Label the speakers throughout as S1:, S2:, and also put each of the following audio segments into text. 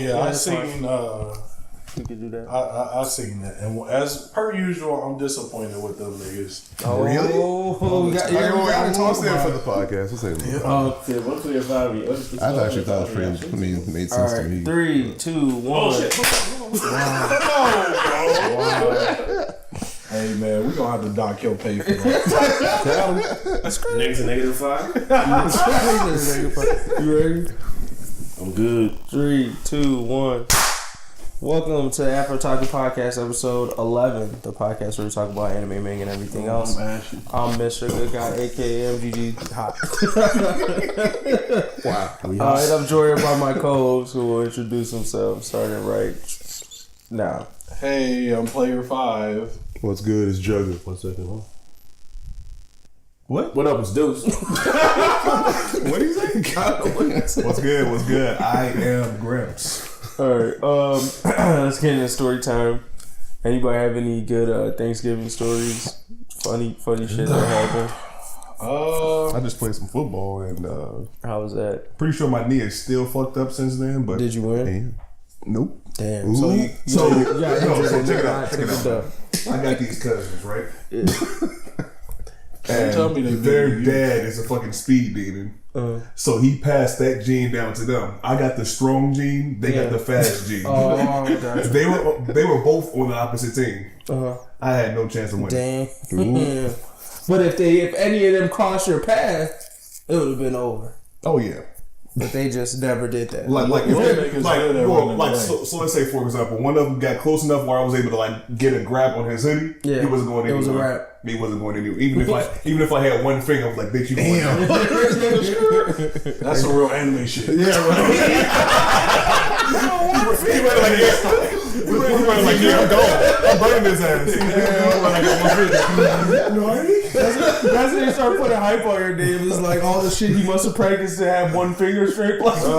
S1: yeah, I seen.
S2: You could do that.
S1: I seen that, and as per usual, I'm disappointed with them niggas.
S2: Oh, really?
S3: We gotta talk about it for the podcast. What's that?
S4: What's your 5 years?
S3: I actually thought it was pretty. Made sense to me.
S2: 3, 2, 1.
S1: Oh shit! Wow. Hey man, we gonna have to dock your pay for that.
S4: Niggas a -5.
S2: You ready?
S4: I'm good.
S2: 3, 2, 1. Welcome to the AfrOtaku Podcast, episode 11, the podcast where we talk about anime, manga, and everything else. I'm Mr. Good Guy, aka MGG Hot.
S3: Wow.
S2: And I'm joined by my co-hosts who will introduce themselves, starting right now.
S1: Hey, I'm Player 5.
S3: What's good is Jugger.
S4: 1 second, huh?
S3: What?
S4: What up, it's Deuce?
S3: What do you say?
S5: What's good? What's good? I am Grimps.
S2: Alright, let's get into story time. Anybody have any good Thanksgiving stories? Funny shit that happened?
S5: I just played some football and
S2: How was that?
S5: pretty sure my knee is still fucked up since then. But
S2: Did you win?
S3: Damn.
S5: nope.
S2: Damn.
S5: Ooh.
S2: So you
S5: So
S2: got injured and
S5: check it
S2: not
S5: out. Check it
S2: took
S5: out. I got these cousins, right?
S1: Don't tell me they
S5: Their
S1: beat you.
S5: dad is a fucking speed demon. So he passed that gene down to them. I got the strong gene. They got the fast gene.
S2: Oh, gotcha.
S5: They were both on the opposite team. I had no chance of winning.
S2: Damn. But if any of them crossed your path, it would have been over.
S5: Oh yeah.
S2: But they just never did that.
S5: So let's say for example, one of them got close enough where I was able to like get a grab on his hoodie.
S2: Yeah.
S5: He wasn't going anywhere.
S2: It was a wrap.
S5: He wasn't going anywhere. Even if I had one finger, I was like, bitch, you
S3: Damn.
S1: That's some real anime shit.
S5: Yeah, right. He was like, yeah, I'm gone. I'm burning his ass.
S2: That's when they start putting hype on your name. It's like all the shit he must have practiced to have one finger straight. Like, the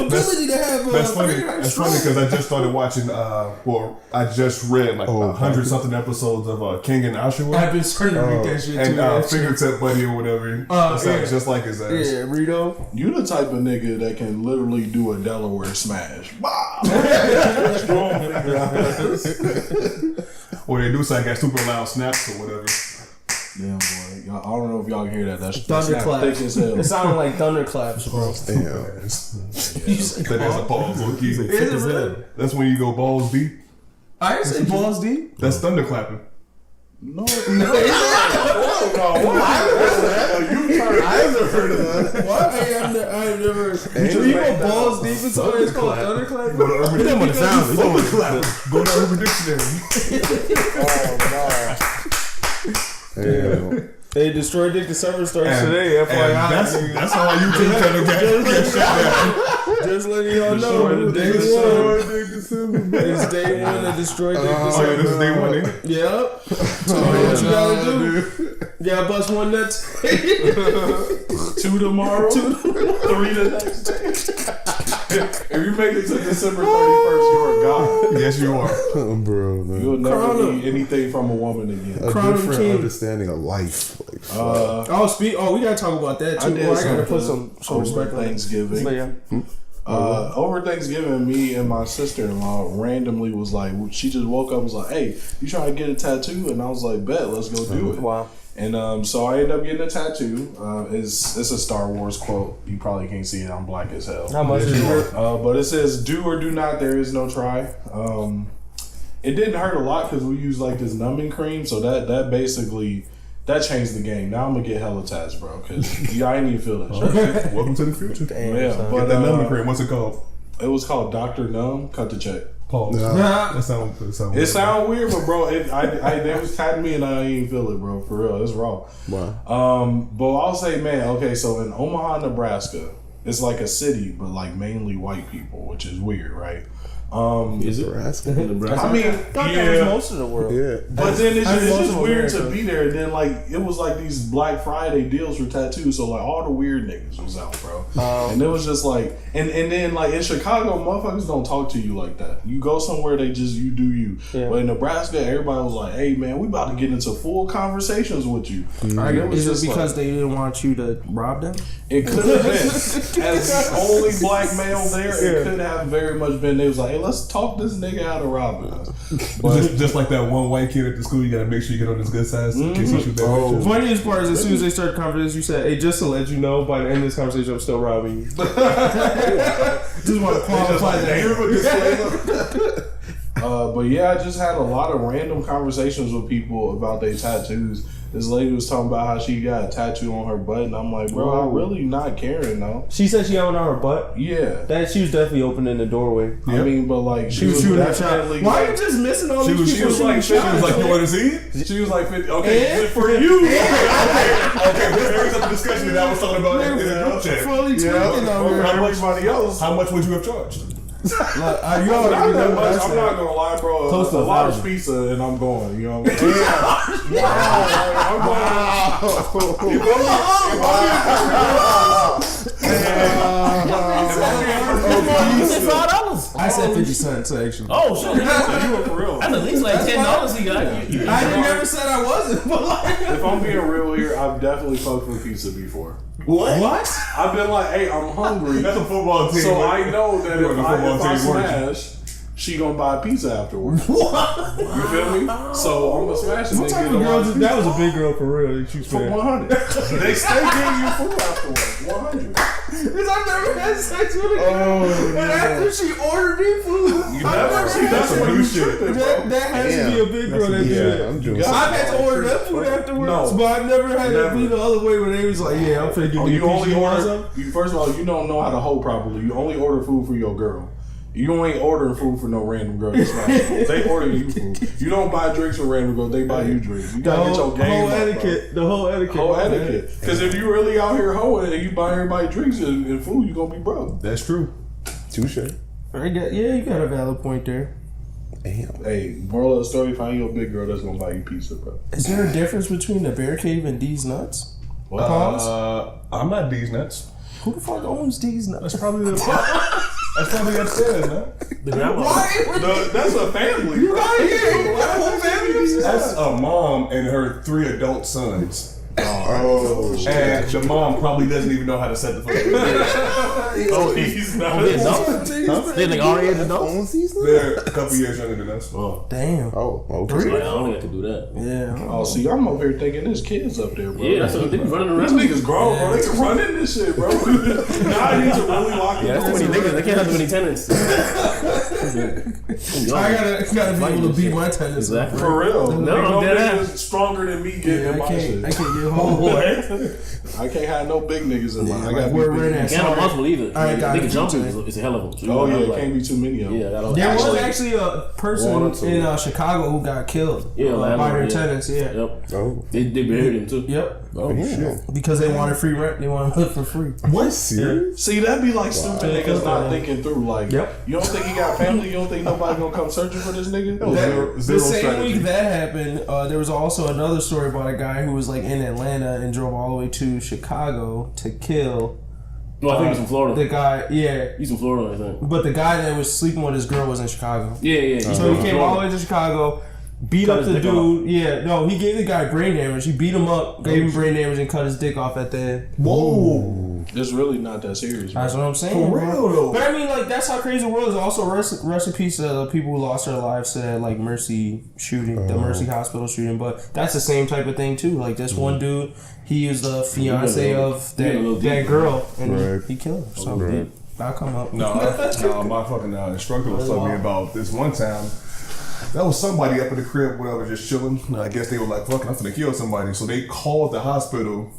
S2: ability to have
S5: That's funny. That's funny because I just started watching. I just read like 100-something episodes of King and Ashura.
S2: I've been starting to read that shit
S5: and
S2: too.
S5: Fingertip Buddy or whatever. Sounds just like his ass.
S2: Yeah, Rito.
S1: You the type of nigga that can literally do a Delaware smash. Strong finger.
S5: Or they do something got super loud snaps or whatever.
S1: Damn boy, y'all, I don't know if y'all can hear that. That's
S2: Thunderclap.
S1: thick as hell.
S2: It sounded like thunderclaps, bro.
S3: Damn.
S5: That has a pause on key.
S2: Is it really?
S5: That's when you go balls deep.
S2: I didn't say balls deep.
S5: That's thunderclapping.
S1: No.
S3: I haven't heard of that.
S2: What? I've never. You go balls deep in something. It's called thunderclap.
S5: Go to Urban Dictionary. Go to Urban Dictionary.
S3: Damn.
S2: They destroyed Dick December starts today.
S5: And that's how YouTube channel get shut down.
S2: Just letting y'all know. Day one. It's day one that destroyed Dick December.
S5: Oh yeah, this is day one, eh?
S2: Yep. So what you gotta do? You gotta bust one nut.
S1: 2 tomorrow. 3 the next day. If you make it to December 31st, you're a god.
S5: Yes, you are.
S3: Bro, man.
S1: You'll never need anything from a woman again.
S3: A different understanding of life. Like,
S2: we gotta talk about that too. I gotta put some respect on
S1: Thanksgiving. Over Thanksgiving, me and my sister-in-law randomly was like, she just woke up and was like, hey, you trying to get a tattoo? And I was like, bet, let's go do it.
S2: Wow.
S1: And so I ended up getting a tattoo. It's a Star Wars quote. You probably can't see it. I'm black as hell.
S2: How much is it?
S1: But it says, do or do not, there is no try. It didn't hurt a lot because we used like this numbing cream. So that basically... That changed the game. Now I'm gonna get hella tats, bro, because I ain't even feel that shit.
S5: Welcome to the future.
S2: Damn,
S1: Yeah,
S2: son.
S1: but
S5: Get that numbing cream. What's it called?
S1: it was called Dr. Numb. Cut the check.
S5: Pause.
S3: Nah.
S5: That sound
S1: It sound weird, but bro, they was tatting me and I didn't even feel it, bro. For real, it's raw.
S3: wow.
S1: But I'll say, man, okay, so in Omaha, Nebraska, it's like a city, but like mainly white people, which is weird, right?
S4: Is it?
S3: Nebraska.
S1: I mean,
S2: that was most of the world.
S3: Yeah.
S1: But then it's just weird
S2: America.
S1: to be there. And then like it was like these Black Friday deals for tattoos. So like all the weird niggas was out, bro. And it was just like, and then like in Chicago, motherfuckers don't talk to you like that. You go somewhere, they just you do you.
S2: Yeah.
S1: But in Nebraska, everybody was like, "Hey man, we about to get into full conversations with you." And it was
S2: Is it
S1: just
S2: because
S1: like,
S2: they didn't want you to rob them?
S1: it could have been as the only black male there. It could have very much been. They was like, "Hey, let's talk this nigga out of robbing us." But
S5: Just like that one white kid at the school, you gotta make sure you get on his good side in case he shoot that bitch.
S2: Funniest part is as soon as they started the conversation, you said, "Hey, just to let you know, by the end of this conversation, I'm still robbing you." Just want to qualify that.
S1: But yeah, I just had a lot of random conversations with people about their tattoos. This lady was talking about how she got a tattoo on her butt, and I'm like, bro, I'm really not caring though.
S2: She said she had one on her butt.
S1: Yeah,
S2: That she was definitely opening the doorway.
S1: I mean, but like
S2: She was shooting her shot.
S1: definitely.
S2: Why are you just missing all these
S1: She
S2: people?
S1: was like,
S2: shooting shots?
S5: You want to see it?
S1: she was like 50. Okay,
S2: And?
S1: for you.
S5: Okay, this brings up the discussion that I was talking about in the group chat.
S2: Fully tweaking over
S1: For
S2: here.
S1: everybody else.
S5: How much would you have charged?
S2: You already
S1: Not
S2: know
S1: that
S2: what I
S1: much. I'm
S2: said.
S1: not gonna lie, bro.
S2: Close to
S1: a large
S2: 1,000.
S1: pizza, and I'm going. You know what I'm saying? I'm going. You
S6: $5.
S2: I said 50 cents actually.
S6: Oh shit!
S1: You were for real.
S6: That's at least like $10 he got.
S2: I never said I wasn't, but like.
S1: If I'm being real here, I've definitely fucked with pizza before.
S2: What?
S1: I've been like, hey, I'm hungry.
S5: That's a football team.
S1: So I know that
S5: You
S1: if
S5: on the
S1: I
S5: football team, weren't
S1: smash, she gonna buy pizza afterwards. What? You feel me? So I'm gonna smash it.
S2: What type of girl? That was a big girl for real. She was
S1: For 100. They stay giving you food afterwards. 100.
S2: Because I've never had sex with a girl. And after she ordered me food,
S1: You never see that's when you tripping, bro.
S2: that has to be a big girl that did
S3: Yeah,
S2: it.
S3: I'm doing
S2: I've had to order that food afterwards,
S1: No.
S2: but I've never had
S1: Never.
S2: it be the other way where they was like, yeah, I'm finna give you
S1: You
S2: a
S1: only
S2: piece. You want
S1: order.
S2: some?
S1: First of all, you don't know how to hold properly. You only order food for your girl. You ain't ordering food for no random girl. They order you food. You don't buy drinks for random girls. They buy you drinks. You
S2: The
S1: gotta get your
S2: whole
S1: game up,
S2: etiquette. The whole etiquette.
S1: Whole etiquette. Because if you really out here hoeing and you buy everybody drinks and food, you gonna be broke.
S5: That's true.
S3: Touche.
S2: Yeah, you got a valid point there.
S3: Damn.
S1: Hey, moral of the story: find you a big girl that's gonna buy you pizza, bro.
S2: Is there a difference between the bear cave and D's nuts?
S1: What?
S5: I'm not these nuts.
S2: Who the fuck owns D's nuts?
S5: That's probably upstairs, man.
S6: The grandma.
S1: That's a family.
S5: That's a mom and her 3 adult sons.
S3: Oh,
S5: And the mom probably doesn't even know how to set the fuck up.
S6: Oh, he's not. They like already adults.
S3: owns these nuts?
S5: They're a couple years younger than us.
S6: Oh,
S2: Damn.
S3: Oh, okay.
S6: I don't have to do that.
S2: Yeah.
S1: Oh, see, I'm over here thinking there's kids up there, bro.
S6: Yeah, that's what they be running
S1: These
S6: around.
S1: niggas grown, bro. They can run in this shit, bro. Now I need to really lock
S6: Yeah, that's too many niggas. They can't have too many tenants.
S2: I gotta be able to beat my tennis.
S6: Exactly.
S1: For real.
S6: No,
S1: Ain't
S6: I'm dead
S1: niggas stronger than me getting
S2: Yeah,
S1: in
S2: I
S1: my
S2: can't
S1: shit.
S2: get home.
S1: I can't have no big niggas in mine. I got
S2: We're
S1: big
S2: in
S1: niggas.
S6: Can't have multiple either.
S2: I
S6: They
S2: got
S6: can
S2: it.
S6: jump in. It's a hell of them. So
S1: Oh
S6: you
S1: yeah,
S6: gotta
S1: it
S6: like-
S1: can't be too many of them.
S6: Yeah, I gotta
S2: There was
S1: Actually,
S2: actually a person
S1: one or two.
S2: in Chicago who got killed
S6: Yeah,
S2: by
S6: landlord,
S2: their
S6: yeah.
S2: tenants. Yeah.
S6: Yep.
S3: Oh,
S6: They buried him too.
S2: Yep.
S3: oh shit.
S2: Because they wanted free rent. They wanted to live for free.
S3: What? Serious?
S1: See, that'd be like stupid niggas not thinking through. Like,
S2: Yep.
S1: you don't think he got family? You don't think nobody gonna come searching for this nigga?
S2: The
S5: Zero
S2: same
S5: strategy.
S2: week that happened, there was also another story about a guy who was like in Atlanta and drove all the way to Chicago to kill
S6: No, I think he's from Florida.
S2: the guy. Yeah.
S6: He's from Florida, I think.
S2: But the guy that was sleeping with his girl was in Chicago.
S6: Yeah.
S2: So he came all the way to Chicago, beat
S6: Cut
S2: up
S6: his
S2: the
S6: dick
S2: dude. Yeah, no, he gave the guy brain damage. He beat him up, gave him brain damage, and cut his dick off at the end.
S5: Whoa.
S1: It's really not that serious, bro.
S2: That's what I'm saying.
S5: For
S2: bro.
S5: real, though.
S2: But I mean, like, that's how crazy the world is. Also, rest in peace to the people who lost their lives to that, like, Mercy shooting, the Mercy Hospital shooting. But that's the same type of thing, too. Like, this one dude, he was the fiance of that girl, and he killed her. So, I'll come up.
S5: No, my fucking instructor was telling me about this one time. That was somebody up in the crib when I was just chilling. I guess they were like, fuck, I'm finna kill somebody. So they called the hospital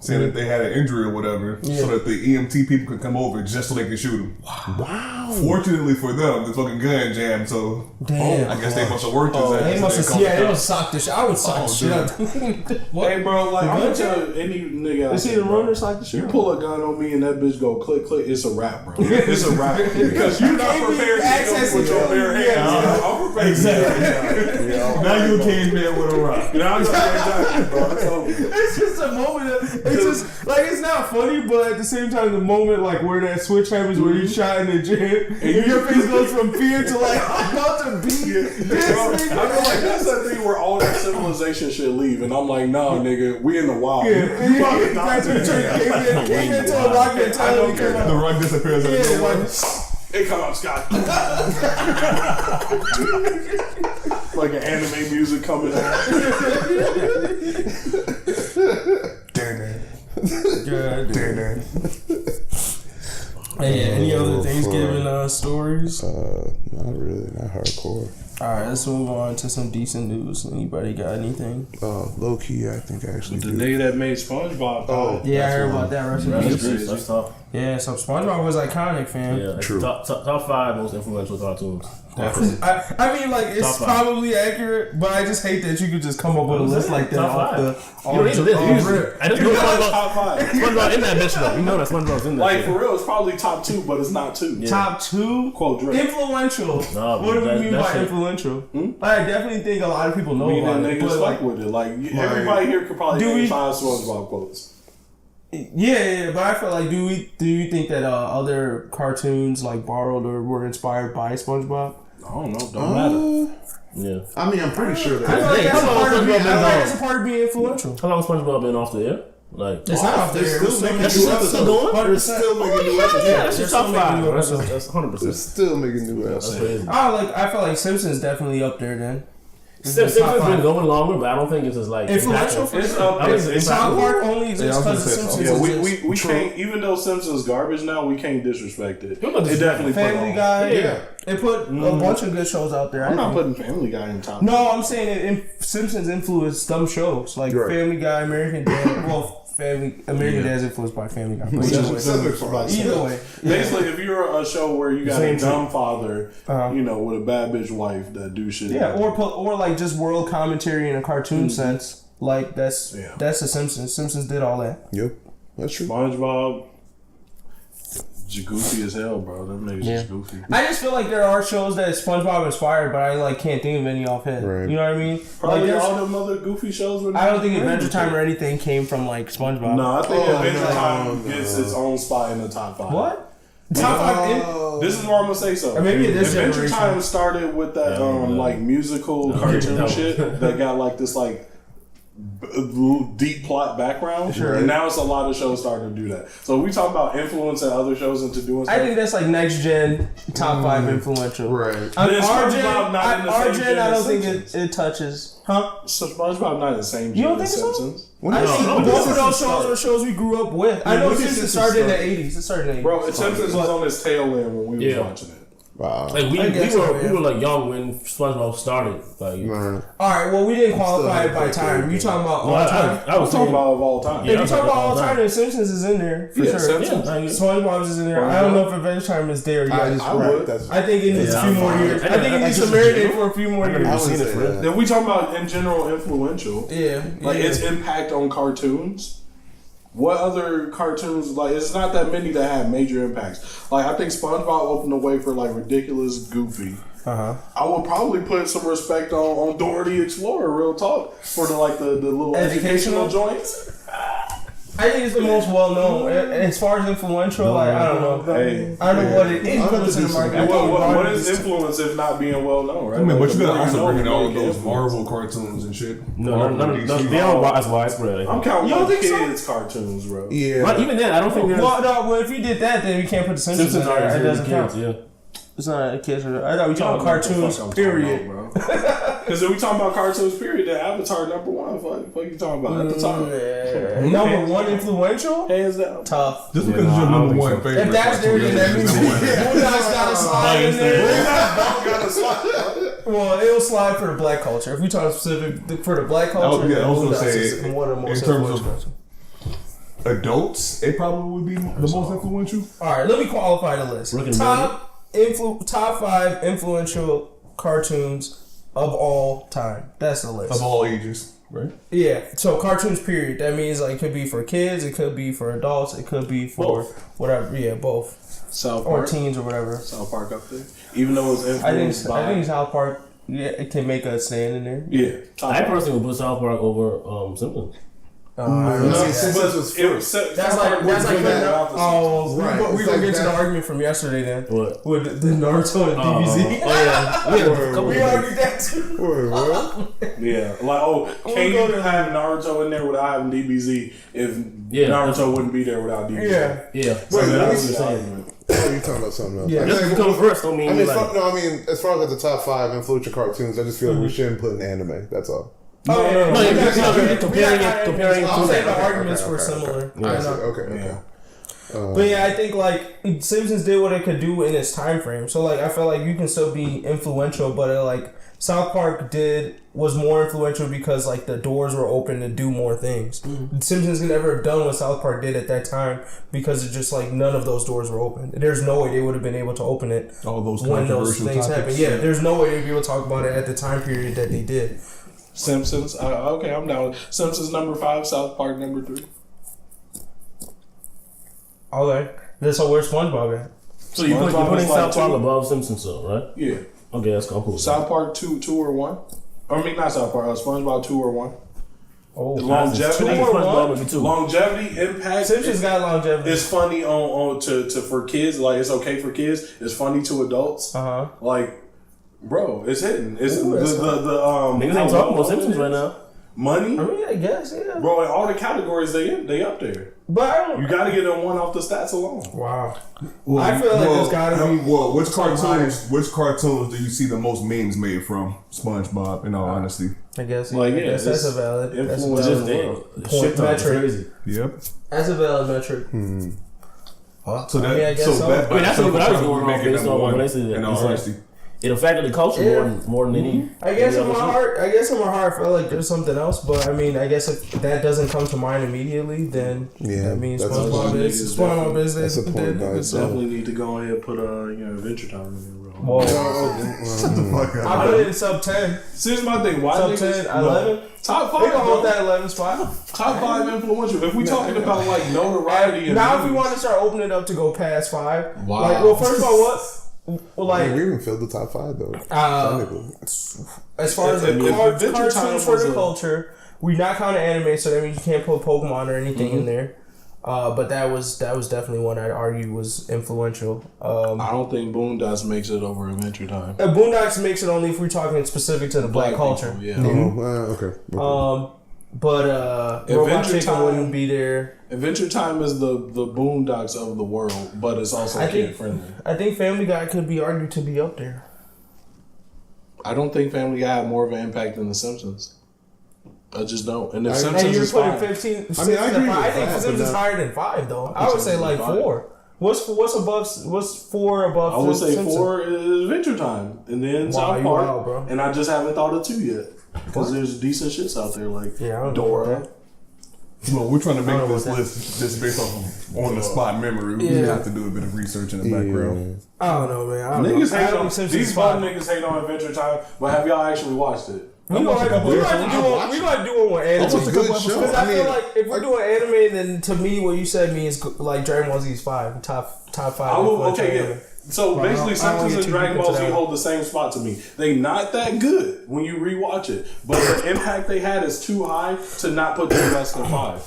S5: saying that they had an injury or whatever, so that the EMT people could come over just so they could shoot him.
S3: Wow.
S5: Fortunately for them, the fucking gun jammed, so
S2: Damn.
S5: I guess they must have worked his ass.
S2: They must have, they must sock the shit. I would sock the shit out.
S1: Hey, bro, like, I'm gonna tell any nigga out
S2: Is he
S1: there,
S2: the
S1: bro,
S2: runner sock the shit
S1: you
S2: out?
S1: pull a gun on me and that bitch go click, click, it's a wrap, bro. It's a wrap. Because you're not prepared to go with your bare hands. I'm prepared.
S5: Exactly. Now you a caveman with a rock.
S1: Now I'm exactly, bro. It's over.
S2: It's just a moment. It's just like it's not funny, but at the same time, the moment like where that switch happens, where you shot in the gym, and your face goes from fear to like I'm about to beat this
S1: Bro, I
S2: nigga.
S1: feel like that's that thing where all that civilization should leave, and I'm like, nah, nigga, we in the wild.
S2: That's when you came into a rock mentality.
S5: The rock disappears out of
S2: Yeah,
S5: nowhere.
S2: like,
S1: Hey, come on, Scott. Like an anime music coming on. Hey,
S2: any other Thanksgiving stories?
S3: Not really, not hardcore.
S2: Alright, let's move on to some decent news. Anybody got anything?
S3: Low key, I think I actually
S1: The
S3: do.
S1: nigga that made SpongeBob.
S3: Oh,
S2: Yeah, I heard about that.
S4: That's tough.
S2: Yeah, so SpongeBob was iconic, fam.
S4: Yeah, it's
S3: True.
S4: top 5 most influential cartoons.
S2: I mean, like, it's
S4: Top 5.
S2: probably accurate, but I just hate that you could just come up with a list like that
S4: Top
S2: off
S4: 5.
S2: the
S4: You don't need to list. I just know SpongeBob.
S1: Top 5.
S4: SpongeBob in that bitch though. You know that SpongeBob's in that.
S1: Like,
S4: shit.
S1: for real, it's probably top 2, but it's not 2.
S2: Top 2?
S1: Quote Drake.
S2: Influential.
S4: Nah,
S2: What do we
S4: that-
S2: mean
S4: that
S2: by
S4: shit-
S2: influential? I definitely think a lot of people know
S1: Me
S2: about
S1: and
S2: it.
S1: niggas
S2: But like,
S1: fuck with it. Like, everybody here could probably
S2: Do
S1: name
S2: we-
S1: 5 SpongeBob quotes.
S2: yeah, but I feel like, do you think that other cartoons like borrowed or were inspired by SpongeBob?
S1: I don't know. Don't matter.
S4: Yeah.
S3: I mean, I'm pretty sure
S2: I
S3: that.
S2: feel like that's a
S4: how long
S2: part of being,
S4: SpongeBob been
S2: I feel like
S4: gone?
S2: that's a part of being influential.
S4: How long has SpongeBob been off the air? Like,
S2: It's not off there.
S3: They're still making
S4: that's
S3: new
S4: still
S3: episodes.
S4: going?
S3: They're still making new episodes.
S4: yeah, that's just top
S2: They're still
S4: 5.
S2: making new
S4: That's
S2: episodes.
S4: 100%.
S3: They're still making new
S4: That's
S3: episodes.
S4: crazy.
S2: I feel like Simpsons definitely up there then.
S4: Simpsons
S2: top
S4: has been
S2: 5.
S4: going longer, but I don't think it's as like
S2: Influential
S4: impactful.
S1: It's up there.
S4: It's
S2: South
S4: impactful.
S2: Park only exists because the Simpsons
S1: Yeah,
S2: exists.
S1: we can't, even though Simpsons garbage now, we can't disrespect it.
S4: We're not
S1: It definitely put
S2: Family
S1: on.
S2: Guy.
S4: Yeah.
S2: It put a bunch of good shows out there.
S1: I'm
S2: I
S1: not
S2: think.
S1: putting Family Guy in top.
S2: No, I'm saying Simpsons influenced some shows like
S3: Right.
S2: Family Guy, American Dad. Well, American Dad's influenced by Family Guy. But
S1: Which
S2: either
S1: is
S2: way. Either way.
S1: Basically, if you're a show where you got
S4: Same
S1: a dumb father,
S2: Uh-huh.
S1: you know, with a bad bitch wife that do shit.
S2: Yeah, or like just world commentary in a cartoon sense. Like that's the Simpsons. Simpsons did all that.
S3: Yep, that's true.
S1: SpongeBob, goofy as hell, bro. Them niggas just goofy.
S2: I just feel like there are shows that SpongeBob inspired, but I like can't think of any offhand.
S3: Right.
S2: You know what I mean?
S1: Probably
S2: like,
S1: all them other goofy shows.
S2: I don't think Adventure Time or anything came from like SpongeBob.
S1: No, I think Adventure
S3: no,
S1: Time gets its own spot in the top 5.
S2: What? Top 5 in,
S1: This is where I'm gonna say so.
S2: Or maybe this
S1: Adventure
S2: generation.
S1: Time started with that like musical cartoon shit that got like this like deep plot background, and now it's a lot of shows starting to do that. So we talk about influencing other shows into doing stuff.
S2: I think that's like next gen top 5 influential.
S3: Right.
S1: But is SpongeBob not in the same gen
S2: I
S1: as
S2: don't think
S1: Simpsons?
S2: it touches. Huh?
S1: So SpongeBob not in the same
S2: You don't
S1: gen as
S2: think so?
S1: Simpsons.
S2: I think both of those shows are shows we grew up with. I know
S3: when did
S2: Simpsons
S3: Simpsons
S2: started in the
S3: start?
S2: 80s. It started in the 80s.
S1: Bro, Simpsons was on its tail end when we was watching it.
S3: Wow.
S4: Like we
S2: guess so, yeah.
S4: were like young when SpongeBob started. Like
S3: Right.
S2: Alright, well, we didn't qualify
S3: still
S2: it by
S3: have
S2: time.
S3: to-
S2: You talking about all
S4: I
S2: time?
S4: was
S1: I'm talking
S4: talking
S1: about of all time.
S2: If you
S4: Yeah,
S2: talk about all
S4: all
S2: time,
S4: time.
S2: then Simpsons is in there for
S1: Yeah,
S2: sure.
S1: Simpsons.
S4: Yeah,
S2: SpongeBob's is in there. I don't know if Adventure Time is there yet.
S3: I
S2: I,
S3: would. That's.
S2: think it needs a few more years. I think it needs to
S4: just-
S2: marinate for a few more
S3: I
S2: years.
S3: would
S4: seen
S3: say
S4: it,
S3: that.
S1: If we talking about in general influential,
S2: Yeah,
S1: like
S2: yeah.
S1: its impact on cartoons. What other cartoons, like, it's not that many that have major impacts. Like, I think SpongeBob opened the way for, like, ridiculous Goofy.
S2: Uh-huh.
S1: I would probably put some respect on Dora the Explorer, real talk, for the little educational joints.
S2: I think it's the most well known. As far as influential, like I don't know.
S1: Hey.
S2: I don't know what it influenced in the market. I think
S1: What
S2: it
S1: is influence if not being well known, right?
S5: I mean, but
S1: Like,
S5: you
S1: the
S5: gotta
S1: more
S5: also
S1: know,
S5: bring in
S1: the
S5: all
S1: more
S5: of
S1: you
S5: those
S1: get
S5: Marvel cartoons and shit.
S4: no,
S5: Marvel, DC.
S4: they aren't as widespread.
S1: I'm counting
S2: You don't
S1: like
S2: think so?
S1: kids' cartoons, bro.
S3: Yeah.
S4: But even then, I don't think there's
S2: Well, no. Well, if you did that, then we can't put the Simpsons,
S4: Simpsons
S2: in there.
S4: are
S2: It doesn't count.
S4: kids. Yeah.
S2: It's not a kids. I thought we
S1: Y'all
S2: talking
S1: know what the
S2: cartoons.
S1: fuck I'm
S2: Period.
S1: talking about, bro. Because if we talking about cartoons, period, then Avatar #1. What you talking about? At the top.
S2: Number one influential.
S1: Hands down.
S2: Tough.
S5: Just because it's your number one favorite.
S2: If that's there, then that means Bulldogs gotta slide in there. Well, it'll slide for the black culture. If we talk specific for the black culture,
S5: I was gonna
S2: Bulldogs
S5: say,
S2: is one of the most
S5: in terms
S2: influential
S5: of-
S2: culture.
S5: adults, it probably would be the most influential.
S2: All right, let me qualify the list. Top 5 influential cartoons of all time. That's the list.
S5: Of all ages, right?
S2: Yeah. So cartoons, period. That means like it could be for kids, it could be for adults, it could be for whatever. Yeah, both.
S1: South Park
S2: Or teens or whatever.
S1: South Park up there, even though it's
S2: I
S1: influenced by.
S2: think South Park. Yeah, it can make a stand in there.
S1: Yeah,
S4: I personally would put South Park over Simpsons.
S3: Simpsons was first.
S2: That's like
S3: Right.
S2: we
S3: It's
S2: gonna
S3: like
S2: get to the
S3: that.
S2: argument from yesterday then.
S4: What?
S2: With the Naruto and DBZ.
S4: Oh yeah, we had a couple
S2: We
S4: of
S2: argued that too.
S3: Wait, what?
S1: Yeah, like can you have Naruto in there without having DBZ if Naruto wouldn't be there without DBZ?
S4: Yeah.
S1: So
S3: Wait,
S1: that's
S3: wait,
S1: the argument.
S3: Oh, you talking about something else?
S2: Yeah.
S4: Just because first don't mean
S3: I mean,
S4: like.
S3: I mean, as far as like the top 5 influential cartoons, I just feel like we shouldn't put an anime. That's all.
S2: No,
S4: comparing
S2: I'm saying the
S3: Okay,
S2: arguments
S3: okay,
S2: were
S3: okay,
S2: similar.
S3: I
S2: I
S3: see.
S2: know.
S3: Okay.
S2: But yeah, I think like Simpsons did what it could do in its time frame. So like I feel like you can still be influential, but like South Park was more influential because like the doors were open to do more things. Simpsons could never have done what South Park did at that time because it's just like none of those doors were open. There's no way they would have been able to open it
S5: All those
S2: when those
S5: controversial
S2: things
S5: topics.
S2: happened. Yeah, there's no way they'd be able to talk about it at the time period that they did.
S1: Simpsons. Okay, I'm down. Simpsons number 5, South Park number 3.
S2: Okay, that's so where's SpongeBob at?
S4: So you're
S1: SpongeBob
S4: putting
S1: is like
S4: South Park
S1: 2.
S4: above Simpsons, though, right?
S1: Yeah,
S4: Okay, that's cool.
S1: South Park 2 or 1. I mean not South Park. SpongeBob 2 or 1.
S2: Oh,
S1: Longevity,
S2: 2 or 1?
S1: longevity, impact.
S2: Simpsons got longevity.
S1: It's funny to for kids. Like it's okay for kids. It's funny to adults. Like, bro, it's hitting. It's
S2: Ooh, that's
S4: Niggas ain't talking about Simpsons right now.
S1: Money,
S2: I mean, I guess, yeah.
S1: bro. In all the categories, they up there.
S2: But I don't.
S1: You got to get them one off the stats alone.
S2: Wow. I feel like there's gotta be.
S5: Well, which cartoons do you see the most memes made from? SpongeBob, in all honesty.
S2: I guess.
S1: Like, yeah,
S2: that's
S1: it's
S2: a valid. That's a
S1: influence
S2: valid
S1: just
S2: point metric.
S4: Crazy.
S5: Yep.
S2: That's a valid metric.
S5: So that,
S2: I mean, I guess so.
S5: that
S4: I mean, that's
S5: so
S4: what I was
S5: probably
S4: going off
S5: making
S4: based
S5: number
S4: on
S5: one,
S4: when they said that.
S5: in all
S4: It's like-
S5: honesty.
S4: It affected the culture more than any.
S2: I guess
S4: any
S2: in my
S4: other
S2: heart, I feel like there's something else. But I mean, I guess if that doesn't come to mind immediately, then that means
S3: that's
S2: SpongeBob is SpongeBob
S3: that's a point, guys.
S1: Definitely need to go ahead and put Adventure Time in there, bro.
S2: Whoa.
S5: Shut the fuck up.
S2: I put it in sub 10.
S1: See, here's my thing. Why
S2: Sub
S1: niggas
S2: 10, 11.
S1: top
S2: We
S1: 5?
S2: can hold
S1: Bro.
S2: that 11 spot.
S1: Top 5 influential. If we talking about like notoriety, and
S2: Now, if we
S1: movies,
S2: want to start opening it up to go past 5,
S1: Wow.
S2: like, well, first of all, what? Well, like,
S3: We even filled the top 5 though.
S2: technically. As far as the
S1: Adventure Time
S2: cartoons for
S1: was
S2: the
S1: a-
S2: culture, we're not counting anime, so that means you can't put Pokemon or anything in there. But that was definitely one I'd argue was influential.
S1: I don't think Boondocks makes it over Adventure Time.
S2: Boondocks makes it only if we're talking specific to the black culture.
S1: people, yeah.
S3: Okay.
S2: But Robot
S1: Adventure
S2: Chicken
S1: Time-
S2: wouldn't be there.
S1: Adventure Time is the Boondocks of the world, but it's also kid friendly.
S2: I think Family Guy could be argued to be up there.
S1: I don't think Family Guy had more of an impact than The Simpsons. I just don't. And if
S2: And
S1: Simpsons
S2: you're
S1: is
S2: putting
S1: 5,
S2: 15.
S3: I mean, I
S2: Simpsons
S3: agree
S2: at
S3: with
S2: 5. I think
S3: that,
S2: Simpsons is
S3: but
S2: higher than 5 though. I would say like 4. What's 4 above?
S1: I would say
S2: Simpsons?
S1: 4 is Adventure Time, and then
S2: Wow,
S1: South
S2: you
S1: Park,
S2: wild, bro.
S1: and I just haven't thought of 2 yet because there's decent shits out there like
S2: Yeah, I don't know
S1: Dora.
S2: about that.
S5: Well, we're trying to
S2: I
S5: make
S2: don't know
S5: this
S2: what
S5: list just based off of on the spot memory. We
S2: Yeah.
S5: have to do a bit of research in the background.
S2: I don't know, man. I don't
S1: Niggas
S2: know. I
S1: hate
S2: think
S1: on
S2: Simpsons
S1: these
S2: is
S1: bum
S2: 5.
S1: niggas hate on Adventure Time, but have y'all actually watched it?
S2: We gonna do one with anime.
S3: It's a good show.
S2: Because I
S3: I mean,
S2: feel like if we're doing anime, then to me, what you said means like Dragon Ball Z's 5, top 5.
S1: I will, okay, yeah. So
S2: But I
S1: basically,
S2: don't wanna
S1: Simpsons
S2: get
S1: and
S2: too
S1: Dragon
S2: deep
S1: Ball
S2: into
S1: Z
S2: that.
S1: hold the same spot to me. They not that good when you rewatch it, but the impact they had is too high to not put them less than 5.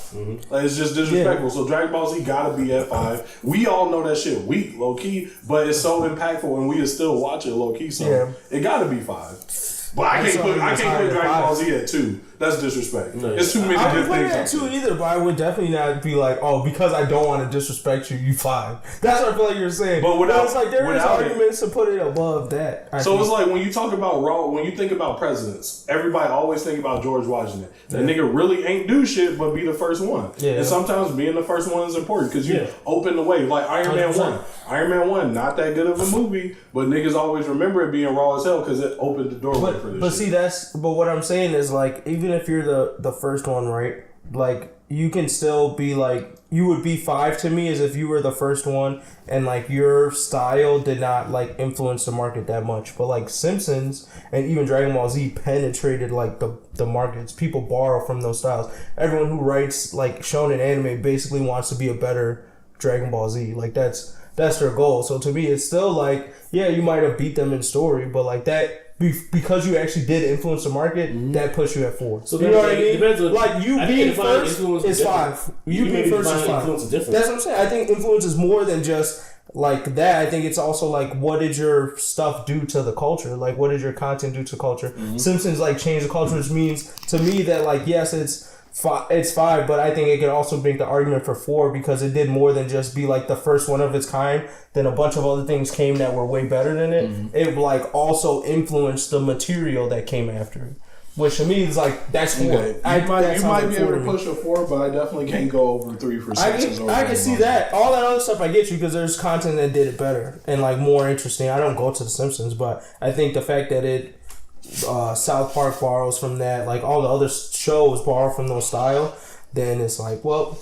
S1: Like, it's just disrespectful. So Dragon Ball Z gotta be at 5. We all know that shit weak, low key, but it's so impactful, and we still watch it low key. So it gotta be 5. But I can't put Dragon Ball Z at 2. That's disrespect.
S4: No,
S1: It's too many
S2: I
S1: good
S2: wouldn't put it
S1: things.
S2: at 2 either, but I would definitely not be like, oh, because I don't want to disrespect you, you 5. That's what I feel like you're saying.
S1: But without-
S2: it's like there is
S1: without it-
S2: arguments to put it above that. I
S1: So
S2: think.
S1: it's like when you talk about when you think about presidents, everybody always think about George Washington. That nigga really ain't do shit but be the first one.
S2: Yeah.
S1: And sometimes being the first one is important because you open the way. Like Iron Man 1. Iron Man 1, not that good of a movie, but niggas always remember it being raw as hell because it opened the doorway for this
S2: But
S1: shit.
S2: see, but what I'm saying is like, even if you're the first one, right? Like, you can still be like, you would be 5 to me as if you were the first one and like your style did not like influence the market that much. But like Simpsons and even Dragon Ball Z penetrated like the markets. People borrow from those styles. Everyone who writes like shonen anime basically wants to be a better Dragon Ball Z. Like that's their goal. So to me, it's still like, yeah, you might have beat them in story, but like that, because you actually did influence the market, that puts you at 4.
S4: So
S2: you know what I mean?
S4: Depends on,
S2: like you being first is 5. You being first is 5. That's what I'm saying. I think influence is more than just like that. I think it's also like, what did your stuff do to the culture? Like, what did your content do to culture? Simpsons like changed the culture, which means to me that like, yes, it's 5, but I think it could also make the argument for 4 because it did more than just be like the first one of its kind. Then a bunch of other things came that were way better than it. It like also influenced the material that came after it, which to me is like, that's 4.
S1: Okay. You might be able to push a 4, but I definitely can't go over 3 for Simpsons.
S2: I can see that. All that other stuff I get you because there's content that did it better and like more interesting. I don't go to the Simpsons, but I think the fact that it South Park borrows from that, like all the other shows borrow from those style, then it's like, well,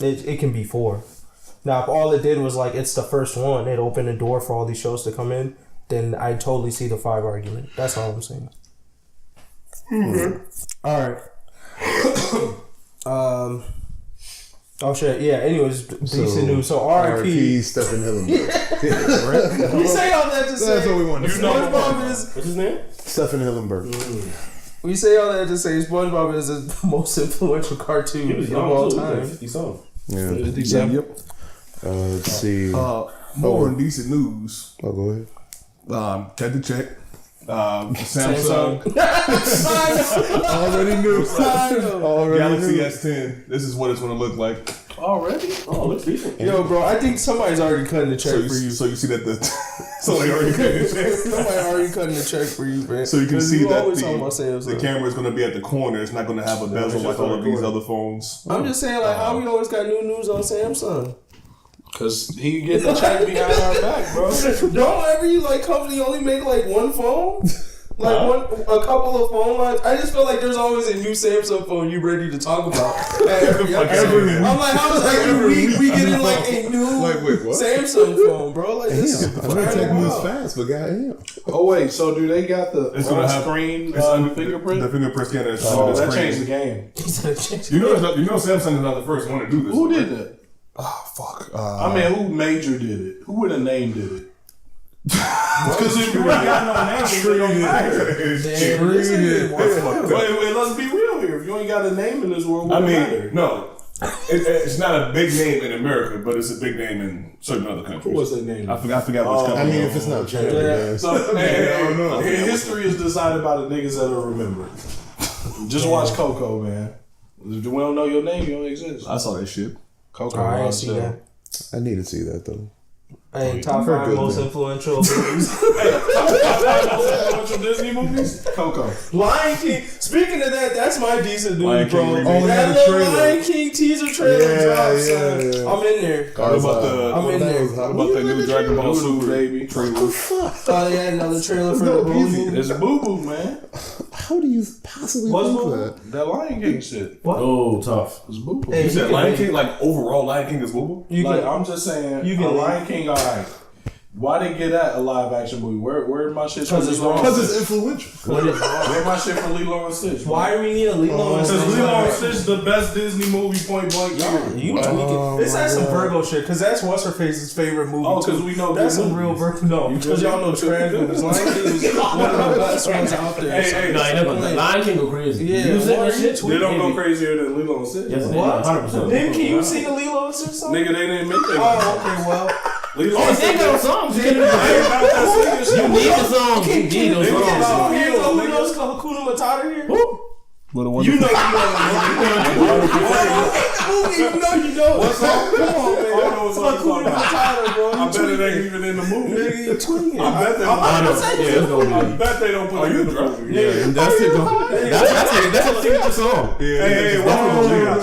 S2: it can be 4. Now, if all it did was like, it's the first one, it opened the door for all these shows to come in, then I totally see the 5 argument. That's all I'm saying. All right. Oh shit! Yeah. Anyways, decent news. So R.I.P.
S3: Stephen Hillenburg.
S2: We say all that to say.
S3: That's what we want to say.
S2: SpongeBob is.
S4: What's his name?
S3: Stephen Hillenburg.
S2: We say all that to say SpongeBob is the most influential cartoon of all time.
S4: 50 something.
S3: Yeah.
S5: Yep.
S3: Let's see.
S5: More decent news.
S3: Oh, go ahead.
S5: Check the check. Samsung
S3: Already knew.
S5: Galaxy S10. This is what it's going to look like.
S1: Already?
S4: Oh, it looks decent.
S2: Yo, bro, I think somebody's already cutting the check for you.
S5: So you see that somebody already cutting the check.
S2: Somebody already cutting the check for you, man.
S5: So you can see that
S2: the
S5: camera is going to be at the corner. It's not going to have a bezel like all of these other phones.
S2: I'm just saying, like, how we always got new news on Samsung?
S1: Cause he getting the check behind our back, bro.
S2: Don't every like company only make like one phone? Like a couple of phone lines. I just feel like there's always a new Samsung phone you ready to talk about. Every I'm like, how is every week we getting like a new Samsung phone, bro? Like this.
S3: I know tech moves fast, but goddamn.
S1: Oh wait, so do they got the screen fingerprint?
S5: The fingerprint scanner.
S1: That changed the game.
S5: You know, Samsung is not the first one to do this.
S1: Who did that?
S5: Oh fuck!
S1: I mean, who major did it? Who with a name did it? Because if you ain't got no name, it don't matter. Wait, let's be real here. If you ain't got a name in this world, what matter?
S5: No. It's not a big name in America, but it's a big name in certain other countries.
S1: What's that name?
S5: I forgot which country.
S3: I mean, if it's not China,
S1: yeah. So, history is decided by the niggas that are remembered. Just watch Coco, man. If we don't know your name, you don't exist.
S5: I saw that shit.
S1: Coco.
S2: I didn't see that.
S3: I need to see that though.
S2: Hey, top 5 most influential movies.
S1: Influential Disney movies? Coco.
S2: Lion King. Speaking of that, that's my decent news, bro.
S3: That
S2: little Lion King teaser trailer dropped, son. I'm in there.
S5: I'm
S2: in there.
S5: What about the new Dragon Ball Super
S1: baby
S5: trailer?
S2: Oh, they had another trailer for the movie.
S1: It's Boo Boo, man.
S3: How do you possibly think that?
S1: That Lion King shit.
S2: What?
S4: Oh, tough.
S1: It's Boo Boo.
S5: You said Lion King, like overall Lion King is Boo Boo?
S1: I'm just saying, you can Lion King, alright. Why they get that a live action movie? Where my shit?
S2: Because it's wrong.
S3: Because it's influential.
S1: Where my shit from Lilo and Stitch?
S2: Why do we need a Lilo and Stitch?
S1: Because Lilo and Stitch the best Disney movie, point blank.
S2: You tweaking. This has some Virgo shit, because that's what's her face's favorite movie.
S1: Oh, because we know
S2: that's some real Virgo. No, because y'all know trash movies. Lion King is one of the best ones out there.
S4: Hey, Lion King go crazy.
S2: Yeah,
S4: you said that shit.
S1: They don't go crazier than Lilo and Stitch.
S4: Yes,
S2: what?
S4: 100%.
S2: Then can you sing a Lilo and Stitch song?
S1: Nigga, they didn't make that.
S2: Oh, okay, well.
S1: Lilo and Stitch.
S4: They got songs. You need the songs. You need those songs.
S2: Who knows Hakuna Matata here?
S5: But one
S2: You know you know.
S1: What song? Come on, man.
S2: Hakuna Matata, bro.
S1: I bet it ain't even in the movie.
S2: Nigga, you tweaking.
S1: I bet they don't put it in the movie.
S5: Yeah, that's it. That's a signature song.
S1: Hey,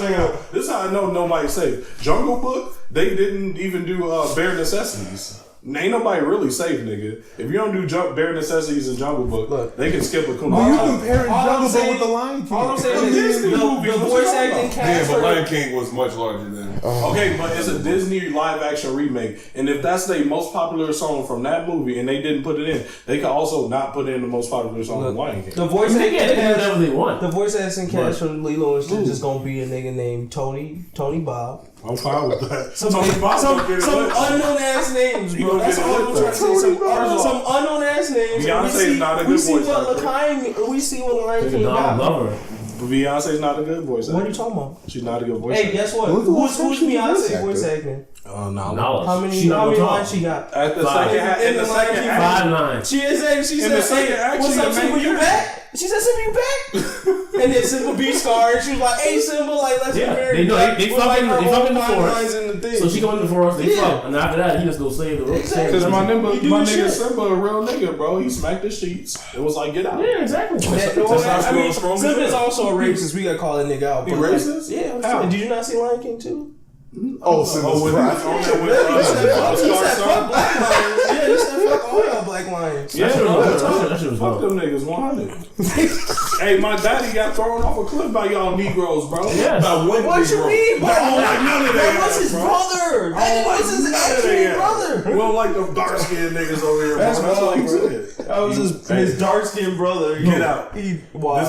S1: check out. This is how I know nobody's safe. Jungle Book, they didn't even do bare necessities. Ain't nobody really safe, nigga. If you don't do bare necessities in Jungle Book, they can skip a Kumar.
S3: Well, you comparing Jungle Book with the Lion King.
S2: All I'm saying is the voice acting
S5: Yeah,
S2: cast.
S5: but Lion King was much larger than.
S1: Okay, but it's a Disney live action remake, and if that's the most popular song from that movie, and they didn't put it in, they could also not put in the most popular song from Lion King.
S2: The voice
S6: They
S2: acting
S6: can do whatever they want.
S2: The voice acting cast from Lilo and Stitch is gonna be a nigga named Tony Bob.
S1: I'm fine with that.
S2: Some unknown ass names, bro. That's all I'm trying to say. Some unknown ass names.
S1: Beyonce's not a good voice
S2: actor. We see what Lion King got.
S6: Lover.
S1: Beyonce's not a good voice actor.
S2: What are you talking about?
S1: She's not a good voice
S2: Hey,
S1: actor.
S2: guess what? Who's Beyonce voice acting?
S6: Knowledge.
S2: How many lines she got?
S1: At the second act.
S6: 5 lines.
S2: She said, hey, what's up, Simba, you back? She said, Simba, you back? And then Simba be scarred. She was like, hey, Simba, like, let's get married.
S6: They fuck in the forest.
S2: In the
S6: So she go in the forest, they fuck. And after that, he just go save the road.
S1: Because my nigga Simba a real nigga, bro. He smacked the sheets. It was like, get out.
S6: Yeah, exactly.
S2: Simba is also a racist. We gotta call that nigga out.
S1: He racist?
S2: Yeah. How? Did you not see Lion King 2?
S3: Oh, Simba's Christ.
S2: He said fuck black lions. Yeah, he said fuck all y'all black lions.
S1: Yeah,
S6: that shit was
S1: fuck them niggas 100. Hey, my daddy got thrown off a cliff by y'all Negroes, bro.
S6: Yes.
S2: What you mean, bro?
S1: None of that.
S2: What's his brother? That was his actual brother.
S1: We don't like them dark skinned niggas over here.
S2: That's
S1: all he
S2: said. That was his dark skinned brother.
S1: Get out.
S2: This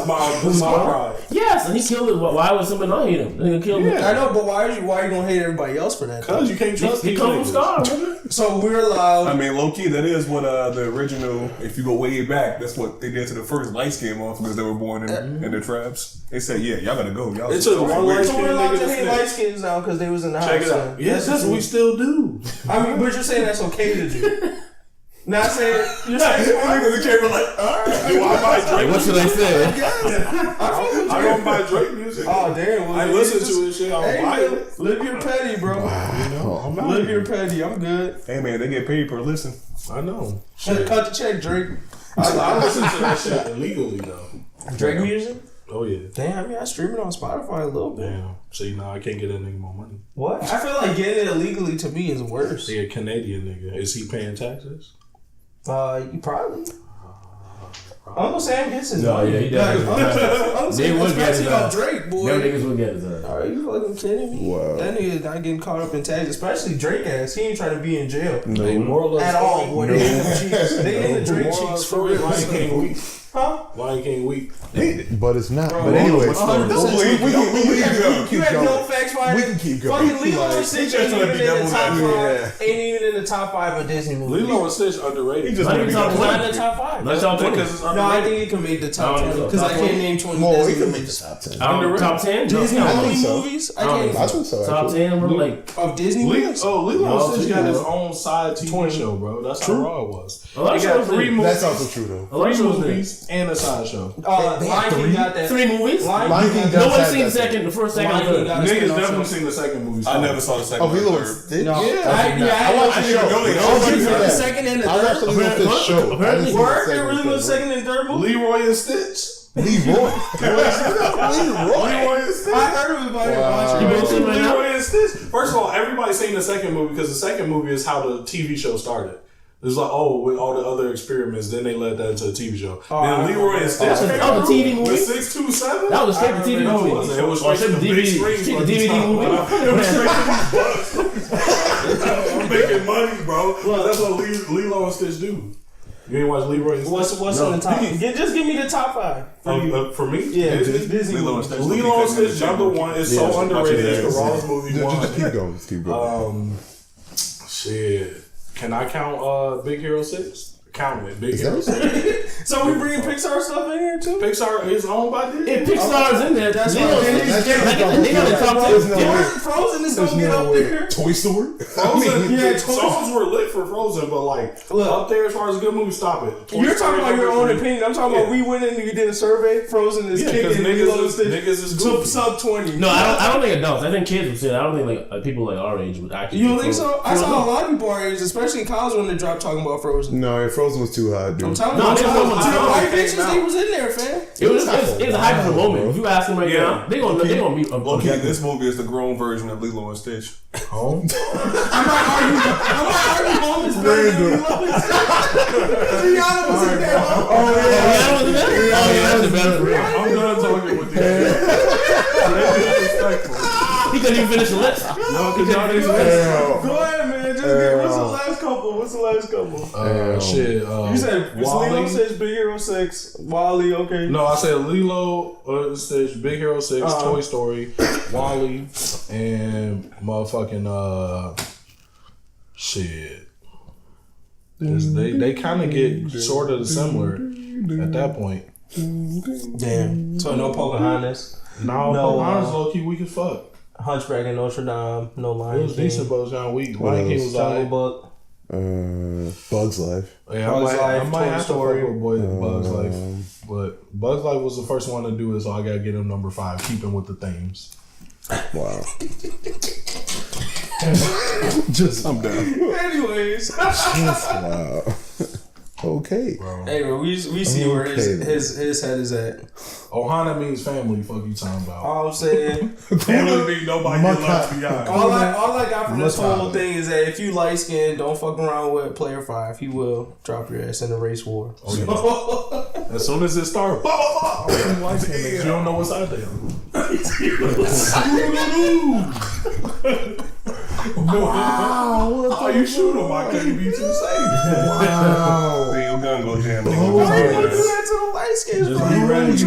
S1: my pride.
S6: Yes, and he killed it. Why would somebody not hate him? They killed him.
S2: I know, but why are you gonna hate everybody else for that?
S1: Because you can't trust
S6: He
S1: these
S6: come from
S1: niggas.
S6: Scar, nigga.
S2: So we're allowed.
S5: I mean, low key, that is what the original. If you go way back, that's what they did to the first light skin motherfuckers that were born in the tribes. They said, "Yeah, y'all gotta go." Y'all.
S1: It's a one light
S2: So
S1: skin
S2: we're allowed
S1: nigga
S2: to
S1: to
S2: hate light skins now because they was in the house.
S1: Check it out. Yes, that's what we still do.
S2: I mean, but you're saying that's okay to do. Not saying you're saying
S5: the camera like, all right.
S1: Do I buy Drake?
S6: What should I say?
S1: I don't buy Drake music.
S2: Oh damn! Well,
S1: I listen to his shit. I don't buy it.
S2: Live your petty, bro. Live your petty. I'm good.
S5: Hey man, they get paid per listen.
S1: I know.
S2: Cut the check, Drake.
S1: I listen to that shit illegally though.
S2: Drake music?
S1: Oh yeah.
S2: Damn, I mean I stream it on Spotify a little bit.
S1: Damn. See, now I can't get that nigga more money.
S2: What? I feel like getting it illegally to me is worse.
S1: See, a Canadian nigga. Is he paying taxes?
S2: You probably. Uncle Sam gets his
S6: No,
S2: money.
S6: yeah, he does.
S2: Uncle Sam
S6: would get
S2: especially
S6: his
S2: off Drake, boy.
S6: Them niggas will get his ass.
S2: Are you fucking kidding me?
S3: Wow.
S2: That nigga not getting caught up in tags, especially Drake ass. He ain't trying to be in jail
S1: Hey, moral of
S2: at
S1: the
S2: all.
S1: story.
S2: Boy, they in the cheeks. They in the Drake
S1: Moral of the
S2: cheeks for
S1: story,
S2: real.
S1: Lion King weak.
S2: Huh?
S1: Lion King weak.
S3: But it's not. But anyway, we
S2: You have no facts behind
S3: We
S2: it.
S3: can keep going.
S2: Fucking Lilo and Stitch ain't even in the top 5. Ain't even in the top 5 of Disney movies.
S1: Lilo and Stitch underrated.
S5: He just
S6: Not
S5: wanna
S6: even
S5: be
S6: top
S5: the
S6: 20.
S2: Not in the top 5.
S6: Not top 20.
S1: Because it's
S2: No, I
S1: underrated.
S2: think it can make the top
S6: I don't
S2: 20
S6: know.
S2: because I
S6: Top
S2: can't
S6: 20.
S2: name 20
S3: Well,
S2: Disney
S3: he can
S2: movies.
S3: make the top 10.
S6: Top 10?
S2: Disney
S3: I
S2: only
S3: think so.
S2: movies? I
S3: I
S2: can't
S3: think so.
S6: Top
S3: Actually.
S6: 10, we're like.
S2: of Disney movies.
S1: Lilo and Stitch got his
S6: yeah.
S1: own side TV show, bro. That's how raw it was.
S6: A lot
S1: They
S6: of
S1: got
S6: shows
S1: 3
S6: did.
S1: movies.
S3: That's also true though.
S6: A lot of
S1: Three
S6: shows did.
S1: movies and a side show.
S2: Lion King got that.
S6: 3 movies?
S3: Lion King
S6: No
S3: does
S6: one's
S3: have
S6: seen the
S3: that.
S6: the first, second,
S2: Lion
S6: or
S2: King
S6: third.
S2: got a
S1: Niggas
S2: spin-off
S1: definitely
S2: show.
S1: seen the second movie.
S5: I never saw the second.
S3: Oh, Lilo and
S5: third.
S3: Stitch?
S2: No.
S3: I
S2: Yeah,
S3: did not. I watched the
S2: I
S3: show.
S5: know they
S3: I
S5: all
S3: watched
S5: do
S3: the
S5: that.
S2: second and the
S3: I watched the
S2: third.
S3: Lilo and Stitch show.
S6: Apparently.
S2: Word? There really was second and third movie?
S1: Leroy and Stitch.
S3: Leroy.
S1: Leroy and Stitch.
S2: I heard of it, but I didn't watch
S6: You
S2: it.
S6: been seeing right now?
S1: Leroy and Stitch. First of all, everybody's seen the second movie because the second movie is how the TV show started. It's like, with all the other experiments, then they led that into a TV show. Then Leroy and Stitch.
S6: That was a TV movie?
S1: With 627?
S6: That was a straight to TV
S1: No, it
S6: movie.
S1: wasn't. It was
S6: Or
S1: straight to the big screen.
S6: Straight to DVD movie.
S1: I'm making money, bro. That's what Lilo and Stitch do. You ain't watch Leroy and Stitch?
S2: What's in the top? Just give me the top 5.
S1: For me?
S2: Yeah,
S1: Disney
S5: Lilo and Stitch.
S1: Lilo and Stitch number 1 is so underrated. It's the rawest movie
S3: Just keep going. Just keep going.
S1: Shit. Can I count Big Hero 6? Count it. Big Hero 6.
S2: So we bringing Pixar stuff in here too?
S1: Pixar is owned by Disney.
S6: If Pixar's in there, that's
S2: Lilo and
S3: Stitch.
S6: They got the top 10.
S2: Frozen is gonna get up there.
S3: Toy Story?
S1: Frozen,
S2: yeah,
S1: songs were lit for Frozen, but like up there as far as a good movie, stop it.
S2: You're talking about your own opinion. I'm talking about we went in and we did a survey. Frozen is kicking.
S1: Niggas is goofy.
S2: Sub 20.
S6: No, I don't think adults. I think kids would see it. I don't think like people like our age would actually.
S2: You don't think so? I saw a lot of people our age, especially in college, when they dropped talking about Frozen.
S3: No, Frozen was too hot, dude.
S2: I'm telling
S6: No,
S2: you,
S6: they
S2: the
S6: don't-
S2: white bitches, they was in there, fam.
S6: It was a hype of the moment. If you ask them right now, they gonna be
S5: Okay, this movie is the grown version of Lilo and Stitch.
S1: Home.
S2: I might argue home is better than Lilo and Stitch. Rihanna was in there.
S6: that's the better for real.
S1: I'm done talking with you.
S6: He couldn't even finish the list.
S1: No, because y'all niggas.
S3: Damn.
S2: Go ahead, man. Just get, what's the last couple?
S1: Shit.
S2: You said it's
S1: Wally.
S2: Lilo 6, Big Hero 6, Wally, okay.
S1: No, I said Lilo, Stitch, Big Hero 6, Toy Story, Wally, and motherfucking shit. They kind of get sort of similar at that point.
S2: Damn. So no Pocahontas,
S1: No,
S2: No,
S1: Pocahontas low key weak as fuck.
S2: Hunchback of Notre Dame, no
S1: It
S2: Lion
S1: was
S2: King,
S1: decent, but it was kind of weak. Lion King was
S2: Jungle
S1: alright.
S2: Book.
S3: Bugs Life.
S1: Yeah,
S2: Bugs
S1: I
S2: Life,
S1: might
S2: Toy
S1: have
S2: Story.
S1: to fuck with Bugs Life, but Bugs Life was the first one to do it, so I gotta get him number 5, keeping with the themes.
S3: Wow.
S5: I'm down.
S2: Anyways.
S3: Wow. Okay.
S2: Anyway, we see where his head is at.
S1: Ohana means family. Fuck you talking about?
S2: All I'm saying,
S1: Family means nobody get left behind.
S2: all I got from this whole thing is that if you light skinned, don't fuck around with player 5. He will drop your ass in the race war.
S1: Oh, yeah. As soon as it starts, you don't know what's out there. Wow! You shoot him, I can't be too safe.
S3: Wow.
S5: Then your gun go jam.
S2: Why you gonna do that to the light skins?
S1: Just be ready.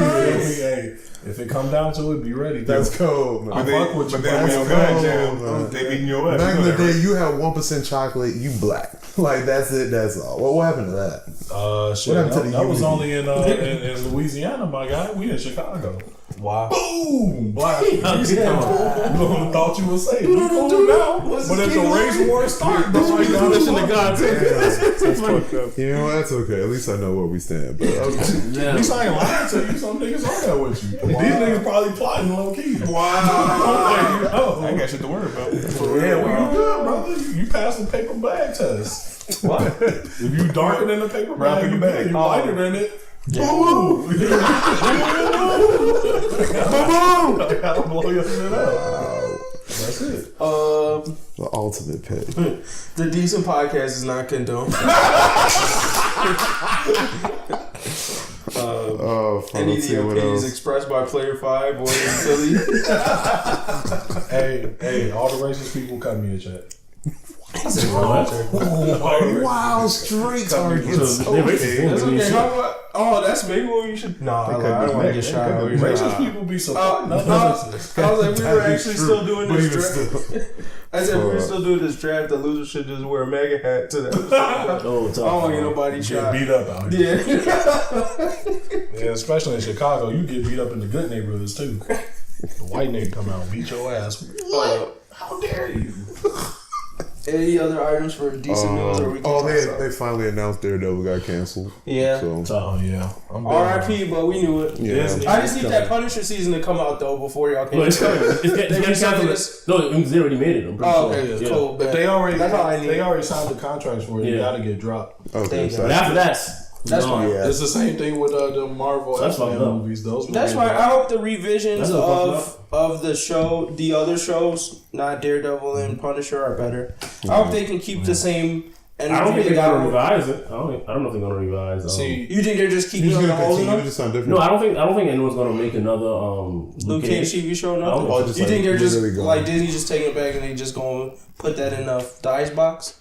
S1: Hey, if it come down to it, be ready.
S3: That's cold, man.
S1: I fuck with you.
S5: But then when your gun jam,
S3: man.
S5: they beating your ass.
S3: Back in
S5: You
S3: the
S5: know that,
S3: day, you had 1% chocolate, you black. Like, that's it, that's all. What happened to that?
S1: Shit,
S3: What happened to the
S1: that was
S3: unity?
S1: only in Louisiana, my guy. We in Chicago.
S2: Wow.
S1: Boom! Black. You thought you was safe. We cool now. But if the race war starts, that's why you got this in the God.
S5: That's fucked up.
S3: You know, that's okay. At least I know where we stand. But
S1: At least I ain't lying to you. Some niggas on there with you. These niggas probably plotting low key.
S5: I ain't got shit to worry about. For real.
S1: Yeah, well, you good, brother. You passed the paper bag test. What? If you darker than the paper
S5: Brown
S1: bag,
S5: paper
S1: you
S5: bag.
S1: good. You lighter than it. Boo! I gotta blow your shit up. That's it.
S3: the ultimate pit.
S2: The decent podcast is not condoned. Any of the opinions expressed by Player 5 or Philly.
S1: Hey, all the racist people cut me a check.
S3: Wow, straight targets.
S2: That's okay. How about, that's maybe what you should. Nah, I don't want to get shot out.
S1: Racist people be supporting other racists.
S2: I was like, we were actually still doing
S3: But
S2: this
S3: even
S2: draft. I said, we were still doing this draft. The loser should just wear a MAGA hat to that. I don't want to get nobody
S1: Get
S2: shot.
S1: beat up out here.
S2: Yeah.
S1: Yeah, especially in Chicago, you get beat up in the good neighborhoods too. The white nigga come out and beat your ass. What? How dare you?
S2: Any other items for decent news? Or we can
S3: They finally announced Daredevil got canceled.
S2: Yeah.
S3: So,
S1: Oh yeah.
S2: R.I.P. But we knew it.
S3: yeah.
S2: I just need that Punisher season to come out though before y'all can.
S6: No, it's coming. It's canceled. No, they already made it. I'm pretty
S2: Oh,
S6: sure.
S2: okay,
S6: Yeah.
S2: cool.
S1: If they already
S2: That's all I need.
S1: they already signed the contracts for it, you
S6: Yeah.
S1: gotta get dropped.
S3: Okay, so
S6: But after that,
S2: That's fine.
S3: Yeah.
S1: It's the same thing with the Marvel
S6: That's
S1: X-Men
S6: fucked up.
S1: movies. Those
S2: That's
S1: movies-
S2: why I hope the revisions
S6: That's what
S2: of the show, the other shows, not Daredevil and Punisher, are better. I hope they can keep the same energy.
S6: I don't think
S2: they
S6: they're
S2: got.
S6: gonna revise it. I don't know if they're gonna revise.
S1: See,
S2: You think they're just keeping
S3: He's
S2: on the
S3: gonna
S2: holding
S3: continue
S2: them?
S3: to sound different.
S6: No, I don't think anyone's gonna make another
S2: Luke Cage TV show, nothing.
S6: Oh,
S3: just
S2: You think they're just
S3: literally going.
S2: like Disney just taking it back and they just gonna put that in the ice box,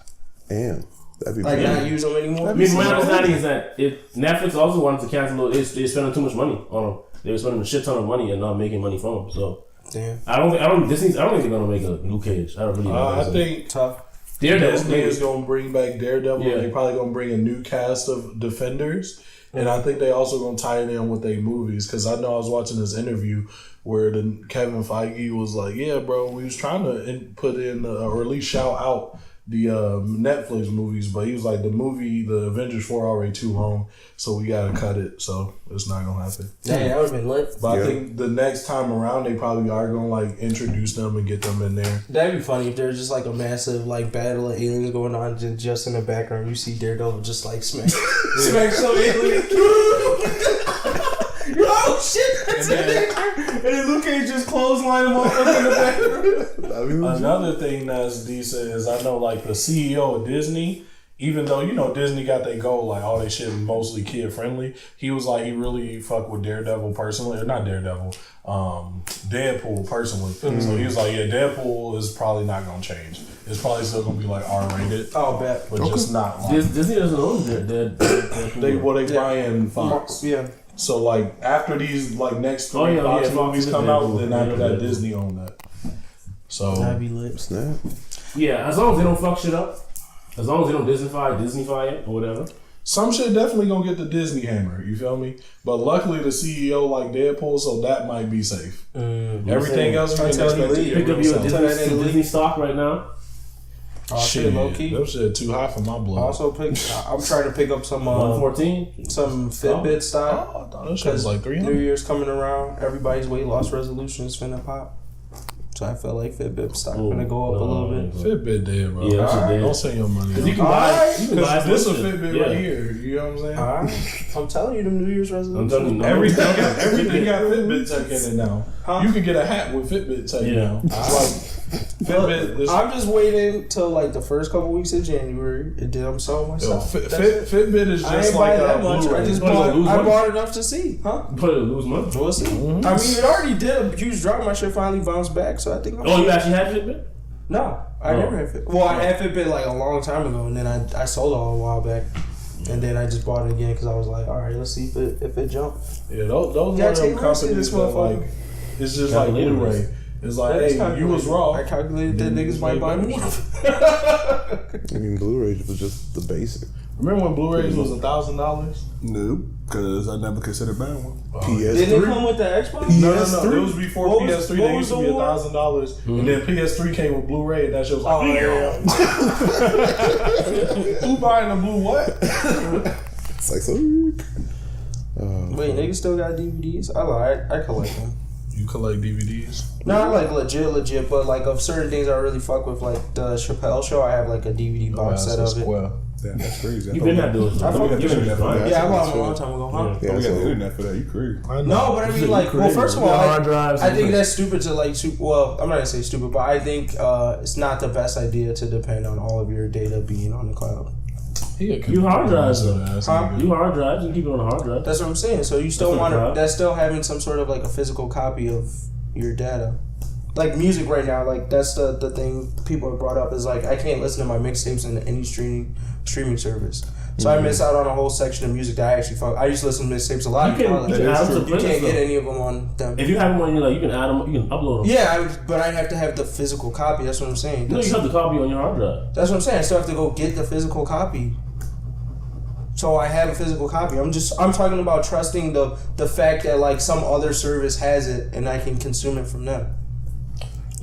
S3: Damn, that'd be
S2: like
S3: bad.
S2: not use them anymore?
S6: I mean, my understanding is that if Netflix also wanted to cancel it, they're spending too much money on them. They were spending a shit ton of money and not making money from them. So
S2: Damn,
S6: I don't think they're gonna make a Luke Cage. I don't really.
S1: I think
S2: tough.
S1: Disney is
S6: Daredevil.
S1: gonna bring back Daredevil.
S6: Yeah.
S1: They're probably gonna bring a new cast of Defenders, and I think they also gonna tie it in with their movies. Because I know I was watching this interview where Kevin Feige was like, yeah, bro, we was trying to put in or at least shout out the Netflix movies, but he was like, the Avengers 4 already too long, so we gotta cut it, so it's not gonna happen.
S2: Dang, that would've been lit.
S1: But I think the next time around they probably are gonna like introduce them and get them in there.
S2: That'd be funny if there's just like a massive like battle of aliens going on, just in the background you see Daredevil just like smack some alien. Oh shit! That's and then Luke Cage just clothesline him off in the background.
S1: Another thing that's decent is I know like the CEO of Disney, even though Disney got their goal, like all their shit mostly kid friendly, he was like he really fucked with Daredevil personally, or not Daredevil, Deadpool personally. So he was like, yeah, Deadpool is probably not gonna change. It's probably still gonna be like R-rated.
S2: Oh, bet.
S1: But just not like
S6: Disney doesn't own Deadpool.
S1: they Brian Fox.
S2: Yeah.
S1: So like after these like next 3 Fox movies come out, then after that Disney own that. So
S2: That'd be lit.
S3: Snap.
S6: Yeah, as long as they don't fuck shit up, as long as they don't Disneyfy it or whatever.
S1: some shit definitely gonna get the Disney hammer. You feel me? But luckily the CEO like Deadpool, so that might be safe. Everything else you can expect to
S6: Pick
S1: get
S6: up your
S1: real
S6: Disney stock right now.
S2: Oh shit, low key.
S1: That shit too high for my blood.
S2: Also, I'm trying to pick up some
S6: 114,
S2: some Fitbit stock.
S1: Oh, I thought that shit was like 300.
S2: New Year's coming around. Everybody's weight loss resolution is finna pop. So I feel like Fitbit stock gonna go up a little bit.
S1: Fitbit dead, bro.
S6: Yeah, that shit dead.
S1: Don't send your money.
S6: You can buy. You can buy
S1: This a
S6: some shit.
S1: Fitbit right here. You know what I'm saying?
S2: Alright. I'm telling you, them New Year's resolutions.
S6: I'm telling you,
S1: Everything got Fitbit tech in it now.
S2: Huh?
S1: You can get a hat with Fitbit tech now. It's like Fitbit.
S2: I'm just waiting till like the first couple weeks of January, and then I'm selling myself.
S1: Fitbit is
S2: I
S1: just
S2: ain't
S1: like
S2: buying that much.
S1: Blu-ray.
S2: I just
S6: Lose
S2: I
S6: money.
S2: bought enough to see, huh?
S6: Put it to lose money.
S2: We'll see. I mean, it already did a huge drop. My shit finally bounced back, so I think.
S6: Oh, you actually had Fitbit?
S2: No, I never had Fitbit. Well, I had Fitbit like a long time ago, and then I sold it all a while back, and then I just bought it again because I was like, all right, let's see if it jumped.
S1: Yeah, those one
S2: Yeah,
S1: of them
S2: take a look at
S1: companies
S2: this
S1: that
S2: motherfucker.
S1: like it's just like
S6: Calculated
S1: Blu-ray.
S6: risk.
S1: It's like, hey, you was wrong.
S2: I calculated that niggas might buy more.
S3: I mean, Blu-ray was just the basic.
S1: Remember when Blu-rays was $1,000?
S5: No, because I never considered buying one.
S3: PS3.
S2: Didn't it come with the Xbox?
S1: No. It was before
S2: What was-
S1: PS3.
S2: what
S1: They
S2: was
S1: used to
S2: the
S1: be
S2: one?
S1: $1,000, and then PS3 came with Blu-ray, and that shit was like,
S2: Oh, yeah.
S1: who buying a Blu what?
S3: It's like so.
S2: Wait, niggas still got DVDs? I lied. I collect them.
S1: You collect DVDs?
S2: Not like legit, but like of certain things I really fuck with, like the Chappelle Show. I have like a DVD box set of it.
S5: Damn, that's crazy.
S6: You been not doing it.
S2: I fuck with
S5: you
S2: it.
S5: internet for that.
S2: Yeah, I bought them a long time ago, huh?
S3: Yeah,
S5: We got
S3: so
S5: the internet for that. You crazy.
S2: No, but I mean, like, well, first of all,
S6: hard drives.
S2: I think that's stupid to like. Well, I'm not gonna say stupid, but I think it's not the best idea to depend on all of your data being on the cloud.
S6: You hard drives though.
S2: Huh?
S6: You hard drives. You keep it on a hard drive.
S2: That's what I'm saying. So you still
S6: That's
S2: want
S6: what
S2: to.
S6: I'm
S2: That's still having some sort of like a physical copy of your data. Like music right now, like that's the thing people have brought up is like I can't listen to my mixtapes in any streaming service. So I miss out on a whole section of music that I actually fuck. I used to listen to mixtapes a lot.
S6: You can add them to
S2: You can't
S6: playlists,
S2: get
S6: though.
S2: any of them on them.
S6: If you have them on your, like, you can add them. You can upload them.
S2: Yeah, but I'd have to have the physical copy. That's what I'm saying.
S6: No, you have the copy on your hard drive.
S2: That's what I'm saying. I still have to go get the physical copy. So I have a physical copy. I'm talking about trusting the fact that like some other service has it and I can consume it from them.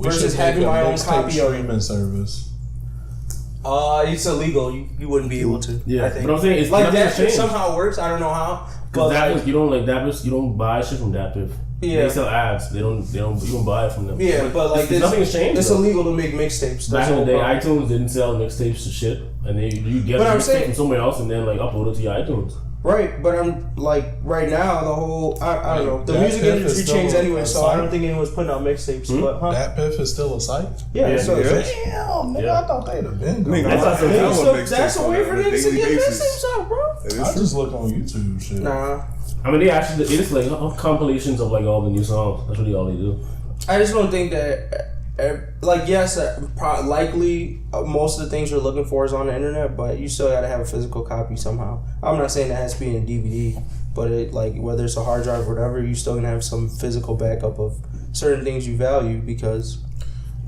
S2: Versus having my own copy of it.
S1: streaming service.
S2: It's illegal. You wouldn't be able to.
S6: Yeah,
S2: I think.
S6: but I'm saying it's
S2: like
S6: nothing
S2: that
S6: has
S2: shit
S6: changed.
S2: somehow works. I don't know how.
S6: Because
S2: But
S6: that
S2: like,
S6: you don't like that. You don't buy shit from DatPiff.
S2: Yeah.
S6: They sell ads. They don't. You don't buy it from them.
S2: yeah, but like
S6: nothing has changed.
S2: It's
S6: though.
S2: illegal to make mixtapes.
S6: Back
S2: That's
S6: in the day,
S2: whole problem.
S6: iTunes didn't sell mixtapes to shit, and then you get
S2: But
S6: a
S2: I'm
S6: mixtape
S2: saying-
S6: from somewhere else and then like upload it to your iTunes.
S2: Right, but I'm like right now the whole I don't know the
S1: That
S2: music
S1: Piff is
S2: industry
S1: still
S2: changed anyway,
S1: a
S2: so I
S1: site?
S2: don't think anyone's putting out mixtapes. But
S1: That Piff is still a site?
S2: yeah, so
S5: yeah.
S1: Damn, nigga, I thought they'd have been gone.
S5: Nigga,
S6: That's
S5: I
S6: so-
S5: mixtapes
S2: that's a
S5: on
S2: way for
S5: a
S2: niggas to
S5: daily
S2: get
S5: basis.
S2: mixtapes out, bro.
S5: That is
S1: I
S5: true.
S1: just look on YouTube shit.
S2: Nah,
S6: I mean, they actually it's like compilations of like all the new songs. That's really all they do.
S2: I just don't think that. Like yes, likely most of the things you're looking for is on the internet, but you still gotta have a physical copy somehow. I'm not saying that has to be in a DVD, but it like whether it's a hard drive or whatever, you still gonna have some physical backup of certain things you value because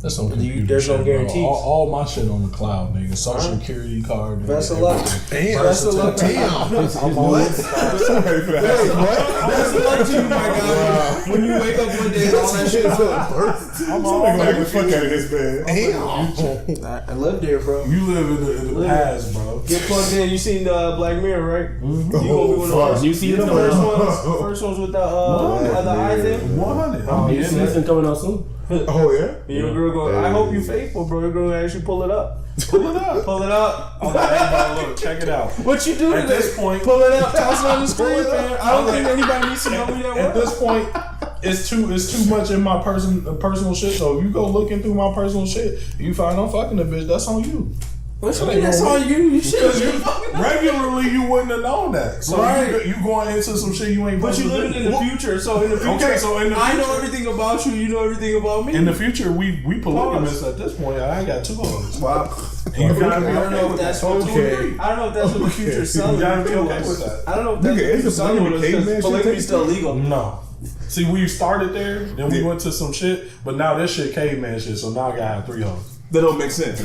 S1: That's some computer
S2: There's no
S1: shit, bro.
S2: guarantees.
S1: All my shit on the cloud, nigga. Social security card.
S2: Best of luck.
S3: Damn.
S2: Best of luck.
S3: I'm on it.
S2: Best of luck to you, my guy. When you wake up one day and all that shit is up.
S5: I'm like the fuck out of his bed.
S3: Damn.
S2: I live there, bro.
S1: You live in the past, bro.
S2: Get plugged in. You seen Black Mirror, right?
S1: Mm-hmm.
S2: You gonna be one of those.
S6: You see
S2: the
S6: it?
S2: first ones with the eye thing.
S1: 100.
S6: Oh, yeah, season coming out soon.
S3: Oh yeah.
S2: Your girl go. I hope you faithful, bro. Your girl gonna actually pull it up.
S1: Pull it up.
S2: Pull it up.
S1: Oh, hey, bro, look, check it out.
S2: What you do
S1: At
S2: today?
S1: this point,
S2: Pull it up. Toss it on the screen, man. I don't think anybody needs to know me that
S1: At
S2: well.
S1: this point, it's too much in my personal shit. So if you go looking through my personal shit, you find I'm fucking a bitch. That's on you.
S2: What's something that's on you? You should.
S1: Regularly, you wouldn't have known that. So
S2: Right.
S1: you going into some shit you ain't.
S2: But you living in the future, so in the future,
S1: Okay, so in the
S2: I know
S1: future-
S2: everything about you. You know everything about me.
S1: In the future, we polygamous at this point. I gotta 2 hoes.
S2: Wow.
S1: You gotta be
S2: I don't know
S1: okay
S2: if
S1: with
S2: that's
S1: that.
S2: what
S3: Okay.
S2: I don't know if that's what the future's selling.
S1: You gotta be
S2: to
S1: okay
S2: us.
S1: with that.
S2: I don't know if that's
S5: Nigga,
S2: what
S5: it's
S2: the
S5: a
S2: selling
S5: polygamy
S2: to us
S5: caveman
S2: because
S5: shit
S2: polygamy's still legal.
S1: No. See, we started there, then we went to some shit, but now this shit caveman shit. So now I gotta have 3 hoes.
S5: That don't make sense.
S6: See,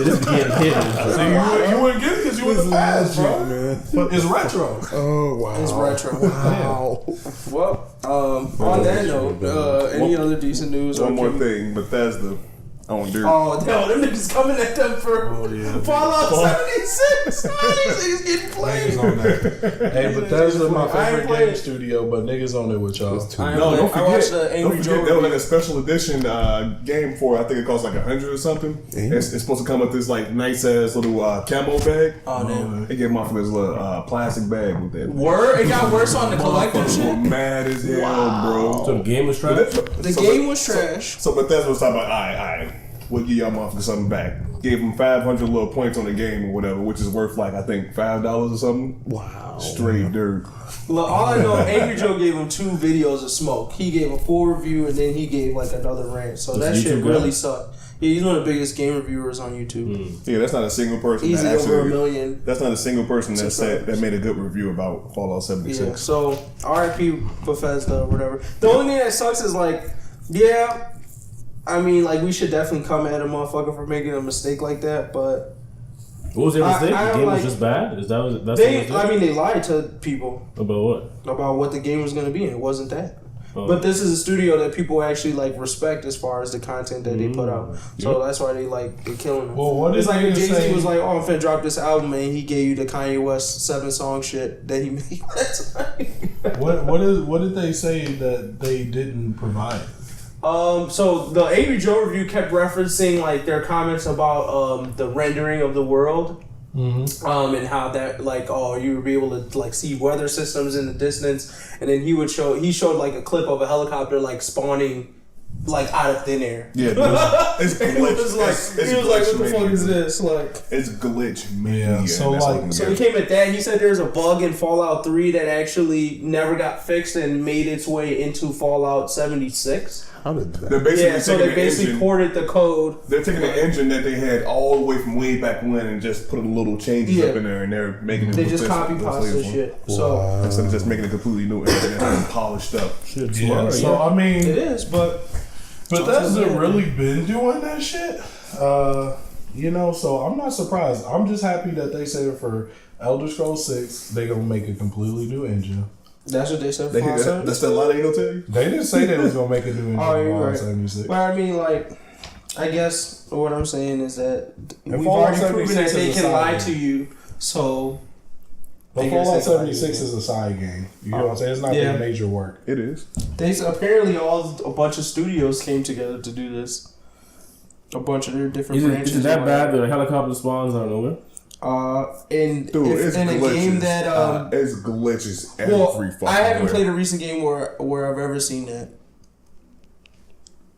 S6: this is getting hidden.
S1: See, you wouldn't get it because you in the past, bro.
S3: Man.
S1: But it's retro.
S3: Oh wow.
S2: It's retro.
S3: Wow.
S2: Well, on that note, any other decent news?
S5: One
S2: or
S5: more
S2: can-
S5: thing, Bethesda on Dirt.
S2: Oh, no, them niggas coming at them for
S1: yeah.
S2: Fallout 76. These niggas getting played.
S1: Niggas on that. Hey, Bethesda my
S2: I ain't
S1: favorite
S2: playing.
S1: game studio, but niggas on there with y'all.
S5: No, don't
S2: I watched
S5: forget.
S2: the Angry
S5: Don't
S2: Joe
S5: forget that was like
S2: review.
S5: a special edition game for. I think it cost like 100 or something. It's supposed to come with this like nice ass little camo bag.
S2: Oh, damn.
S5: They gave him off of his little plastic bag with that.
S2: Word? It got worse on the collective
S5: Motherfuckers were
S2: shit?
S5: mad as hell, bro.
S6: So the game was trash?
S2: The game was trash.
S5: So Bethesda was talking about, all right, we'll give y'all motherfuckers something back. Gave them 500 little points on the game or whatever, which is worth like I think $5 or something.
S3: Wow.
S5: Straight dirt.
S2: Look, all I know, Angry Joe gave him 2 videos of smoke. He gave a full review and then he gave like another rant. So that
S6: YouTube
S2: shit
S6: guy?
S2: really sucked. Yeah, he's one of the biggest game reviewers on YouTube.
S5: Yeah, that's not a single person.
S2: Easy
S5: that
S2: over a
S5: actually-
S2: million.
S5: That's not a single person that said
S2: Subscribers.
S5: that made a good review about Fallout 76.
S2: Yeah, so RIP Bethesda or whatever. The only thing that sucks is like, yeah, I mean, like we should definitely come at a motherfucker for making a mistake like that, but
S6: What was their mistake?
S2: I
S6: The
S2: don't
S6: game
S2: like-
S6: was just bad? Is that what that's
S2: they,
S6: what it was?
S2: I mean, they lied to people
S6: About what?
S2: about what the game was going to be, and it wasn't that.
S6: Oh.
S2: But this is a studio that people actually like respect as far as the content that they put out. So that's why they're killing them.
S1: Well, what
S2: It's
S1: did
S2: like if
S1: niggas
S2: Jay-Z
S1: say-
S2: was like, "Oh, I'm finna drop this album," and he gave you the Kanye West 7-song shit that he made last time.
S1: What did they say that they didn't provide?
S2: So the Angry Joe review kept referencing like their comments about the rendering of the world. And how that like you would be able to like see weather systems in the distance, and then he showed like a clip of a helicopter like spawning like out of thin air.
S5: Yeah, it's
S2: And
S5: glitch.
S2: it was like
S5: It's
S2: he was like,
S5: glitch
S2: "What the fuck
S5: mania.
S2: is this?" Like,
S5: It's glitch mania.
S1: Yeah, so,
S5: and that's
S1: like-
S5: all you
S2: so
S5: can
S2: he
S5: get.
S2: came at that. He said there's a bug in Fallout 3 that actually never got fixed and made its way into Fallout 76.
S3: How did that?
S5: They're basically
S2: Yeah, so
S5: taking
S2: they
S5: the
S2: basically
S5: engine.
S2: ported the code.
S5: They're taking the engine that they had all the way from way back when and just putting little changes
S2: Yeah.
S5: up in there, and they're making it.
S2: They
S5: look
S2: just
S5: this-
S2: copy
S5: this
S2: pasta
S5: latest one.
S2: shit. So
S5: Instead of just making a completely new engine and polished up.
S1: Yeah, so I mean,
S2: it is, but
S1: Bethesda really been doing that shit. So I'm not surprised. I'm just happy that they said for Elder Scrolls 6 they gonna make a completely new engine.
S2: that's what they said.
S5: They,
S2: For Fallout
S5: that's the lie they gonna tell you.
S1: They didn't say they was gonna make a new engine
S2: Oh,
S1: for
S2: you're
S1: Fallout
S2: right.
S1: 76.
S2: But I mean, like, I guess what I'm saying is that we've
S1: Fallout
S2: already proven that
S1: 76
S2: they
S1: is a
S2: can lie
S1: side
S2: to you. So,
S1: But
S2: I guess
S1: Fallout
S2: they can lie to
S1: 76
S2: you.
S1: is a side game. You know what I'm saying? It's not
S2: Yeah.
S1: their major work.
S5: It is.
S2: apparently a bunch of studios came together to do this. A bunch of their different
S6: Is
S2: branches.
S6: it that
S2: or
S6: bad that a helicopter spawns out of nowhere?
S2: In
S5: It's
S2: in a
S5: glitches.
S2: game that
S5: It's glitches every
S2: well,
S5: fucking
S2: I haven't
S5: where.
S2: played a recent game where I've ever seen that.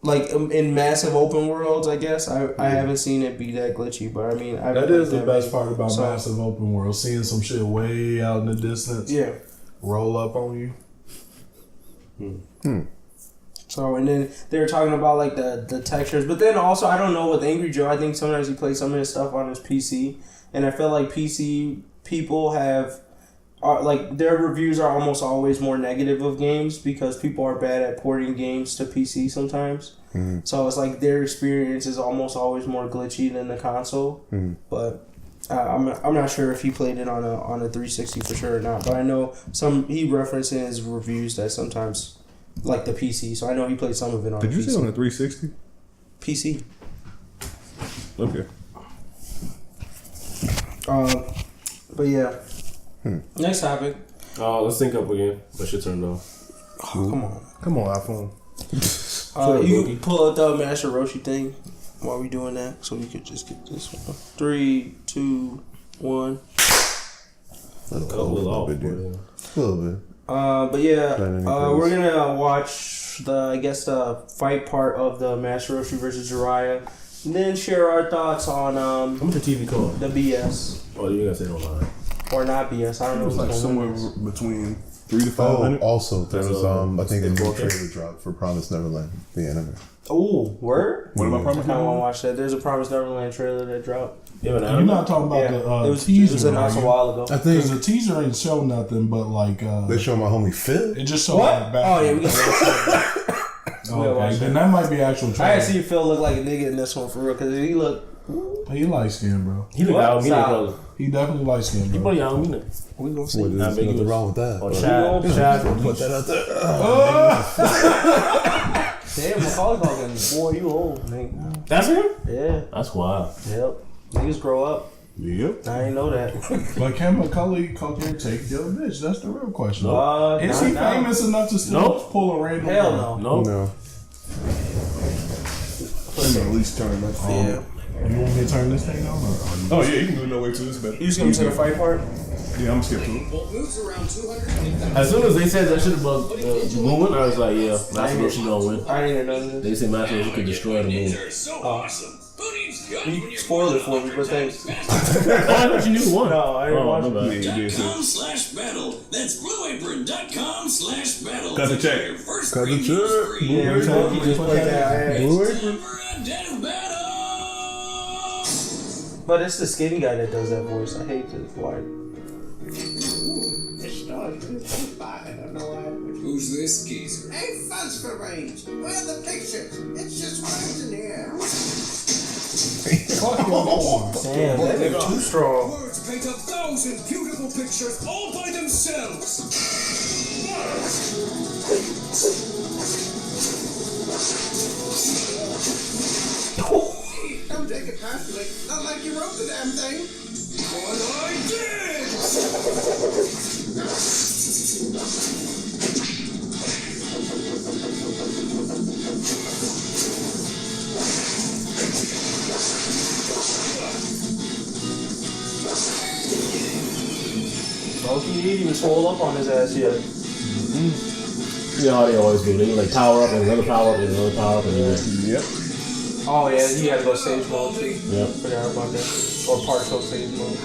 S2: Like in massive open worlds, I guess I haven't seen it be that glitchy. But I mean,
S1: That is the best part about
S2: So-
S1: massive open world. Seeing some shit way out in the distance
S2: Yeah.
S1: roll up on you.
S2: So and then they were talking about like the textures, but then also I don't know with Angry Joe. I think sometimes he plays some of his stuff on his PC, and I feel like PC people like their reviews are almost always more negative of games because people are bad at porting games to PC sometimes. So it's like their experience is almost always more glitchy than the console. But I'm not sure if he played it on a 360 for sure or not. But I know he referenced in his reviews that sometimes like the PC. So I know he played some of it on.
S5: Did you
S2: PC.
S5: say on a 360?
S2: PC.
S5: Okay.
S2: But yeah. Next topic.
S6: Let's sync up again. My shit turned off.
S2: Oh,
S3: Come on, iPhone.
S2: You can pull up the Master Roshi thing while we doing that, so we could just get this one. 3, 2, 1.
S3: A little bit.
S2: But yeah, we're gonna watch the fight part of the Master Roshi versus Jiraiya, and then share our thoughts on
S6: How much a TV cost?
S2: the BS
S6: Oh, you gotta say it online.
S2: or not BS. I don't know.
S5: It was
S2: what's
S5: like
S2: going
S5: somewhere
S2: on.
S5: between 3 to 500.
S3: Also, there was I think a new
S6: 4K.
S3: trailer dropped for Promised Neverland, the anime.
S2: Ooh, word!
S5: What about
S2: I
S5: Promised
S2: kind of want to
S5: Neverland?
S2: watch that. There's a Promised Neverland trailer that dropped.
S6: Yeah, but
S1: You're not talking about
S2: Yeah,
S1: the
S2: it was
S1: teaser,
S2: announced a while ago.
S3: I
S1: Because
S3: think
S1: the teaser ain't show nothing, but like
S3: they show my homie Phil.
S1: it just showed
S2: What?
S1: like back.
S2: Oh yeah, we gotta watch that.
S1: Okay, then that might be actual
S2: I
S1: trailer.
S2: didn't see Phil look like a nigga in this one for real because he looked.
S1: He light skinned, bro.
S6: he look
S2: What?
S6: out. He
S2: Stop.
S6: look.
S1: He definitely light skinned,
S6: He
S1: bro.
S6: probably out. Me know.
S2: We gonna see.
S3: There's
S6: Nah, big
S3: nothing
S6: news.
S3: wrong with that.
S6: Or Chad.
S3: Put that out there.
S2: Damn, Macaulay Culkin, boy, you old, nigga.
S6: That's him.
S2: Yeah,
S6: That's wild.
S2: yep. Niggas grow up.
S1: Yep.
S2: I didn't know that.
S1: But can Macaulay Culkin take your bitch? That's the real question.
S6: No.
S1: Is he famous enough to still
S6: Nope.
S1: pull a random?
S2: Hell
S1: girl?
S2: no.
S6: No.
S3: No.
S5: Let me at least turn that phone.
S2: Yeah.
S1: You want me to turn this thing on? Or
S5: Oh, yeah, you can do it no way too. It's better.
S2: You just gonna to the fight part?
S5: Yeah, I'm skip to it.
S6: As soon as they said that shit about the moon, I was like, yeah, Master Roshi gonna win.
S2: I ain't hear none of
S6: They
S2: this.
S6: say Master Roshi could destroy the moon.
S2: You spoiled it for me, but thanks.
S6: Oh, I thought you knew one.
S2: No, I didn't watch
S6: no
S2: it.
S6: bad.
S5: Yeah, you did too.
S7: .com/battle. That's blueapron.com/battle.
S5: Cut the check.
S7: Your first
S3: Cut the
S7: preview
S3: check.
S7: is free.
S2: Yeah, we know he just played that.
S3: Blue
S7: It's
S3: Apron?
S7: time for a dead of battle.
S2: But it's the skinny guy that does that voice. I hate this. Why?
S7: Who's this geezer?
S8: Hey, fuzz for range. Where are the pictures? It's just words in here.
S2: Damn, that nigga too strong.
S7: Words paint 1,000 beautiful pictures all by themselves.
S8: Don't take it personally. Not like you wrote the damn thing.
S7: But I did!
S2: He ain't even swole up on his ass yet.
S6: You know how they always do. They like power up and another power up and another power up and you win.
S5: Yep.
S2: Oh yeah, he had to go stage mode too.
S6: Yep.
S2: Forgot about that. Or partial stage mode.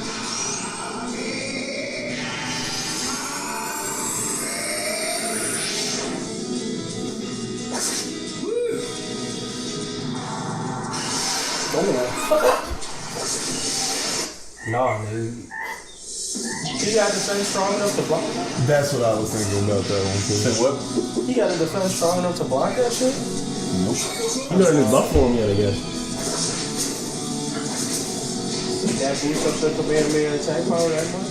S2: Nah, dude. He got a defense strong enough to block that?
S3: That's what I was thinking about that one too.
S5: Say what?
S2: He got a defense strong enough to block that shit?
S6: You got a new buff for him yet, I guess.
S2: That boost up the command attack power that much?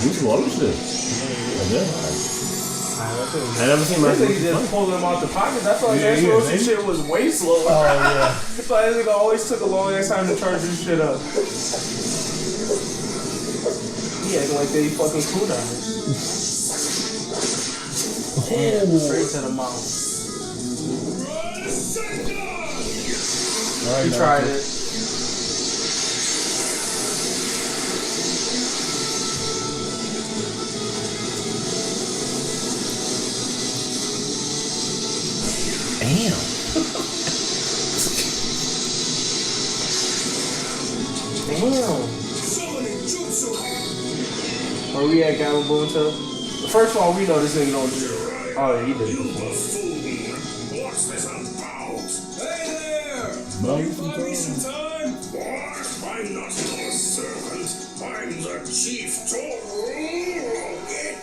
S6: You some other shit. I guess. I never seen
S2: I
S6: Master
S2: think he
S6: Roshi
S2: just
S6: play.
S2: pulled him out the pocket. That's why
S5: Yeah,
S2: Master
S5: yeah,
S2: Roshi
S5: they-
S2: shit was way slow. Oh, yeah. That's why this nigga always took a long ass time to charge this shit up. He acting like they fucking cooldowners. Damn, straight to the mouth. He tried it. Damn. Where we at, Gamabunta? First of all, we know this nigga don't do it. Oh, yeah, he did it before.
S7: What's this about? Hey there! You buy me some time? What? I'm not your servant. I'm the chief to rule it.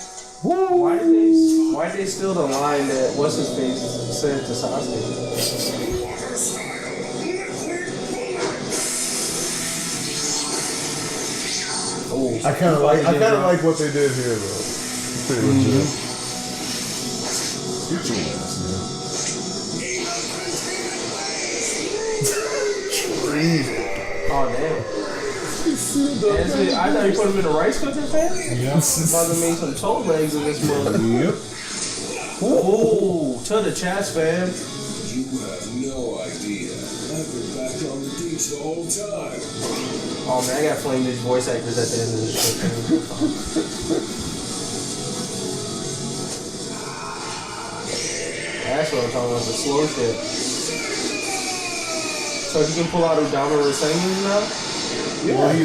S2: Why did they Why'd they steal the line that what's his face said to Sasuke?
S7: Water style. Liquid bullet.
S2: Oh,
S3: I kind of like what they did here though. It's pretty legit.
S5: Get your ass, man.
S2: oh damn. I thought you put him in a rice cooker, fam?
S1: Yeah.
S2: Mother made some toe legs in this mother.
S5: Yep.
S2: Ooh, to the chest, fam.
S7: You have no idea. I've been back on the beach the whole time.
S2: Oh man, I gotta flame these voice actors at the end of this shit, fam. That's what I'm talking about, the slow shit. So you can pull out Udama Rasengan now?
S3: Yeah, he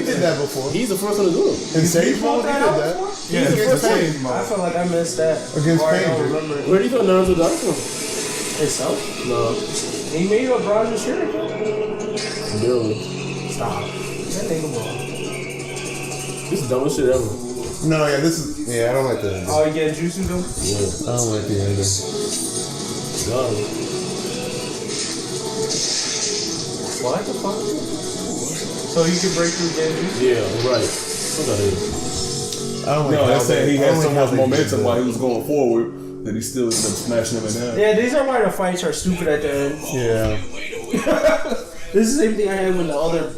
S3: did that before.
S4: He's the first one to do it.
S3: In Sage Mode, he did that.
S1: Yeah,
S3: Against Sage
S2: I
S3: Mode.
S2: feel like I missed that.
S3: Against
S2: Or I don't
S3: Pager.
S2: remember it.
S4: Where do you thought Naruto got it from?
S2: Itself?
S4: No,
S2: He made a Raja Shuriken.
S4: really.
S2: Stop. That nigga wrong.
S4: This is the dumbest shit ever.
S3: No, yeah, this is. Yeah, I don't like the ending.
S2: Oh, you get Jutsu though?
S4: Yeah.
S3: I don't like the ending.
S4: God.
S2: What the fuck? So he can break through Genjutsu?
S4: Yeah, right. What that is?
S3: I don't like
S5: No,
S3: how
S5: that's saying he
S3: I
S5: had
S3: don't
S5: so
S3: like how
S5: much
S3: they did
S5: momentum
S3: that.
S5: while he was going forward that he still ended up smashing him in half.
S2: Yeah, these are why the fights are stupid at the end.
S3: Yeah.
S2: This is the same thing I had when the other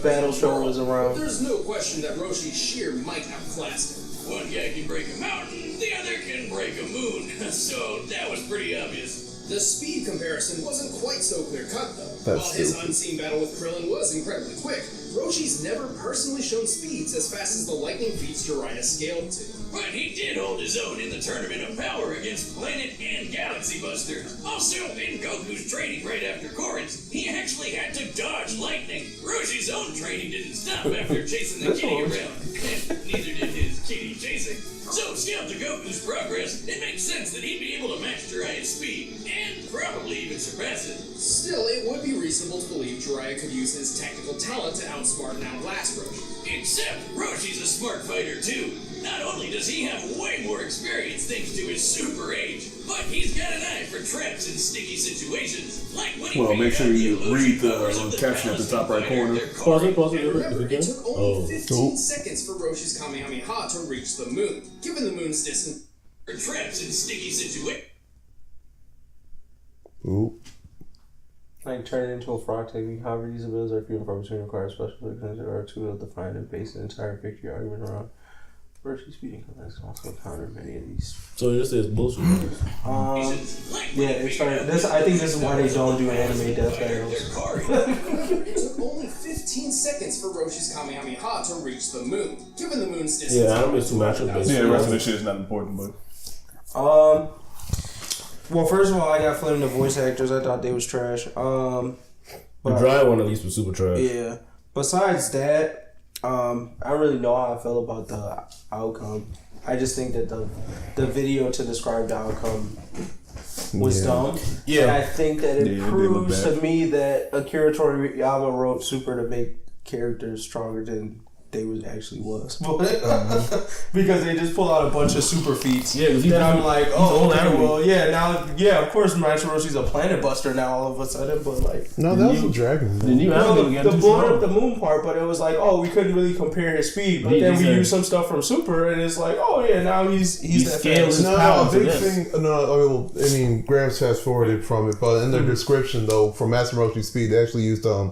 S2: battle show was around.
S9: There's no question that Roshi's sheer might outclassed him. One guy can break a mountain, the other can break a moon. So that was pretty obvious. The speed comparison wasn't quite so clear-cut, though.
S3: That's
S9: While his
S3: stupid.
S9: unseen battle with Krillin was incredibly quick, Roshi's never personally shown speeds as fast as the lightning feats Jiraiya scaled to. But he did hold his own in the Tournament of Power against Planet and Galaxy Busters. Also, in Goku's training right after Korin's, he actually had to dodge lightning. Roshi's own training didn't stop after chasing the kitty around, and neither did his kitty chasing. So, scaled to Goku's progress, it makes sense that he'd be able to match Jiraiya's speed, and probably even surpass it. Still, it would be reasonable to believe Jiraiya could use his technical talent to outsmart and outlast Roshi. Except, Roshi's a smart fighter too. Not only does he have way more experience thanks to his super age, but he's got an eye for traps in sticky situations. Like when he
S5: Well, make sure you read the caption at the top right corner.
S4: Pause it,
S9: And remember,
S4: if you
S9: it
S4: can.
S9: took only 15 seconds for Roshi's Kamehameha to reach the moon. Given the moon's distance, for traps in sticky situations.
S3: Ooh.
S2: Like turn it into a frog technique. However, these abilities are few and far between, require special abilities that are too ill-defined and base the entire victory argument around. Roshi's speeding commanders can also encounter many of these.
S4: So this is bullshit.
S2: Yeah, it's starting. This I think this is why they don't do anime death battles.
S9: It took only 15 seconds for Roshi's Kamehameha to reach the moon. Given the moon's distance,
S4: Yeah, anime is too matchup based.
S5: Yeah, the rest of this shit is not important, but
S2: Well, first of all, I got flamed the voice actors. I thought they was trash.
S4: The dry one at least was super trash.
S2: Yeah. Besides that, I don't really know how I feel about the outcome. I just think that the video to describe the outcome was dumb.
S4: Yeah.
S2: And I think that it
S5: Yeah, it did look
S2: proves
S5: bad.
S2: to me that Akira Toriyama wrote Super to make characters stronger than they actually was. Because they just pull out a bunch of super feats.
S4: Yeah, because
S2: then I'm like, oh, okay,
S4: anime.
S2: well, yeah, now, yeah, of course, Master Roshi's a planet buster now all of a sudden, but like,
S3: No, that was a dragon.
S4: The new
S2: well,
S4: anime again.
S2: the blowing up the moon part, but it was like, oh, we couldn't really compare his speed. But then we used some stuff from Super, and it's like, oh yeah, now he's that
S4: scaled
S2: fast.
S4: his power
S3: a
S4: to
S3: big
S4: this.
S3: thing. No, I mean, Grams fast forwarded from it, but in the description though, for Master Roshi's speed, they actually used a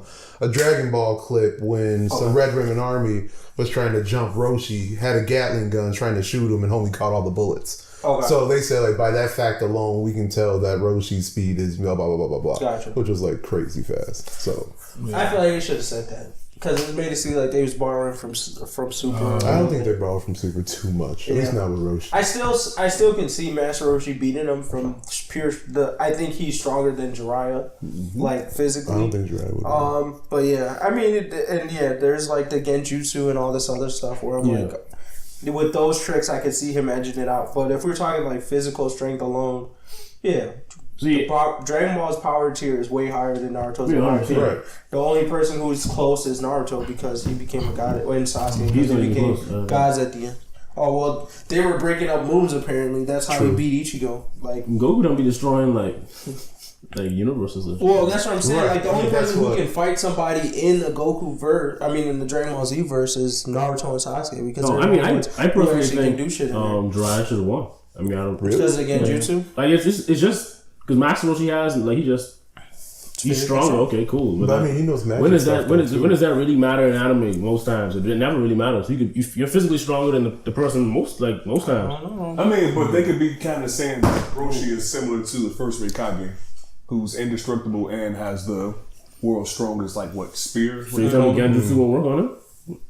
S3: Dragon Ball clip when some Red Ribbon Army was trying to jump Roshi, had a Gatling gun trying to shoot him, and homie caught all the bullets.
S2: Okay.
S3: So they said like by that fact alone, we can tell that Roshi's speed is blah blah blah blah blah blah,
S2: Gotcha.
S3: which was like crazy fast. So
S2: I feel like they should have said that because it made it seem like they was borrowing from Super.
S3: I don't think they borrowed from Super too much. At least not with Roshi.
S2: I still can see Master Roshi beating him from pure. I think he's stronger than Jiraiya, like physically.
S3: I don't think Jiraiya would.
S2: But yeah, I mean, there's like the Genjutsu and all this other stuff where I'm like, with those tricks, I could see him edging it out. But if we're talking like physical strength alone, yeah. Dragon Ball's power tier is way higher than Naruto's.
S3: Right.
S2: The only person who's close is Naruto because he became a god, and Sasuke because he became
S4: close,
S2: gods at the end. Oh well, they were breaking up moves. Apparently, that's how he beat Ichigo. Like
S6: Goku don't be destroying like universes.
S2: Well, that's what I'm saying.
S3: Right.
S2: Like the only
S3: That's
S2: person who
S3: what-
S2: can fight somebody in the Goku verse, I mean in the Dragon Ball Z verse, is Naruto and Sasuke because
S6: No,
S2: they're
S6: I mean
S2: the
S6: I
S2: ones who
S6: personally
S2: actually
S6: think
S2: can do shit in there.
S6: Jiraiya should have won. I mean I don't
S2: Because of Genjutsu.
S6: Like it's just because Master Roshi has like he's stronger. Okay, cool.
S3: But I mean, he knows magic.
S6: When does
S3: stuff,
S6: that
S3: though,
S6: when does that really matter in anime? Most times it never really matters. You're physically stronger than the person most times.
S5: I mean, but they could be kind of saying that Roshi is similar to the first Kage, who's indestructible and has the world's strongest spear.
S6: So you tell me Genjutsu won't work on it?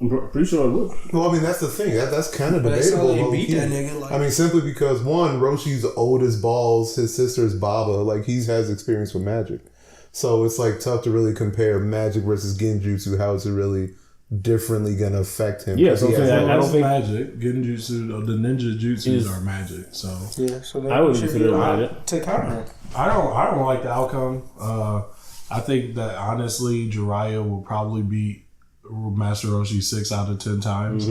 S6: I'm pretty sure it would.
S3: Well, I mean, that's the thing. That's kind of
S2: But that's how
S3: debatable.
S2: they beat
S3: low-key.
S2: that nigga, like-
S3: I mean, simply because one, Roshi's old as balls. His sister's Baba. Like he has experience with magic. So it's like tough to really compare magic versus Genjutsu. How is it really differently gonna affect him?
S6: Yeah, so I'm saying I don't think
S1: magic. Genjutsu, the ninja jutsus are magic. So
S2: Yeah, so
S6: I would
S2: should
S6: consider
S2: be
S6: it
S2: allowed
S6: magic.
S2: to counter it.
S1: I don't like the outcome. I think that honestly, Jiraiya will probably beat Master Roshi 6 out of 10 times.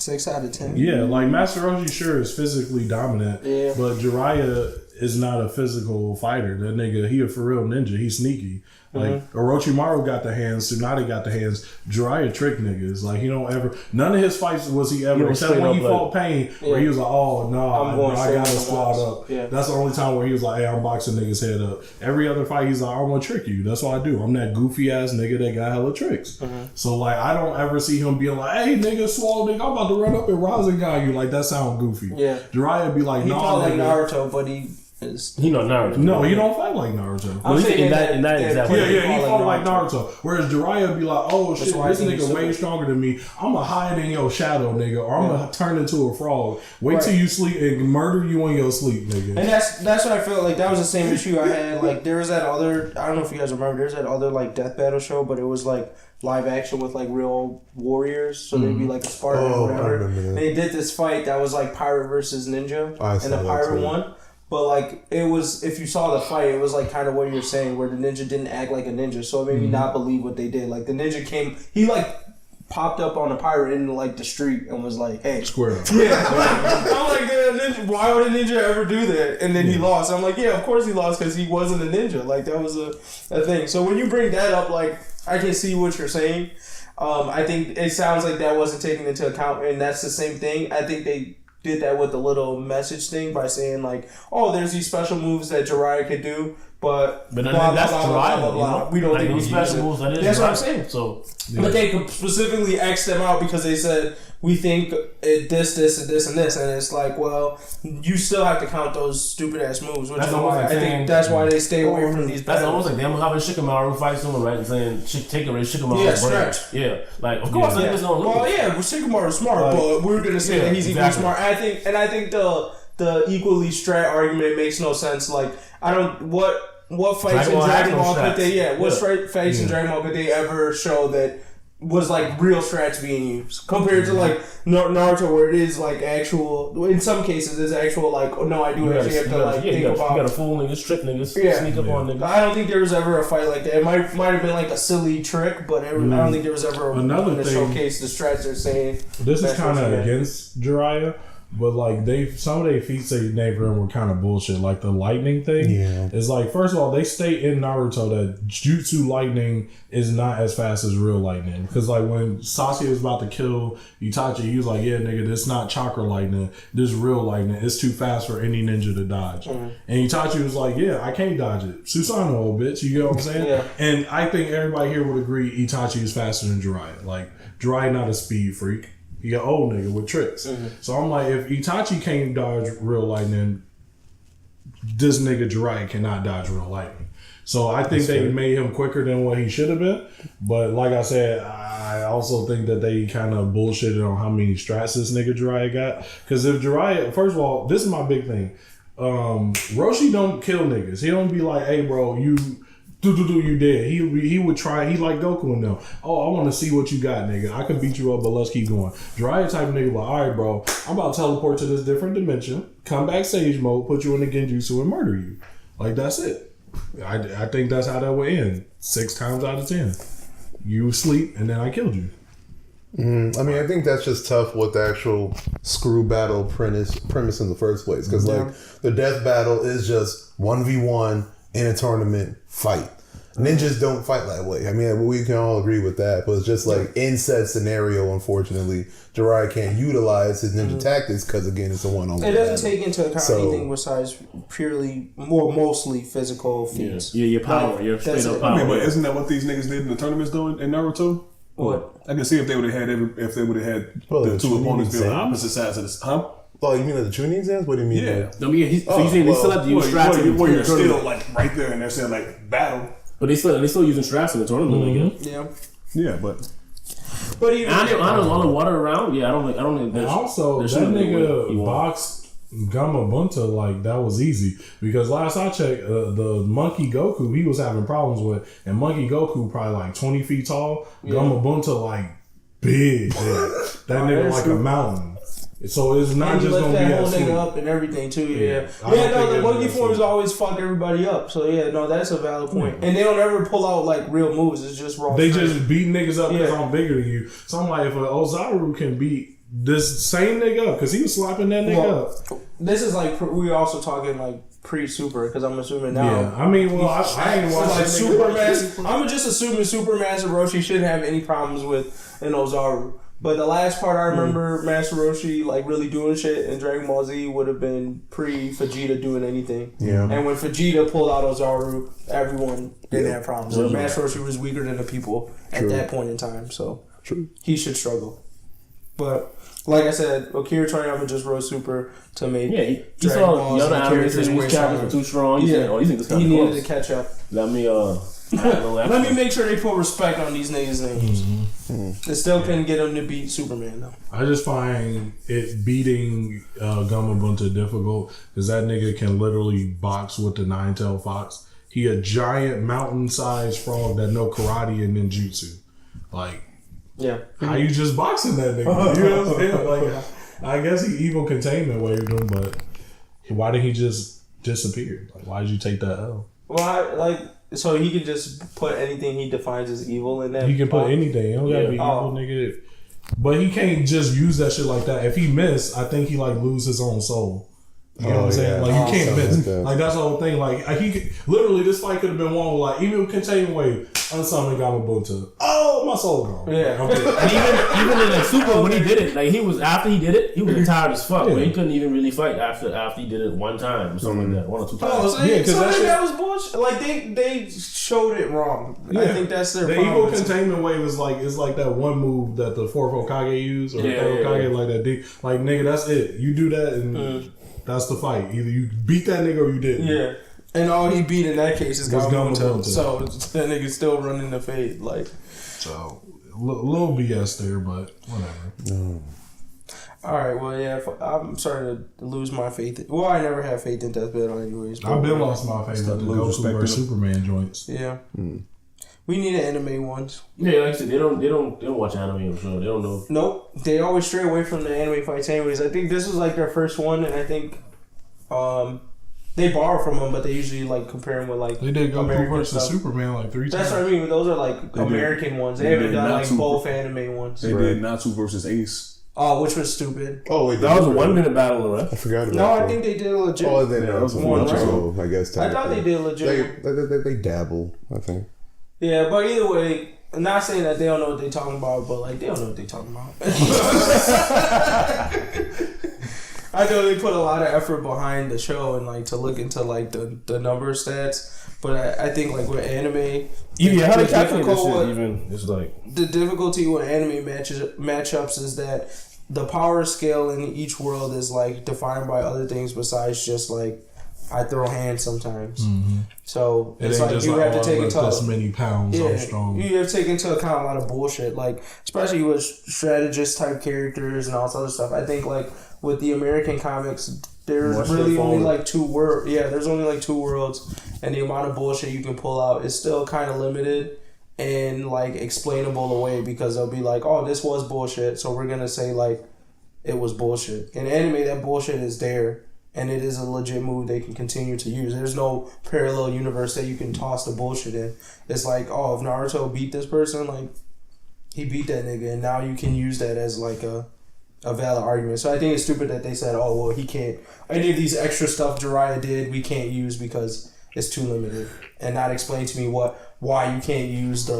S2: 6 out of 10.
S1: Yeah, like Master Roshi sure is physically dominant,
S2: Yeah.
S1: but Jiraiya is not a physical fighter. That nigga, he a for real ninja. He's sneaky. Like Orochimaru got the hands, Tsunade got the hands. Jiraiya trick niggas. Like he don't ever. None of his fights was he ever, except when he fought Pain, where he was like, "Oh no,
S2: I'm going
S1: I got a
S2: straight
S1: squad
S2: to the
S1: up."
S2: Yeah.
S1: That's the only time where he was like, "Hey, I'm boxing niggas head up." Every other fight, he's like, "I'm gonna trick you." That's what I do. I'm that goofy ass nigga that got hella tricks. So like, I don't ever see him being like, "Hey, nigga, swallow nigga, I'm about to run up and Rasengan you." Like that sound goofy.
S2: Yeah.
S1: Jiraiya be like,
S2: He
S1: "No,
S2: fought like
S1: nigga."
S2: Naruto, but he is.
S6: He not Naruto.
S1: No, he don't fight like Naruto.
S2: I'm saying
S6: in that example.
S1: Yeah, he fought like Naruto. Whereas Jiraiya be like, "Oh shit,
S2: why
S1: this
S2: I think
S1: nigga
S2: he's
S1: way stronger than me. I'ma hide in your shadow, nigga, or I'm gonna turn into a frog. Wait till you sleep and murder you in your sleep, nigga."
S2: And that's what I felt like. That was the same issue I had. Like there was that other. I don't know if you guys remember. There's that other like death battle show, but it was like live action with like real warriors. So they'd be like a Spartan or whatever.
S3: I remember that.
S2: They did this fight that was like pirate versus ninja,
S3: I saw
S2: and the
S3: that
S2: pirate
S3: too.
S2: won. But like it was, if you saw the fight, it was like kind of what you're saying, where the ninja didn't act like a ninja, so it made me not believe what they did. Like the ninja came, he like popped up on a pirate in like the street and was like, "Hey,
S1: Square up.
S2: yeah." I'm like, ninja, why would a ninja ever do that? And then he lost. I'm like, yeah, of course he lost because he wasn't a ninja. Like that was a thing. So when you bring that up, like I can see what you're saying. I think it sounds like that wasn't taken into account, and that's the same thing. I think they did that with the little message thing by saying like, "Oh, there's these special moves that Jiraiya could do, but
S6: But
S2: blah,
S6: that's
S2: blah, blah, blah,
S6: Jiraiya,
S2: blah,
S6: you
S2: blah.
S6: know?
S2: We don't
S6: Like
S2: think we
S6: those
S2: can use
S6: special
S2: it."
S6: moves, that is
S2: That's what I'm
S6: Jiraiya.
S2: saying.
S6: So
S2: But they specifically X'd them out because they said, "We think it this, and this, and this," and it's like, well, you still have to count those stupid ass moves, which
S6: That's
S2: is
S6: almost
S2: why
S6: like
S2: I think
S6: saying-
S2: that's why they stay away from these.
S6: that's
S2: battles.
S6: almost like them having Shikamaru fight someone, right? And saying, take away Shikamaru's
S2: Yeah,
S6: brain.
S2: stretch.
S6: Yeah. Like, of course,
S2: Yeah.
S6: niggas don't lose.
S2: Well, yeah, Shikamaru is smart, but we're gonna say
S6: Yeah,
S2: that he's
S6: exactly.
S2: equally smart. I think the equally strat argument makes no sense. Like, I don't what fights
S6: Dragon
S2: in
S6: Ball has
S2: Dragon
S6: no
S2: Ball could they?
S6: strats.
S2: What
S6: Yeah.
S2: fights in Dragon Ball could they ever show that was like real strats being used compared to like Naruto, where it is like actual. In some cases, it's actual like, oh no, I do actually have to like think
S6: you
S2: about.
S6: gotta fool niggas, trick niggas,
S2: Yeah.
S6: sneak up on niggas.
S2: I don't think there was ever a fight like that. It might have been like a silly trick, but I don't think there was ever
S1: Another
S2: one to
S1: thing-
S2: showcase the strats they're saying.
S1: This is
S2: That's
S1: kind
S2: what
S1: of
S2: you meant.
S1: against Jiraiya, but like some of their feats they never were kind of bullshit. Like the lightning thing,
S3: Yeah.
S1: is like, first of all, they state in Naruto that jutsu lightning is not as fast as real lightning. Because like when Sasuke was about to kill Itachi, he was like, "Yeah, nigga, this not chakra lightning. This real lightning. It's too fast for any ninja to dodge." And Itachi was like, "Yeah, I can't dodge it. Susanoo, old bitch." You get what I'm saying?
S2: Yeah.
S1: And I think everybody here would agree Itachi is faster than Jiraiya. Like Jiraiya not a speed freak. He got old nigga with tricks. So I'm like, if Itachi can't dodge real lightning, this nigga Jiraiya cannot dodge real lightning. So I think they made him quicker than what he should have been. But like I said, I also think that they kind of bullshitted on how many strats this nigga Jiraiya got. Because if Jiraiya, first of all, this is my big thing. Roshi don't kill niggas. He don't be like, "Hey bro, you you dead." He would try. He like Goku and them. "Oh, I want to see what you got, nigga. I can beat you up, but let's keep going." Jiraiya type of nigga like, "All right, bro, I'm about to teleport to this different dimension, come back Sage mode, put you in the Genjutsu and murder you." Like that's it. I think that's how that would end. 6 times out of 10, you sleep and then I killed you.
S3: I mean, I think that's just tough with the actual screw battle premise in the first place. Because, like, the death battle is just 1v1 in a tournament fight. Ninjas don't fight that way. I mean, we can all agree with that. But it's just like, in said scenario, unfortunately, Jiraiya can't utilize his ninja tactics because, again, it's a one-on-one.
S2: It doesn't take into account anything besides purely, mostly physical feats.
S6: Yeah, your power. Your straight up power.
S5: I mean, but isn't that what these niggas did in the tournaments doing in Naruto?
S2: What?
S5: I can see if they would have had the two opponents be on opposite sides of this. Huh?
S3: Oh, you mean the Chunin exams? What do you mean?
S5: Yeah.
S6: So you saying they still have to use straps in the
S5: where you're
S6: tournament.
S5: still like right there and they're saying like battle.
S6: But they still using straps in the tournament.
S2: Yeah.
S5: Yeah, but
S2: even
S6: on the water around. Yeah, I don't think.
S1: And also, that nigga boxed Gamabunta like that was easy because last I checked, the Monkey Goku he was having problems with, and Monkey Goku probably like 20 feet tall. Gamabunta like big, that nigga like a mountain. So it's not just gonna be
S2: that
S1: that
S2: whole
S1: sweet.
S2: nigga up and everything too. Yeah.
S1: The
S2: monkey forms always fuck everybody up. So that's a valid point. And they don't ever pull out like real moves. It's just raw.
S1: They just beat niggas up because I'm bigger than you. So I'm like, if Ozaru can beat this same nigga up because he was slapping that nigga up.
S2: This is like we're also talking like pre-super because I'm assuming now.
S1: Yeah, I mean, well, I ain't watching
S2: like Supermaster. I'm just assuming Supermaster Roshi shouldn't have any problems with an Ozaru. But the last part I remember Master Roshi like really doing shit in Dragon Ball Z would have been pre-Vegeta doing anything. Yeah. And when Vegeta pulled out Ozaru, everyone didn't have problems. So Master Roshi was weaker than the people at that point in time. So he should struggle. But like I said, Akira Toriyama just wrote Super to make
S6: he saw the other characters were too strong. He said, you think this
S2: he needed to catch up.
S6: Let me
S2: make sure they put respect on these niggas' names. They still couldn't get them to beat Superman though.
S1: I just find it beating Gamabunta difficult because that nigga can literally box with the nine-tailed fox. He a giant mountain-sized frog that know karate and ninjutsu. Like, how you just boxing that nigga? You know what I'm saying? Like, I guess he evil containment waved him, but why did he just disappear? Like, why did you take that L?
S2: Well, so he can just put anything he defines as evil in that.
S1: He can put anything. He don't gotta be evil, nigga. But he can't just use that shit like that. If he miss, I think he like lose his own soul. You know what I'm saying? Like you can't miss. Like that's the whole thing. Like he could, literally, this fight could have been won with like even containment wave, unsummon Gamabunta. Oh, my soul gone.
S2: Yeah.
S6: And even in the Super when he did it, like he was after he did it, he was tired as fuck. He couldn't even really fight after he did it one time or something like that, 1 or 2 times.
S2: That was bullshit. Like they showed it wrong. I think that's their
S1: the
S2: problem.
S1: evil containment wave is like that one move that the fourth Hokage used or the third Hokage like that. Like nigga, that's it. You do that and. That's the fight. Either you beat that nigga or you didn't.
S2: Yeah. And all he beat in that case is Gamabunta. So that nigga's still running the fade. Like.
S1: So, little BS there, but whatever.
S2: Alright, well, yeah. I'm starting to lose my faith. Well, I never had faith in Death Battle anyways.
S1: I've been lost my faith in the Goku vs Superman joints.
S2: Yeah. We need an anime ones.
S6: Yeah, like I said, they don't watch anime. I'm sure they don't know.
S2: Nope, they always stray away from the anime fights. Anyways, I think this was like their first one, and I think they borrow from them, but they usually like compare them with like
S1: they did Goku
S2: American
S1: versus
S2: stuff.
S1: Superman like 3 times.
S2: That's what I mean. Those are like American ones. They haven't done like both anime ones.
S5: They did Natsu versus Ace.
S2: Oh, which was stupid.
S3: Oh, wait,
S6: that was a 1 minute battle, right?
S3: I forgot about
S2: that.
S3: that.
S2: I think they did a legit.
S3: Oh, they know. It's more so, I guess.
S2: I thought they did legit.
S3: They dabble, I think.
S2: Yeah, but either way, I'm not saying that they don't know what they're talking about, but like they don't know what they're talking about. I know they put a lot of effort behind the show and like to look into like the number stats, but I think like with anime,
S6: how they calculate this shit even it's like
S2: the difficulty with anime matchups is that the power scale in each world is like defined by other things besides just like I throw hands sometimes. So it's like you have to take into
S1: this many pounds. I'm strong.
S2: You have to take into account a lot of bullshit, like especially with strategist type characters and all this other stuff. I think like with the American comics, there's really only like 2 worlds. Yeah, there's only like 2 worlds, and the amount of bullshit you can pull out is still kind of limited and like explainable away because they'll be like, oh, this was bullshit, so we're gonna say like it was bullshit. In anime, that bullshit is there. And it is a legit move they can continue to use. There's no parallel universe that you can toss the bullshit in. It's like, oh, if Naruto beat this person, like, he beat that nigga, and now you can use that as like a valid argument. So I think it's stupid that they said, oh, well, he can't, any of these extra stuff Jiraiya did, we can't use because it's too limited. And not explain to me why you can't use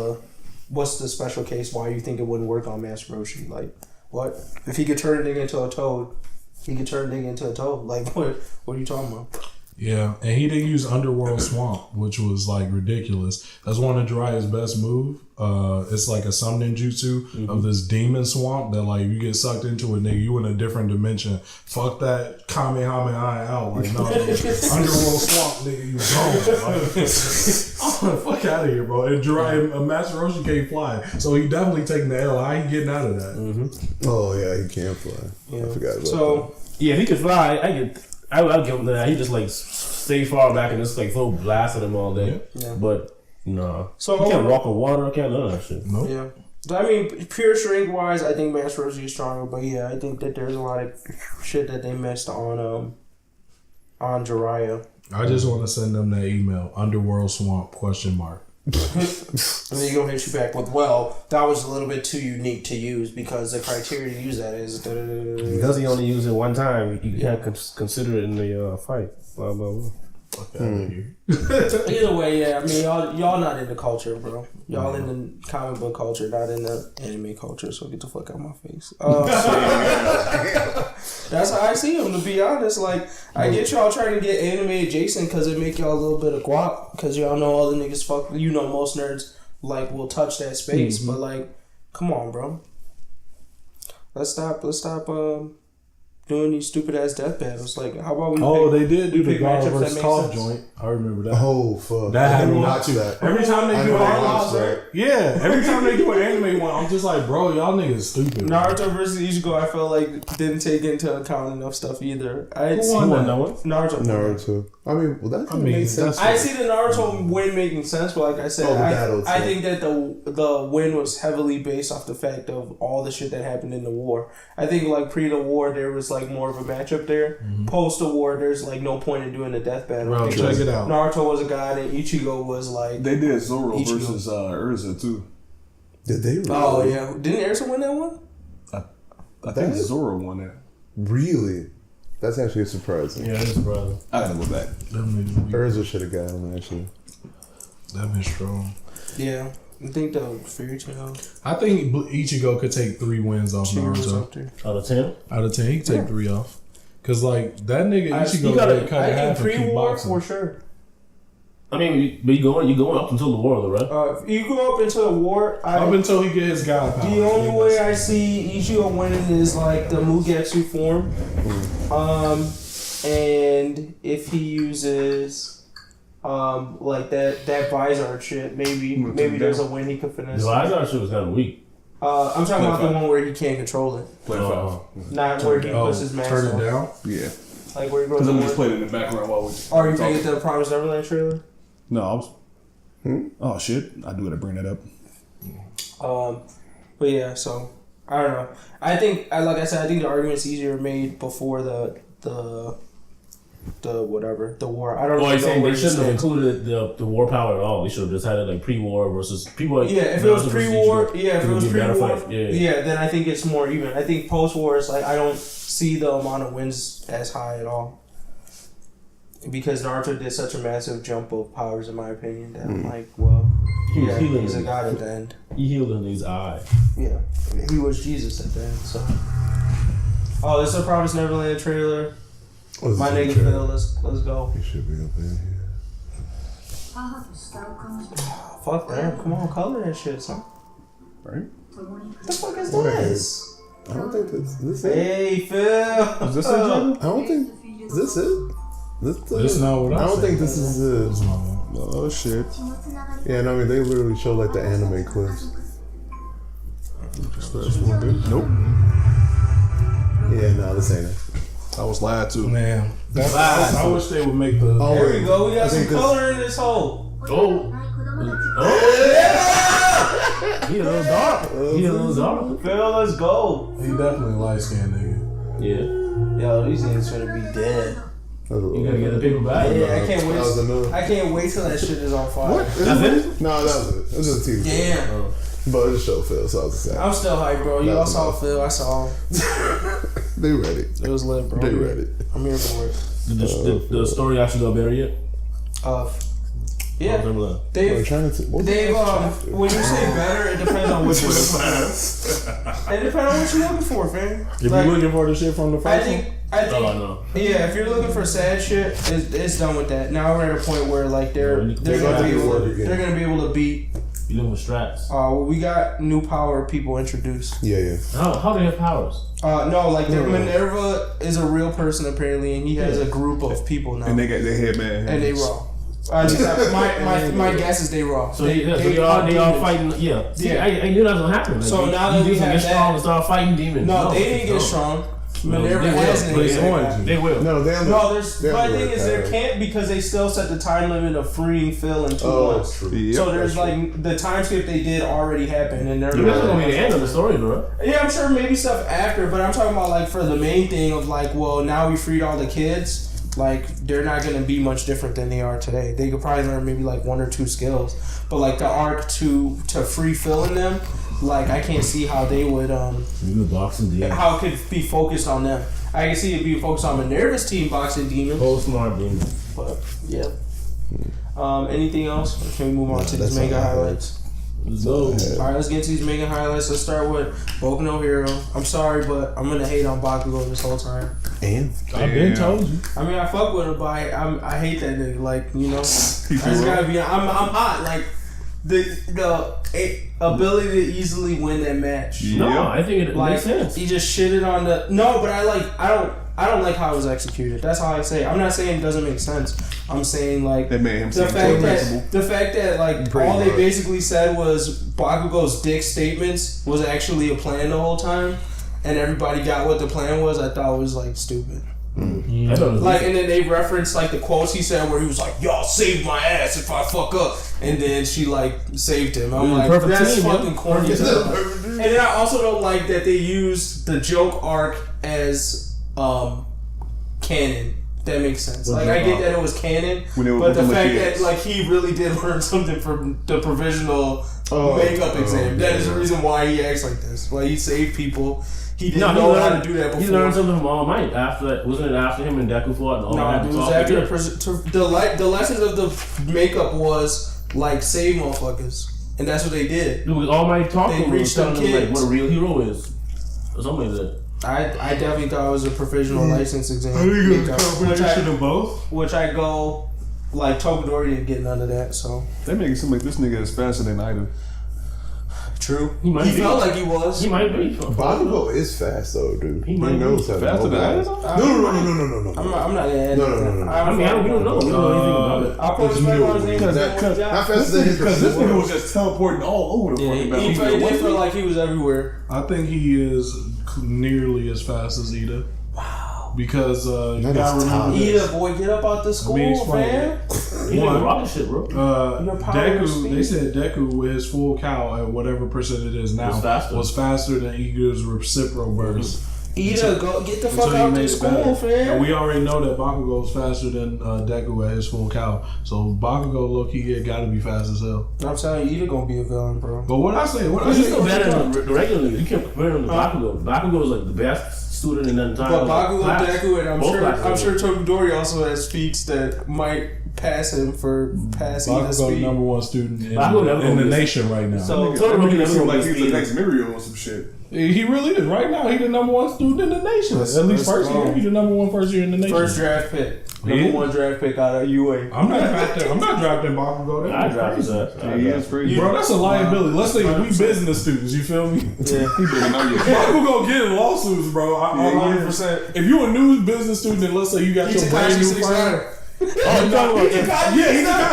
S2: what's the special case, why you think it wouldn't work on Master Roshi. Like, what? If he could turn a nigga into a toad, he could turn a nigga into a toad. Like, what are you talking about?
S1: Yeah, and he didn't use Underworld Swamp, which was like ridiculous. That's one of Jiraiya's best move. It's like a summoning jutsu of this demon swamp that like you get sucked into it, nigga. You in a different dimension. Fuck that Kamehameha out. Like no, Underworld Swamp, nigga, you gone. Like, fuck out of here, bro. And Jiraiya, Master Roshi can't fly, so he definitely taking the L. How he getting out of that?
S3: Oh yeah, he can't fly.
S2: Yeah.
S3: I forgot about
S6: So yeah, if he could fly, I'll give him that. He just like stay far back and just like throw blast at him all day.
S2: Yeah.
S6: But no,
S2: So
S6: he can't walk on water. Can't none of that shit.
S1: Nope.
S2: Yeah. So, I mean, pure strength wise, I think Master Roshi is stronger. But yeah, I think that there's a lot of shit that they missed on Jiraiya.
S1: I just want to send them that email. Underworld Swamp ?
S2: And then you're gonna hit you back with, well, that was a little bit too unique to use because the criteria to use that is
S6: Because he only used it one time, you can't consider it in the fight. Blah blah blah.
S2: Either way, yeah. I mean, y'all not in the culture, bro. Y'all in the comic book culture, not in the anime culture. So get the fuck out of my face. That's how I see them. To be honest, like I get y'all trying to get anime adjacent because it make y'all a little bit of guap. Because y'all know all the niggas fuck. You know, most nerds like will touch that space, but like, come on, bro. Let's stop. Doing these stupid ass death battles. Like, how about we?
S1: They did do the
S2: pick
S1: Guard
S2: matchups that
S1: versus
S2: make
S1: Toph
S2: sense.
S1: joint. I remember that.
S3: Oh fuck!
S1: That
S3: I
S1: had
S3: didn't
S1: me
S3: watch that.
S1: Every time they
S3: I
S1: do
S3: know I
S1: an
S3: watched that.
S1: every time they do an anime one, I'm just like, bro, y'all niggas stupid.
S2: Naruto versus Ichigo, I felt like didn't take into account enough stuff either.
S1: Who won that one?
S2: Naruto.
S3: I mean, well, that makes sense.
S2: I see the Naruto win making sense, but like I said, I think that the win was heavily based off the fact of all the shit that happened in the war. I think like pre the war there was like more of a matchup there. Post the war, there's like no point in doing the death battle.
S1: Bro, check it out.
S2: Naruto was a god and Ichigo was like
S5: they did Zoro versus Urza too.
S3: Did they? Really?
S2: Oh yeah, didn't Urza win that one?
S5: I think Zoro won that.
S3: Really? That's actually surprising.
S6: Yeah, that's surprising.
S5: I gotta go back.
S3: Urza should have got him actually.
S1: That been strong.
S2: Yeah. I think the Fairy Tail.
S1: I think Ichigo could take 3 wins off Naruto.
S6: Out of 10?
S1: Out of 10, he could take 3 off. Cause like that nigga Ichigo
S2: got
S1: cut in half for
S2: pre-war
S1: kickboxing.
S2: for sure.
S6: I mean, but you going up until the war, though, right?
S2: You go up into the war.
S1: Up until he get his god power.
S2: The only way I see Ichigo winning is like the Mugetsu form. And if he uses like that Vizard shit, maybe there's a win he could finesse.
S6: The Vizard shit was kind of weak.
S2: I'm talking about the one where he can't control it.
S5: Play 5.
S2: Not where he puts his mask
S1: Turn
S2: on.
S1: it down?
S5: Yeah.
S2: Like where he goes.
S5: Because I'm just playing in the background while we.
S2: Or you think it's the Promised Neverland trailer?
S5: No, I was. Oh shit! I do gotta bring that up.
S2: But yeah, so I don't know. I think, like I said, I think the argument's easier made before the war. I don't know.
S6: Well, you're saying they shouldn't have included the war power at all. They should have just had it like pre-war versus pre-war.
S2: Yeah, if it was pre-war,
S6: yeah,
S2: then I think it's more even. I think post-war is like I don't see the amount of wins as high at all. Because Naruto did such a massive jump of powers, in my opinion, that I'm like, well, he's a god at the end.
S6: He healed in his eye.
S2: Yeah, he was Jesus at the end. So, this is a Promised Neverland trailer. My nigga Phil, let's go.
S3: He should be up in here.
S2: Fuck that! Come on, color that shit, son.
S5: Right?
S2: What the fuck is this?
S3: I don't think this it.
S2: Hey, Phil.
S5: Is this it, Jimmy?
S3: I don't think. Is this it?
S1: This not what
S3: I don't think this is it.
S5: Oh shit!
S3: Yeah, no, I mean they literally show like the anime clips.
S5: Nope.
S3: Yeah, no, this ain't it.
S5: I was lied to.
S1: Man, I wish they would make the.
S3: Oh,
S2: There we go. We got some
S3: think
S2: color in this hole.
S6: He a little dark.
S2: Phil, let's go.
S1: He definitely light skinned nigga.
S6: Yeah.
S2: Yo, these niggas finna be dead.
S6: You gotta get the paper back.
S2: Yeah, I can't
S3: That was
S2: wait.
S3: another.
S2: I can't wait till that shit is on fire.
S3: What?
S6: That's it?
S3: No, that was it. It was just a TV.
S2: Damn.
S3: But the show Phil, so I was sad.
S2: I'm still hyped, bro. You all saw Phil. I saw him.
S3: They ready.
S2: It was lit, bro.
S3: They ready.
S2: I'm here for it.
S6: Did the story actually got better yet?
S2: Yeah. They've when you say better, it depends on what you're looking for. It depends on what you're looking for, fam.
S1: If you're looking for the shit from the first one?
S2: I think, yeah, if you're looking for sad shit, it's done with that. Now we're at a point where like they're gonna be able to beat.
S6: You looking for strats?
S2: Well, we got new power people introduced.
S3: Yeah.
S6: How do they have powers?
S2: No, like Minerva is a real person apparently, and he has a group of people now.
S5: And they got their headband.
S2: And they raw. My guess is they raw.
S6: So they all fighting. Yeah. See, I knew that was gonna happen. Like,
S2: so now that we have
S6: get strong and start fighting demons.
S2: No, they didn't get strong. Minerva hasn't.
S6: They will.
S2: No, there's. My thing is there can't because they still set the time limit of freeing Phil in 2 months.
S3: True.
S5: Yep,
S2: So there's like the time skip they did already happened, and they're
S6: that's gonna be the end of the story, bro.
S2: Yeah, I'm sure maybe stuff after, but I'm talking about like for the main thing of like, well, now we freed all the kids. Like they're not gonna be much different than they are today. They could probably learn maybe like 1 or 2 skills, but like the arc to free Phil in them, like I can't see how they would how it could be focused on them. I can see it being focused on Minerva's team boxing demons.
S6: Whole smart demon.
S2: But yeah. Anything else? Or can we move on to these manga highlights? Alright, let's get into these manga highlights. Let's start with Boku no Hero. I'm sorry, but I'm gonna hate on Bakugo this whole time.
S3: And
S1: I've been told you.
S2: I mean, I fuck with him, but I hate that nigga. Like, you know, I just gotta be. I'm hot. Like the ability to easily win that match.
S6: No, I think it makes sense.
S2: He just shitted on the but I don't like how it was executed. That's how I say it. I'm not saying it doesn't make sense. I'm saying like
S5: that made him
S2: the fact that like all they basically said was Bakugo's dick statements was actually a plan the whole time, and everybody got what the plan was. I thought was like stupid.
S6: Mm-hmm. I don't know.
S2: Like, and then they referenced like the quotes he said where he was like, "Y'all saved my ass if I fuck up," and then she like saved him. I'm like, that's fucking corny. And then I also don't like that they used the joke arc as canon. That makes sense. Like I get that it was canon, but the fact that like he really did learn something from the provisional makeup exam. That is the reason why he acts like this. Why he saved people. He didn't know how to do that before.
S6: He learned something from All Might. Wasn't it after him and Deku fought? And All Might
S2: it was after the lessons of the makeup was like save motherfuckers, and that's what they did.
S6: It was All Might talking.
S2: They reached
S6: telling
S2: them
S6: like what a real hero is, or something like that.
S2: I definitely thought it was a provisional license exam.
S1: I think it was a combination of both.
S2: Which I go like Tokudori didn't get none of that. So
S5: they make it seem like this nigga is faster than Ida.
S2: True.
S6: He
S2: felt like he was.
S6: He might be.
S3: Bakugo is fast though, dude.
S6: He knows
S3: how to
S5: faster than Ida.
S3: No.
S2: I'm not.
S6: We don't know. We don't know anything about it.
S2: I'll put respect on his name.
S3: Not faster than his.
S5: Because this nigga was just teleporting all over the fucking battle.
S2: He did feel like he was everywhere.
S1: I think he is nearly as fast as Ida. Wow. Because you gotta remember
S2: Ida, boy, get up out the school, man.
S6: He didn't rock shit, bro.
S1: Deku, they said Deku with his full cow at whatever percent it is now was faster than Ida's reciprocal burst.
S2: Ida, go get the fuck out the school, fam.
S1: And we already know that Bakugo is faster than Deku at his full cow. So Bakugo, low-key, gotta be fast as hell.
S2: I'm telling you, Ida gonna be a villain, bro.
S1: But what I say,
S6: he's still better than the regular nigga. You can't compare him to Bakugo. Bakugo is like the best student in that entire.
S2: But Bakugo, Deku, and I'm sure Tokudori also has feats that might pass him for passing Ida's speed.
S1: Bakugo #1 student in the nation right now.
S5: So Tokudori seems like he's the next Mirio or some shit.
S1: He really is. Right now, he's the #1 student in the nation. At least first year, he's the #1 first year in the nation.
S2: First draft pick. #1 draft pick out of UA.
S1: I'm not drafting Bakugo.
S6: I drafted that.
S5: He is crazy.
S1: Bro, that's a liability. Let's say we business students, you feel me?
S2: Yeah.
S1: Bakugo getting lawsuits, bro. 100%. If you a new business student, and let's say you got your brand new firm.
S6: Oh, you talking about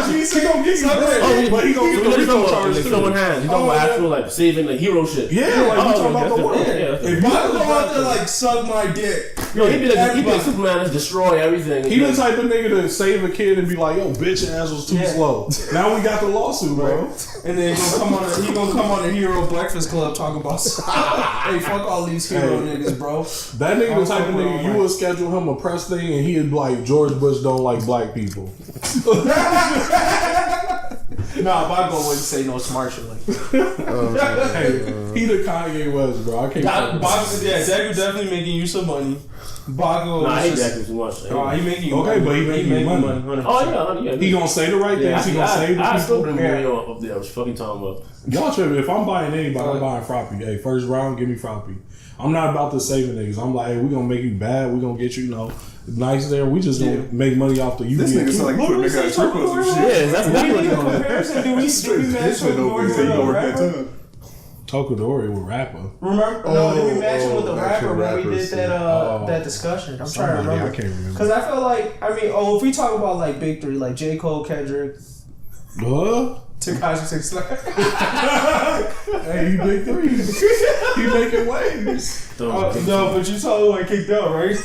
S1: he's gonna get you bread, but he gonna get the RICO charge too. He's talking
S6: about actual like saving like hero shit.
S1: Yeah, like you talking about the world.
S2: If Bakugo out there like suck my dick,
S6: yo, he be like Superman to destroy everything.
S1: He the type of nigga to save a kid and be like, yo, bitch ass was too slow. Now we got the lawsuit, bro.
S2: And then he gonna come on the Hero Breakfast Club talking about hey, fuck all these hero niggas, bro.
S1: That nigga the type of nigga you would schedule him a press thing and he'd be like, George Bush don't like black people.
S2: Nah, Bakugo wouldn't say no smart shit like that.
S1: Hey, he the Kanye West, bro. I can't.
S2: Deku definitely making you some money. Bakugo.
S6: Nah, he Deku too much.
S2: He making you
S1: okay,
S2: money.
S1: but he making you money.
S2: 100%.
S6: Oh yeah.
S1: He gonna say the right things. He gonna save the
S6: I
S1: people.
S6: still didn't really know up there. I was fucking talking about.
S1: Y'all tripping. If I'm buying anybody, I'm buying Froppy. Hey, first round, give me Froppy. I'm not about to save the niggas. I'm like, hey, we gonna make you bad. We gonna get you, nice there. We just gonna make money off the.
S5: This nigga sound like he put make out triple some shit.
S6: Yeah, that's
S2: What comparison do we match Tokudori?
S1: Tokudori with rapper.
S2: Remember? No, did we match him with the rapper when we did that discussion? I'm trying to remember.
S1: I can't remember.
S2: Because I feel like, if we talk about like big three, like J. Cole, Kendrick, Tekashi 6ix9.
S1: Hey, he big three. He making waves.
S2: No, but you saw the one kicked out, right?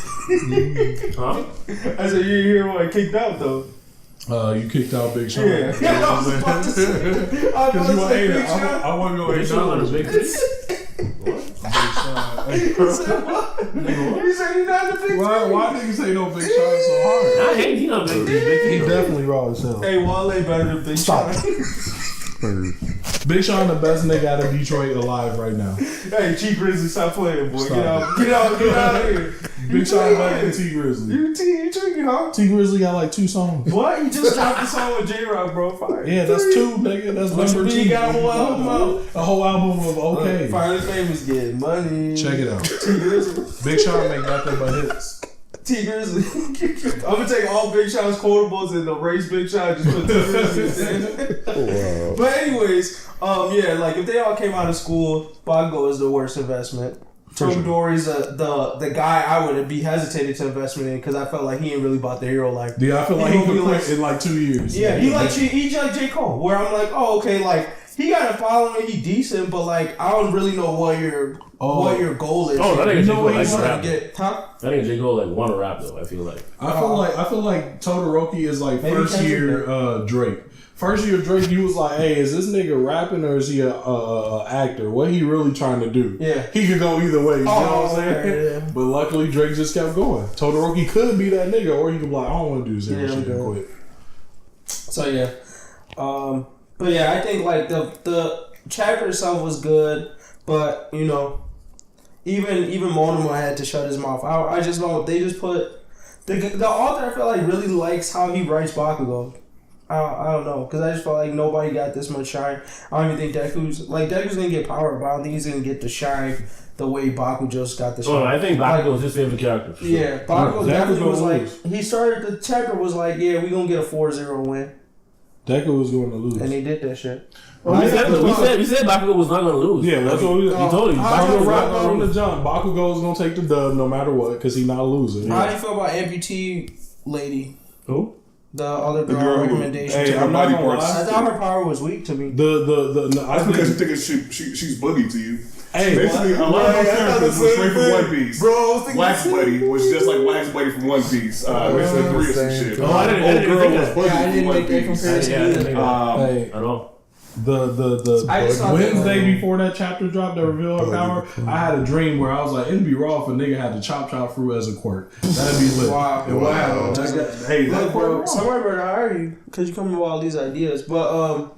S6: Huh?
S2: I said you hear one kicked out though.
S1: You kicked out Big Sean.
S2: Yeah. I was about to say.
S1: Because you want to hate it. I want to go
S6: Big Sean on a big three.
S2: He said what? He said he's not the big three.
S1: Why niggas say no Big Sean so hard?
S6: I hate he not big three.
S1: He definitely raw as hell.
S2: Hey, Wale better than Big Sean.
S1: Big Sean, the best nigga out of Detroit alive right now.
S2: Hey, T Grizzly, stop playing, boy. Get out of here.
S1: Big Sean better than T Grizzly.
S2: You tweaking, huh?
S1: T Grizzly got like 2 songs.
S2: What? He just dropped a song with J-Rock, bro. Fire.
S1: Yeah, that's 2, nigga. That's number 2.
S2: He got a whole album out.
S1: A whole album of okay.
S2: Fire Famous getting money.
S1: Check it out.
S2: T Grizzly.
S1: Big Sean make nothing but hits.
S2: T Grizzly. I'm gonna take all Big Sean's quotables and erase Big Sean and just put T Grizzly in.
S3: Wow.
S2: But anyways, like if they all came out of school, Bakugo is the worst investment. Tokudori's the guy I would be hesitated to investment in because I felt like he ain't really bought the hero life.
S1: Yeah, I feel like he could quit in like 2 years.
S2: Yeah, he like J. Cole, where I'm like, oh okay, like he got a following, he decent, but like I don't really know what your goal is.
S6: Oh, that ain't J. Cole like
S2: trying
S6: rap.
S2: to get, huh?
S6: That ain't J. Cole like wanna rap though. I feel like
S1: Todoroki is like first year Drake. First year Drake, he was like, hey, is this nigga rapping or is he a actor? What he really trying to do?
S2: Yeah.
S1: He could go either way, you know what I'm saying?
S2: Yeah.
S1: But luckily Drake just kept going. Todoroki could be that nigga or he could be like, I don't want to do zero shit and quit.
S2: So yeah. But yeah, I think like the chapter itself was good, but even Monoma had to shut his mouth. I just know they just put the author I feel like really likes how he writes Bakugo. I don't know, because I just felt like nobody got this much shine. I don't even think Deku's gonna get power, but I don't think he's gonna get the shine the way Baku just got the shine.
S6: Oh, I think Bakugo is his favorite character. Sure.
S2: Yeah, Bakugo definitely was like, he started the chapter was like, yeah, we gonna get a 4-0 win.
S1: Deku was going to lose.
S2: And he did that shit.
S6: We said Bakugo was not gonna lose.
S1: Yeah, that's what we
S6: told you.
S1: Bakugo right from the jump. Bakugo is gonna take the dub no matter what, because he's not a loser.
S2: How do you feel about amputee lady?
S6: Who?
S2: The other girl recommendation.
S1: Hey, I'm not gonna lie.
S2: I thought her power was weak to me.
S5: That's because you think she's buggy to you.
S1: Hey,
S5: basically, a lot of those characters were straight from One Piece.
S3: Bro,
S5: Wax Buddy was just like Wax Buddy from One Piece. Which is 3 or some shit.
S6: Oh, I didn't
S5: girl
S6: think
S5: was
S6: that.
S5: buggy
S2: I
S5: from
S2: didn't
S5: One
S2: make that
S5: Piece.
S2: comparison either.
S6: At all.
S1: The Wednesday before that chapter dropped that revealed her power, I had a dream where I was like, it'd be raw if a nigga had to chop fruit as a quirk. That'd be lit.
S2: Wow.
S1: And what happened? Hey, that bro.
S2: Somewhere, bro, I heard you because you come up with all these ideas. But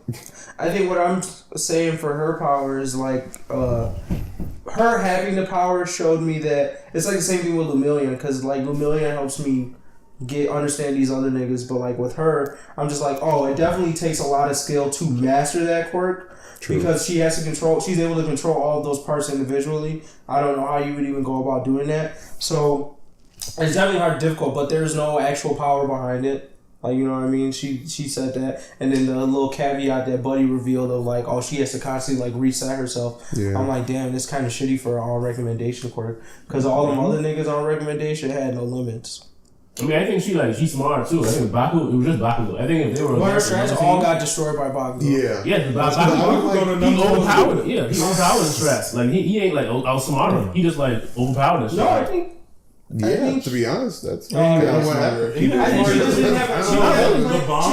S2: I think what I'm saying for her power is like her having the power showed me that it's like the same thing with Lumillion, because like Lumillion helps me understand these other niggas, but like with her, I'm just like, oh, it definitely takes a lot of skill to master that quirk. True. Because she's able to control all of those parts individually. I don't know how you would even go about doing that. So it's definitely hard, difficult, but there's no actual power behind it. Like, you know what I mean? She said that, and then the little caveat that Buddy revealed of like, oh, she has to constantly like reset herself. Yeah. I'm like, damn, this kind of shitty for all recommendation quirk, because all them other niggas on recommendation had no limits.
S6: I mean, I think she's smart too. I think it was just Bakugo. I think if they were
S2: her strats all got destroyed by Bakugo.
S6: Yeah, Bakugo. He overpowered. Yeah, he overpowered the strats. Like he ain't like outsmart him. He just like overpowered the strats.
S2: No, I think
S3: Yeah, to be honest, that's
S1: He
S3: kind of
S1: got
S3: what
S1: smarter.
S3: happened.
S1: He got
S2: I think she just didn't have. She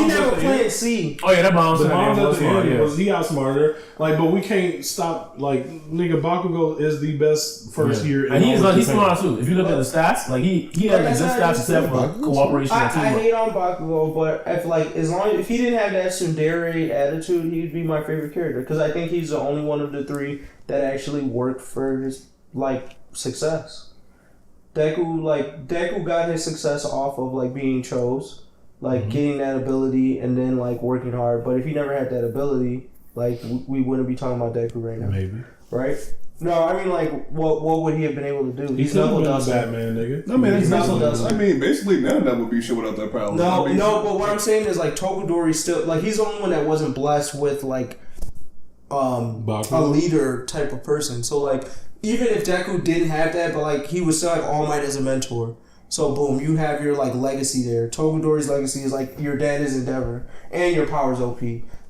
S2: never
S1: at the
S2: played
S1: end.
S2: C.
S6: Oh yeah, that bombs.
S1: The bombs at the
S6: smart,
S1: end
S6: yeah.
S1: was he outsmarted. Like, but we can't stop. Like, nigga, Bakugo is the best first year.
S6: And he's
S1: all of
S6: he's
S1: Japan.
S6: smart too. If you look at the stats, like he had like good stats except for cooperation and
S2: I
S6: teamwork.
S2: hate on Bakugo, but I feel like if he didn't have that tsundere attitude, he'd be my favorite character because I think he's the only one of the three that actually worked for his like success. Deku got his success off of like being chose, like getting that ability and then like working hard. But if he never had that ability, like we wouldn't be talking about Deku right now.
S1: Maybe.
S2: Right? No, I mean like what would he have been able to do?
S1: He's level dust Batman, nigga.
S5: I mean,
S2: He's level dust.
S5: I mean, basically none of that would be shit without that power.
S2: No, but what I'm saying is like Togedori's still like he's the only one that wasn't blessed with like a leader type of person. So like even if Deku didn't have that, but like he was still like All Might as a mentor. So boom, you have your like legacy there. Togedori's legacy is like your dad is Endeavor and your power's OP.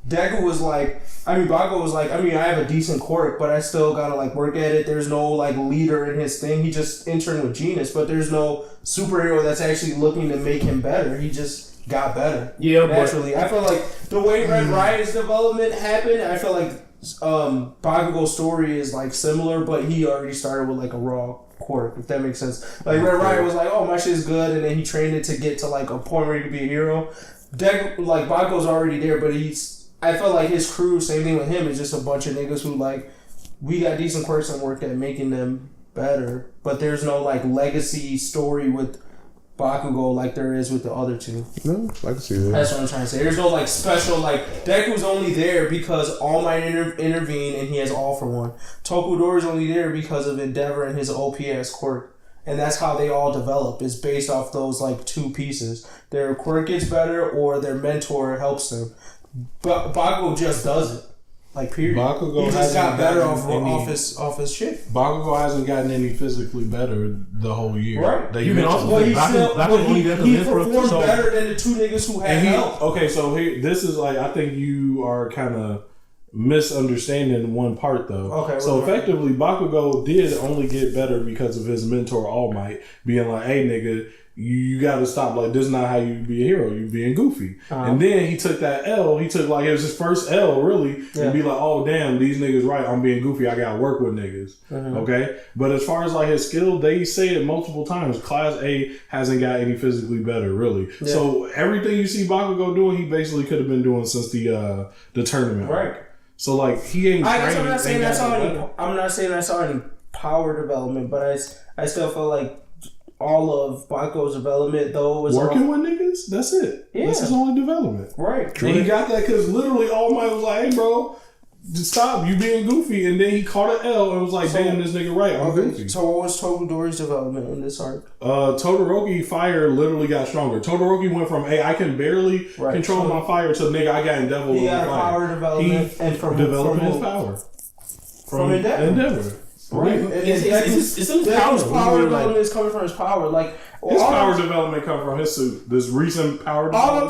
S2: Deku was like, Bakugo was like, I have a decent quirk, but I still gotta like work at it. There's no like leader in his thing. He just interned with Genius, but there's no superhero that's actually looking to make him better. He just got better.
S6: Yeah,
S2: naturally. I feel like the way Red Riot's development happened, I feel like Bakugo's story is like similar, but he already started with like a raw quirk, if that makes sense. Like Red Riot was like, oh, my shit's good, and then he trained it to get to like a point where he could be a hero. Like Bakugo's already there, but I felt like his crew, same thing with him, is just a bunch of niggas who like, we got decent quirks and work at making them better, but there's no like legacy story with Bakugo like there is with the other two.
S3: No, I can see that.
S2: That's what I'm trying to say. There's no like special like Deku's only there because All Might intervene and he has All for One. Togedori's only there because of Endeavor and his OP-ass quirk. And that's how they all develop, is based off those like two pieces. Their quirk gets better or their mentor helps them. But Bakugo just does it. Like period.
S1: Bakugo
S2: he just got better
S1: off
S2: his shit.
S1: Bakugo hasn't gotten any physically better the whole year.
S2: Right.
S1: That
S2: He performed better than the two niggas who had help.
S1: Okay, so here, this is like, I think you are kind of misunderstanding one part though. Okay. So effectively, Bakugo did only get better because of his mentor All Might being like, hey nigga, you got to stop. Like, this is not how you be a hero. You being goofy. And then he took that L. He took like, it was his first L really, and be like, oh damn, these niggas right. I'm being goofy. I got to work with niggas. Okay. But as far as like his skill, they say it multiple times. Class A hasn't got any physically better really. Yeah. So everything you see Bakugo doing, he basically could have been doing since the tournament. Right. So like he ain't.
S2: I'm not saying that's already power development, but I still feel like all of Bakugo's development though was
S1: working with niggas. That's it. Yeah. That's his only development. Right. And he got that because literally All Might was like, "Hey, bro, just stop. You being goofy." And then he caught an L and was like, "Damn, this nigga right. I'm goofy."
S2: So what was Togedori's development in this arc?
S1: Todoroki fire literally got stronger. Todoroki went from, hey, I can barely control my fire to nigga, I got Endeavor.
S2: He got power development and from
S1: his power
S2: from Endeavor. Right. His power development is coming from his power. Like
S1: his power development comes from his suit. This recent power development.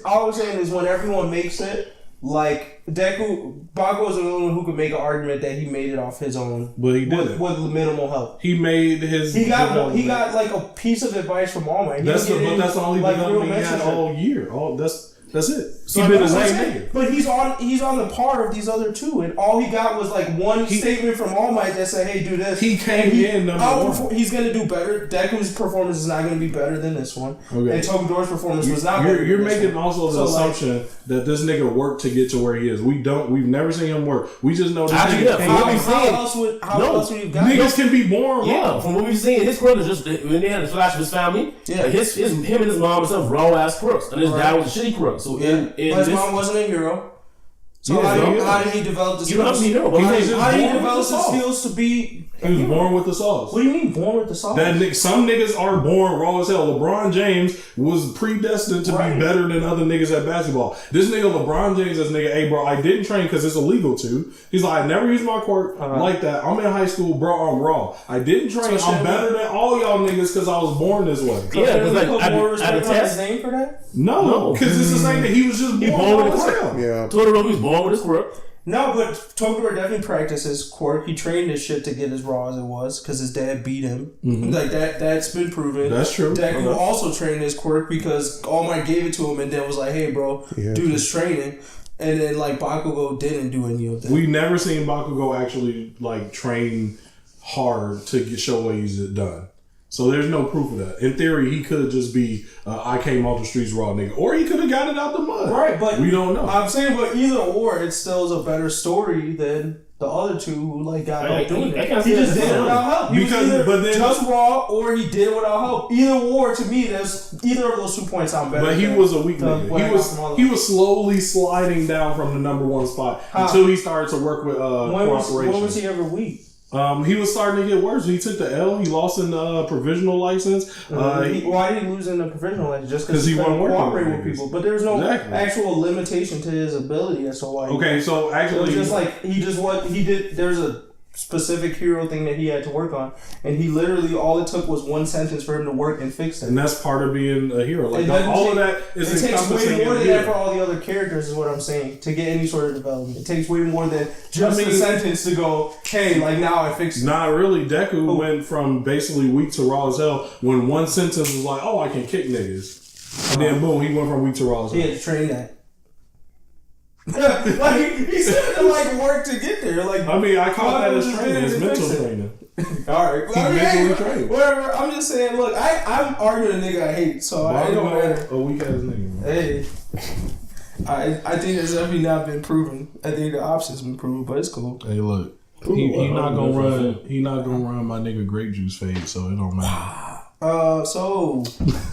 S2: All I'm saying is when everyone makes it, like Bakugo is the only one who could make an argument that he made it off his own.
S1: But he did
S2: with minimal help.
S1: He made his.
S2: He got like a piece of advice from All Might.
S1: That's the only development he had all year. That's it.
S2: So he been the same nigga. But he's on the par of these other two, and all he got was like one statement from All Might that said, "Hey, do this."
S1: He came in number one.
S2: He's gonna do better. Deku's performance is not gonna be better than this one, and Togedori's performance was not better.
S1: You're making also the assumption that this nigga worked to get to where he is. We've never seen him work. We just know this nigga.
S2: How else would you got?
S1: Niggas can be born.
S6: Yeah, from what we've seen, his quirk is just when they had the flash of his family. Yeah, like him and his mom and stuff raw ass crooks, and his dad was a shitty crook. So
S2: his mom wasn't a hero. So how did he develop the skills?
S6: You don't have to be a hero.
S2: How did he develop the skills to be?
S1: He was born with the sauce.
S2: What do you mean born with the sauce?
S1: Some niggas are born raw as hell. LeBron James was predestined to be better than other niggas at basketball. This nigga LeBron James, this nigga, hey bro, I didn't train because it's illegal to. He's like, I never used my quirk like that. I'm in high school, bro. I'm raw. I didn't train. I'm better than all y'all niggas because I was born this way.
S2: Yeah, because like at the test his name for that.
S1: No, because it's the same thing. He was just born with his quirk.
S6: Yeah, Todoroki's born with his quirk.
S2: No, but Toguro definitely practices quirk. He trained his shit to get as raw as it was because his dad beat him. Like that's been proven.
S1: That's true.
S2: Deku also trained his quirk because All Might gave it to him and then was like, "Hey, bro, do this training." And then like Bakugo didn't do any of that.
S1: We never seen Bakugo actually like train hard to show what he's done. So there's no proof of that. In theory, he could just be I came off the streets raw nigga, or he could have got it out the mud.
S2: Right, but
S1: we don't know.
S2: I'm saying, but either or, it still is a better story than the other two who like got help doing it. He just did it without help. He was either just raw or he did it without help. Either or, to me, either of those 2 points sound better.
S1: But he was a weak nigga. He was slowly sliding down from the number one spot until he started to work with cooperation.
S2: When was he ever weak?
S1: He was starting to get worse. He took the L. He lost in the provisional license.
S2: Why did he lose in the provisional license? Just because he
S1: couldn't
S2: cooperate with people. But there's no actual limitation to his ability as to why.
S1: Okay, so actually,
S2: it was just like he did. There's a specific hero thing that he had to work on, and he literally all it took was one sentence for him to work and fix it.
S1: And that's part of being a hero. Like all of that is
S2: it takes
S1: encompassing
S2: way more than
S1: hero.
S2: that for all the other characters. Is what I'm saying. To get any sort of development, it takes way more than just a sentence to go, "Hey, like now I fixed it."
S1: Not really. Deku went from basically weak to raw as hell when one sentence was like, "Oh, I can kick niggas," and then boom, he went from weak to raw as hell.
S2: He had to train that. Like he said to like work to get there. Like
S1: I mean, I call that as training. It's mental training.
S2: All right,
S1: mentally trained.
S2: Whatever. I'm just saying. Look, I'm arguing a nigga I hate, so I don't matter.
S1: A weak ass nigga.
S2: Hey, I think it's definitely not been proven. I think the opposite's been proven, but it's cool.
S1: Hey, look, he not gonna run. He not gonna run my nigga grape juice fade, so it don't matter.
S2: So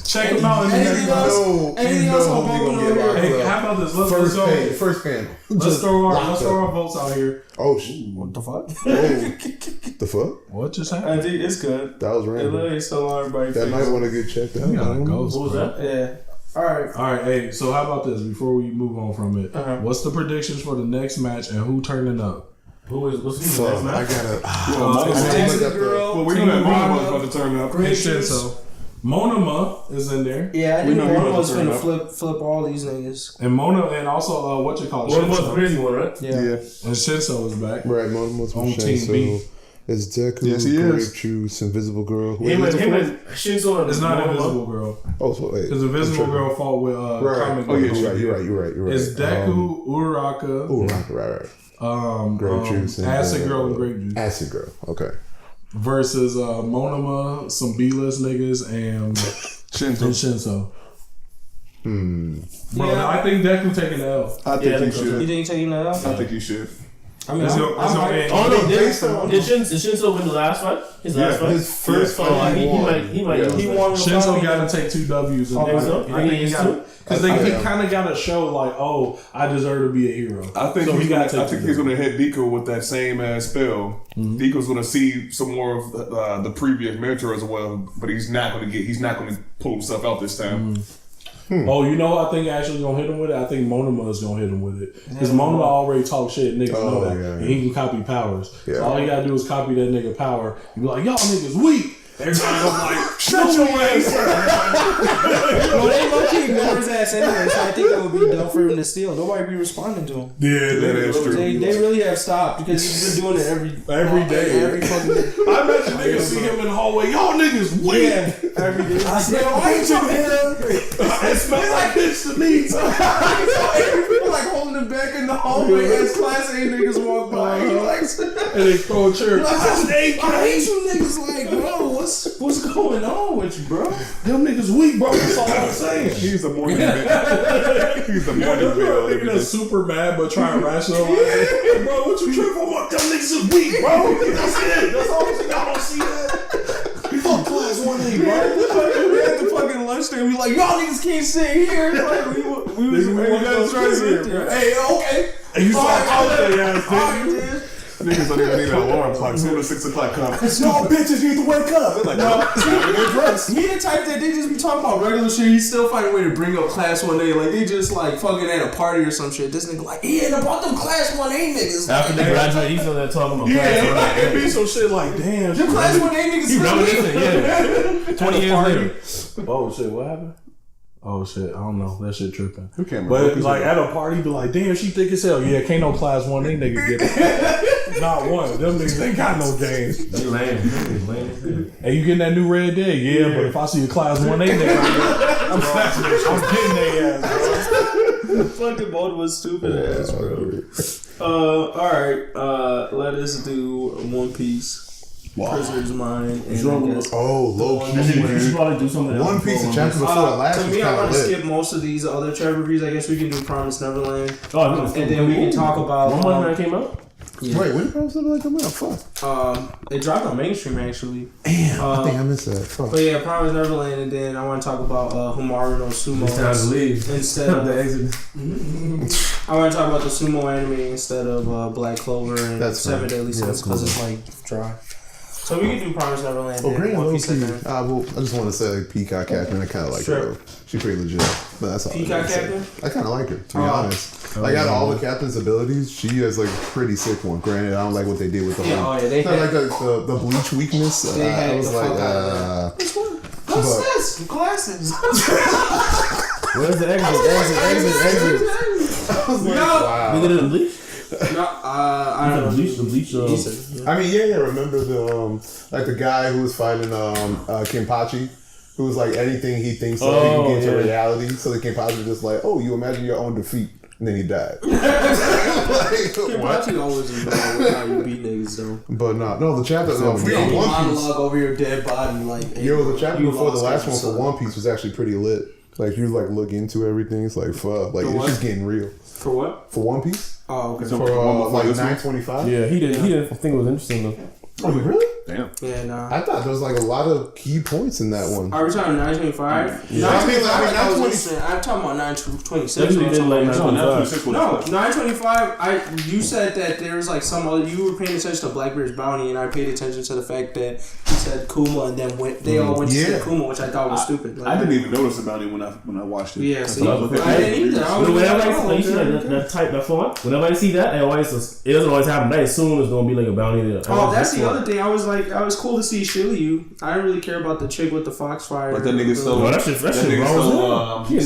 S1: check him out.
S2: Anything else on Boku?
S1: Hey, how about this? Let's go.
S3: First panel.
S1: Let's throw our votes out here.
S3: Oh shit!
S2: What the fuck?
S3: The fuck?
S1: What just happened?
S2: I think it's good.
S3: That was
S2: It
S3: random.
S2: literally still on everybody.
S3: That might want to get checked out.
S1: What
S6: was that?
S2: Yeah. All right.
S1: Hey, so how about this? Before we move on from it, what's the predictions for the next match and who turning up?
S6: What's the next match?
S3: I gotta.
S2: Girl.
S5: Well, we know that Monoma about to turn up.
S1: So Monoma is in there.
S2: Yeah, I think Monoma was finna flip all these niggas.
S1: And and also what you call it?
S6: Monoma's the crazy one, right?
S2: Yeah.
S1: And Shinso is back.
S3: Right, Monoma's
S1: on Team B.
S3: It's Deku,
S5: yes, he
S3: Grape
S5: is.
S3: Juice, Invisible Girl.
S6: Him and Shinso and
S1: it's not Invisible Girl.
S3: Oh, so wait.
S1: Because Invisible Girl fought with
S3: right. Oh, yeah, you're right.
S1: It's Deku, Uraraka.
S3: Right. Grape Juice. And,
S1: Acid Girl and Grape Juice.
S3: Acid Girl, okay.
S1: Versus Monoma, some B-list niggas, and Shinso. Bro,
S2: Yeah.
S1: I think Deku taking the L.
S5: I think he should.
S2: You think he's taking that off?
S5: I think he should.
S2: I mean,
S6: Did Shinso win the last fight? His last fight?
S3: His first fight.
S6: He might.
S2: He won.
S1: Shinso got to take 2 W's. In
S6: I think he got.
S1: Because he kind of got to show like, oh, I deserve to be a hero.
S5: I think
S1: so
S5: he's going to hit Deku with that same ass spell. Deku's going to see some more of the previous mentor as well, but he's not going to pull himself out this time.
S1: Oh, you know who I think actually gonna hit him with it? I think Monoma is gonna hit him with it. Because Monoma already talk shit, niggas know that. Yeah. And he can copy powers. Yeah. So all he gotta do is copy that nigga power and be like, y'all niggas weak. Everybody gonna like, shut your ass up.
S2: Well, they low-key ignore his ass anyway, so I think that would be dumb for him to steal. Nobody be responding to him.
S1: Yeah, that is true.
S2: They really have stopped because he's been doing it every day. Every fucking day.
S1: I bet you niggas see him in the hallway. Y'all niggas weak.
S2: Yeah, every day.
S1: I smell it smells like this to me.
S2: So every people like holding him back in the hallway as Class A niggas walk by.
S1: And they throw a chair.
S2: I hate you niggas like, bro, what's going on with you, bro?
S1: Them niggas weak, bro. That's all I'm saying.
S5: He's the morning man. He's the morning man.
S1: Nigga super mad but trying to rationalize. Hey, bro, what you tripping on? Them niggas is weak, bro. That's it. That's all I'm saying. Y'all don't see that. Fuck Class 1A, bro.
S2: We had the fucking lunch there. We like, y'all niggas can't sit here. Like, we was gonna try to sit there. Hey, okay.
S1: And you saw out there, ass
S5: Niggas don't even need an alarm clock. Soon as 6 o'clock comes, y'all bitches need to wake up. They're like, no, get dressed.
S2: He the type that they just be talking about regular shit. He still find a way to bring up Class 1A. Like, they just like fucking at a party or some shit. This nigga like, yeah, about them Class 1A niggas.
S6: After they graduate, he's on there talking about Class 1A.
S1: Yeah, it be some shit like, damn.
S2: Them Class 1A niggas
S6: He reminiscent, yeah. 20 years later.
S1: Oh shit, what happened? Oh shit, I don't know. That shit tripping.
S5: Who can't remember?
S1: But like at a party, be like, damn, she thick as hell. Yeah, can't no class 1A nigga get it. Not one. Them niggas ain't got no game.
S6: They lame.
S1: Hey, you getting that new Red Dead? Yeah, but if I see a class 1A nigga, I'm snatching it. I'm getting their ass, bro.
S2: Fucking both was stupid ass, bro. Alright, let us do One Piece. Prisoner's Mind.
S3: Low key.
S6: You should probably do something else.
S3: One Piece of chapter before last
S2: to
S3: was
S2: me, I
S3: kind
S2: want
S3: of
S2: to
S3: lit.
S2: skip most of these other chapter reviews. I guess we can do Promised Neverland.
S6: Oh,
S2: and then we can talk about...
S6: One more that came out?
S2: Yeah.
S3: Wait, when did Promised Neverland come out? Fuck.
S2: It dropped on mainstream, actually.
S3: Damn, I think I missed that. Fuck.
S2: But yeah, Promised Neverland, and then I want to talk about Humaru no Sumo.
S6: It's time to leave.
S2: Instead of
S6: the exit.
S2: I want to talk about the sumo anime instead of Black Clover and
S3: That's
S2: Seven
S3: fine.
S2: Deadly Sins because it's like dry. So we can do Promised Neverland.
S3: Oh,
S2: and
S3: Granny
S2: One
S3: low
S2: Piece
S3: key.
S2: again.
S3: I just want to say like, Peacock Captain. I kind of like
S2: Sure.
S3: her though. She's pretty legit. But that's all.
S2: Peacock Captain?
S3: I kind of like her, to be honest. Like out of all the captain's abilities, she has like a pretty sick one. Granted, I don't like what they did with the whole.
S2: Oh yeah, they had,
S3: like the bleach weakness.
S2: They had
S3: I was
S2: the
S3: like,
S2: fuck out of what's this? Glasses.
S6: Where's the exit?
S3: I was like, wow.
S6: They did it in Bleach?
S2: No, I don't know.
S6: The Bleach.
S3: I mean, yeah. Remember the like the guy who was fighting Kenpachi, who was like anything he thinks of, he can get into reality. So the Kenpachi was just like, oh, you imagine your own defeat, and then he died.
S2: Kenpachi always involved with how you beat niggas though.
S3: But no, the chapter. No, we on One Piece.
S2: Monologue over your dead body, like
S3: The chapter
S2: you
S3: before the
S2: lost
S3: last one for
S2: son.
S3: One Piece was actually pretty lit. Like you like look into everything. It's like fuck, like it's just getting real.
S2: For what?
S3: For One Piece.
S2: Oh, okay.
S3: For like 925.
S6: Yeah, he didn't think it was interesting though.
S3: Oh, really?
S5: Damn.
S2: Yeah, nah.
S3: I thought there was like a lot of key points in that one.
S2: Are we talking 925?
S3: Yeah. I mean,
S2: 925. I'm talking about 926.
S6: Definitely didn't like
S5: 926.
S2: No, 925. You said that there was like some other. You were paying attention to Blackbeard's bounty, and I paid attention to the fact that he said Kuma, and then they all went to see Kuma, which I thought was stupid. Like,
S5: I didn't even notice about it when I watched it.
S2: Yeah,
S5: I
S2: see,
S5: thought, okay,
S2: I didn't either. I was
S6: Whenever
S2: like,
S6: I see that type, that font, whenever I see that, it doesn't always happen. I assume it's gonna be like a bounty there.
S2: Oh, that's the other thing. I was cool to see Shiryu. I didn't really care about the chick with the foxfire.
S5: But that nigga stole.
S6: That shit
S5: He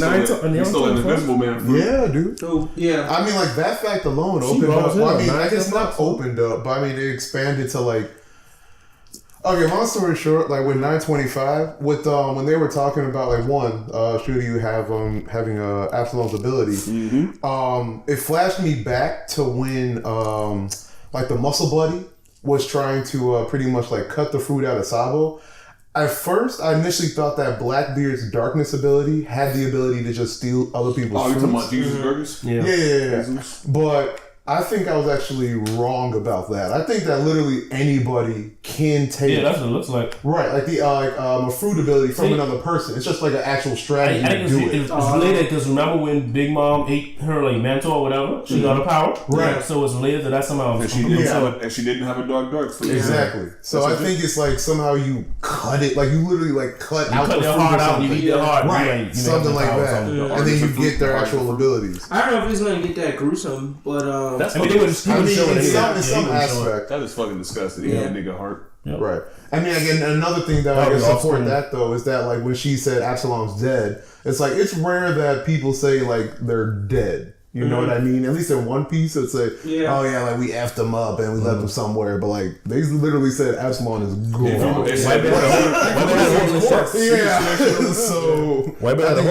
S5: stole an Invisible Man fruit.
S3: Yeah, dude.
S2: Oh, yeah.
S3: I mean, like that fact alone opened up. Well, I mean, I guess not opened up, but I mean, it expanded to like. Okay, long story short, like with 925, with when they were talking about like Shiryu having Absalom's ability, it flashed me back to when like the Muscle Buddy was trying to pretty much like cut the fruit out of Sabo. At first, I initially thought that Blackbeard's darkness ability had the ability to just steal other people's fruits.
S5: Oh, you talking about Jesus Burgers?
S3: Yeah. But I think I was actually wrong about that. I think that literally anybody can take.
S6: Yeah, that's what it looks like.
S3: Right, like a fruit ability from another person. It's just like an actual strategy
S6: I think
S3: to do it.
S6: it's related because remember when Big Mom ate her like mantle or whatever, she got her power.
S3: Right.
S6: Yeah, so it's related to that somehow.
S5: And she didn't have a dark fruit.
S3: Exactly. So I think it's like somehow you cut it, like you literally like cut out the fruit
S6: heart
S3: or
S6: out,
S3: something.
S6: you eat their heart,
S3: Right,
S6: you
S3: something like that, and then you get their actual abilities.
S2: I don't know if it's gonna get that gruesome, but
S6: that's what they would just
S3: in some aspect.
S5: That is fucking disgusting. You have a nigga heart.
S6: Yep.
S3: Right. I mean, again, another thing that I guess support that though is that like when she said Absalom's dead, it's like it's rare that people say like they're dead. You know what I mean? At least in One Piece, it's like, oh yeah, like we effed them up and we left them somewhere, but like they literally said Absalom is gone. So I think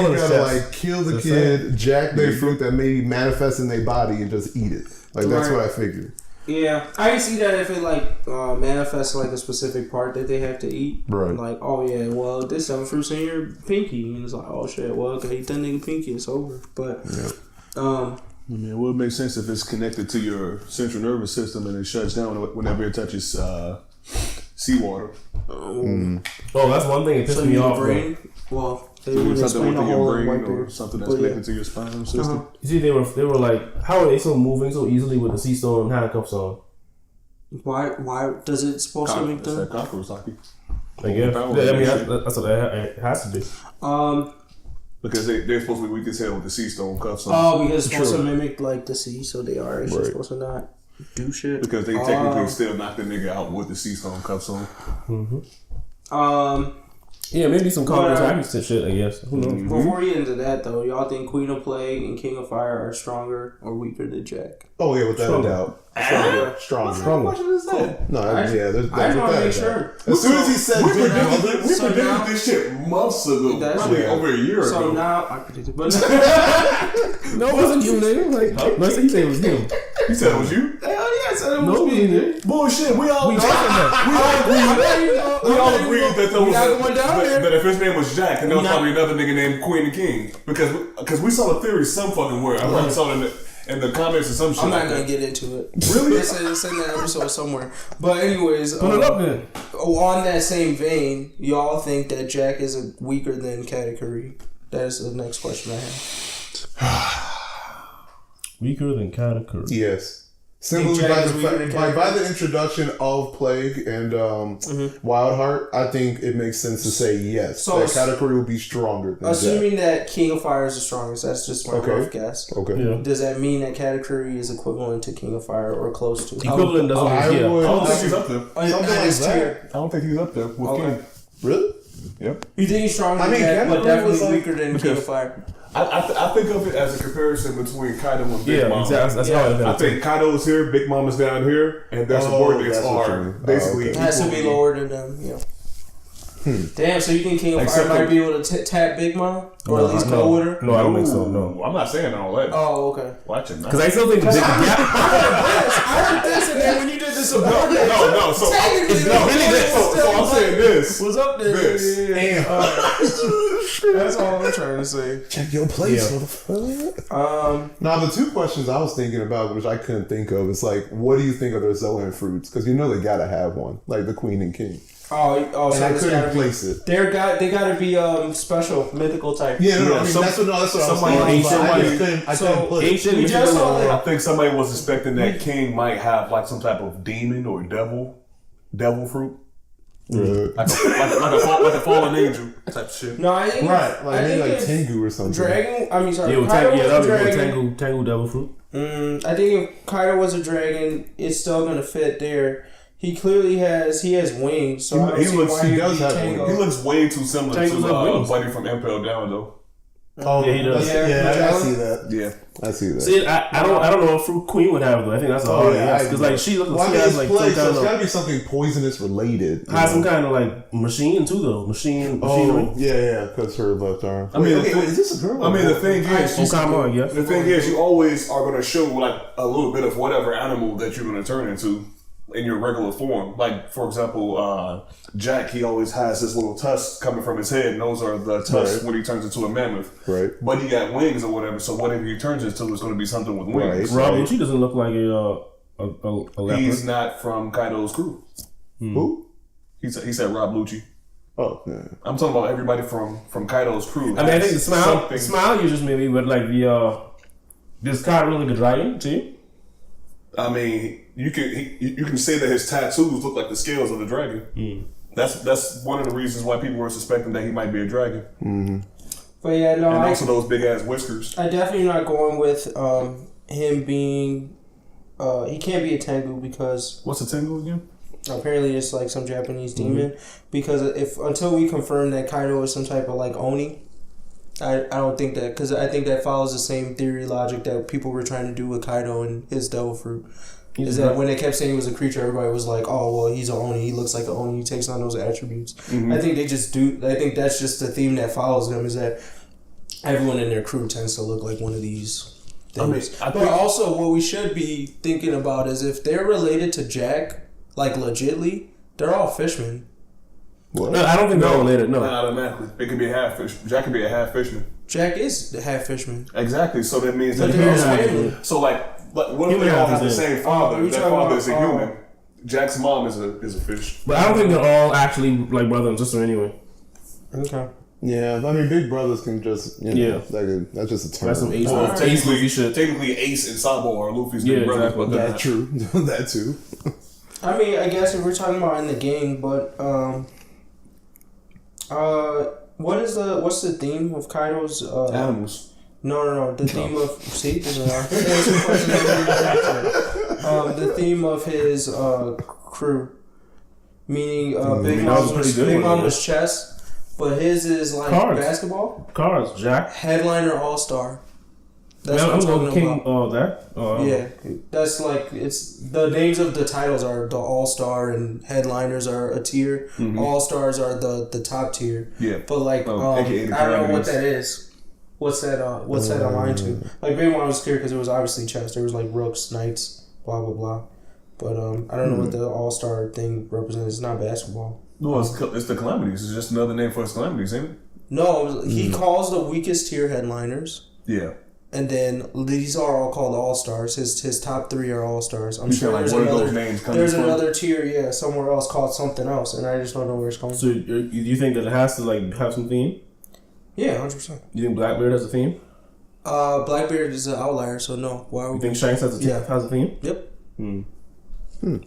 S3: you gotta like kill the kid, jack their fruit that maybe manifests in their body, and just eat it. Like that's what I figured.
S2: Yeah, I can see that if it like manifests like a specific part that they have to eat.
S3: Right.
S2: Like, oh yeah, well this 7 fruits in your pinky, and it's like, oh shit, well okay, eat that nigga pinky, it's over. But
S5: I mean, it would make sense if it's connected to your central nervous system and it shuts down whenever it touches seawater.
S6: Oh, that's one thing that pissed me off.
S2: Brain? Well, they would
S5: something
S2: explain the
S5: within
S2: whole
S5: your brain
S2: brain
S5: or something that's connected to your spinal system.
S6: You see, they were like, how are they so moving so easily with the sea stone handcuffs on?
S2: Why does it supposed to make them?
S5: That Kakurosaki.
S6: I guess. I mean, that's what it has to be.
S5: Because they're supposed to be weak as hell with the sea stone cuffs on.
S2: Oh, because it's supposed to mimic like the sea, so they are actually supposed to not do shit.
S5: Because they technically still knock the nigga out with the sea stone cuffs on.
S6: Yeah, maybe some combos shit, I guess. Who knows?
S2: Before we get into that, though, y'all think Queen of Plague and King of Fire are stronger or weaker than Jack?
S3: Oh, yeah, without a doubt. Stronger.
S2: What question is that?
S3: No,
S2: I just want to make sure.
S3: As soon as he said
S5: we predicted this shit months ago. Probably over a year ago.
S2: So now, I predicted. But
S6: no, it wasn't you, nigga. Like, let's say he said it was him.
S5: You said it was you?
S2: Hell yeah, I said it was me, nigga.
S5: Bullshit. We all agreed that if his name was Jack, and there was probably another nigga named Queen and King. Because we saw the theory some fucking word. I probably saw it in the comments or some shit.
S2: I'm not gonna get into it.
S5: Really?
S2: It's in that episode somewhere. But anyways,
S6: put it up then.
S2: On that same vein, y'all think that Jack is weaker than Katakuri? That is the next question I have.
S6: Weaker than Katakuri?
S3: Yes. Simply by the introduction of Plague and Wildheart, I think it makes sense to say yes. So that Katakuri will be stronger than
S2: assuming
S3: Jack.
S2: that King of Fire is the strongest, that's just my rough guess.
S3: Okay.
S6: Yeah.
S2: Does that mean that Katakuri is equivalent to King of Fire or close to?
S6: Equivalent doesn't
S5: I don't think he's up there.
S3: Something like that.
S5: I don't think he's up there with King.
S3: Really?
S5: Yep.
S2: You think he's stronger than Jack, but definitely weaker than King of Fire?
S5: I think of it as a comparison between Kaido and Big Mom.
S6: Exactly. That's how
S5: I think Kaido's here, Big Mom is down here, and there's a word that's hard. Basically,
S2: it has to be lower than them. Yeah. Damn. So you think King of Fire might be able to tap Big Mom, or at least go with her?
S6: No, I don't think so. No,
S5: I'm not saying all that.
S2: Oh, okay.
S5: Watch it.
S6: Because I still think the gap.
S2: I heard this, and then when you did this,
S5: no. So it's not really this. So I'm saying this.
S2: What's up there?
S5: This.
S2: That's all I'm trying to say.
S3: Check your place, motherfucker. Now, the two questions I was thinking about, which I couldn't think of, is like, what do you think of their Zoan fruits? Because you know they gotta have one, like the Queen and King.
S2: Oh,
S3: and
S2: so
S3: I couldn't place it.
S2: They gotta be special, mythical type.
S3: Yeah, no, I mean, that's what I was thinking. I couldn't put it.
S5: I think somebody was expecting that King might have like some type of demon or devil fruit. Like a fallen angel type shit.
S2: No, I think
S3: like maybe like Tengu or something.
S6: Tengu devil fruit.
S2: I think if Kaido was a dragon, it's still gonna fit there. He clearly has wings, so I don't see why he does have wings.
S5: He looks way too similar to Buddy from Impel Down though.
S6: Oh yeah, he does.
S3: I see that.
S5: Yeah,
S3: I see that.
S6: See, I don't know if Fruit Queen would have though. I think that's a hard ass because like she looks like
S3: it's gotta be something poisonous related.
S6: Has some kind of like machine too though. Machinery.
S3: Yeah, because her left arm.
S5: I mean,
S3: wait, is this a girl?
S5: I mean, the thing is,
S6: the
S5: thing is, you always are gonna show like a little bit of whatever animal that you're gonna turn into in your regular form. Like, for example, Jack, he always has this little tusk coming from his head, and those are the tusks when he turns into a mammoth.
S3: Right.
S5: But he got wings or whatever, so whatever he turns into is going to be something with wings.
S6: Rob, she doesn't look like a leopard.
S5: He's not from Kaido's crew.
S3: Who?
S5: He said Rob Lucci.
S3: Oh, yeah.
S5: I'm talking about everybody from Kaido's crew.
S6: I mean, I think the smile you just maybe, but like this guy really the dragon too.
S5: I mean, you can say that his tattoos look like the scales of the dragon. That's one of the reasons why people were suspecting that he might be a dragon.
S3: Mm-hmm.
S2: But yeah, no,
S5: and also those big ass whiskers.
S2: I definitely not going with him being. He can't be a Tengu because
S5: what's a Tengu again?
S2: Apparently, it's like some Japanese demon. Because until we confirm that Kaido is some type of like Oni. I don't think that, because I think that follows the same theory logic that people were trying to do with Kaido and his devil fruit. Is that when they kept saying he was a creature, everybody was like, oh, well, he's an Oni. He looks like an Oni. He takes on those attributes. I think they just do. I think that's just the theme that follows them, is that everyone in their crew tends to look like one of these things. But also, what we should be thinking about is if they're related to Jack, like legitly, they're all fishmen.
S3: What?
S6: No, I don't think they're related. No,
S5: not automatically. It could be a half fish. Jack could be a half fishman.
S2: Jack is the half fishman.
S5: Exactly. So that means that what if they all have the same father? That father is a human. Jack's mom is a fish.
S6: But I don't think they're all actually like brother and sister anyway.
S2: Okay.
S3: Yeah, I mean, big brothers can just that's just a term.
S6: That's some Ace movie shit.
S5: Technically, Ace and Sabo are Luffy's big brothers, but
S3: that's true. That too.
S2: I mean, I guess if we're talking about in the gang, but what's the theme of Kaido's
S5: animals?
S2: No. The theme of the theme of his crew, meaning Big Mama's chest. But his is like
S6: Cards.
S2: basketball.
S6: Cards, Jack.
S2: Headliner All-Star. That's
S6: I'm
S2: what I'm
S6: going
S2: talking
S6: King.
S2: about.
S6: Oh, that. Oh,
S2: Yeah, that's like it's the names of the titles are the All-Star and headliners are a tier. All-Stars are the top tier.
S5: Yeah.
S2: But like I don't know what that is. What's that aligned to? Like maybe when I was clear because it was obviously chess. There was like rooks, knights, blah blah blah. But I don't know what the All-Star thing represents. It's not basketball.
S5: No, it's the Calamities. It's just another name for his Calamities, ain't it?
S2: No, he calls the weakest tier headliners.
S5: Yeah.
S2: And then these are all called All-Stars. His top 3 are All-Stars. I'm sure
S5: like
S2: there's
S5: where
S2: another.
S5: those names coming
S2: There's
S5: from?
S2: another tier, somewhere else called something else, and I just don't know where it's coming
S6: So
S2: from.
S6: you think that it has to like have some theme?
S2: Yeah, 100%.
S6: You think Blackbeard has a theme?
S2: Blackbeard is an outlier, so no. Why
S6: You
S2: would
S6: think Shanks has a theme?
S2: Yep.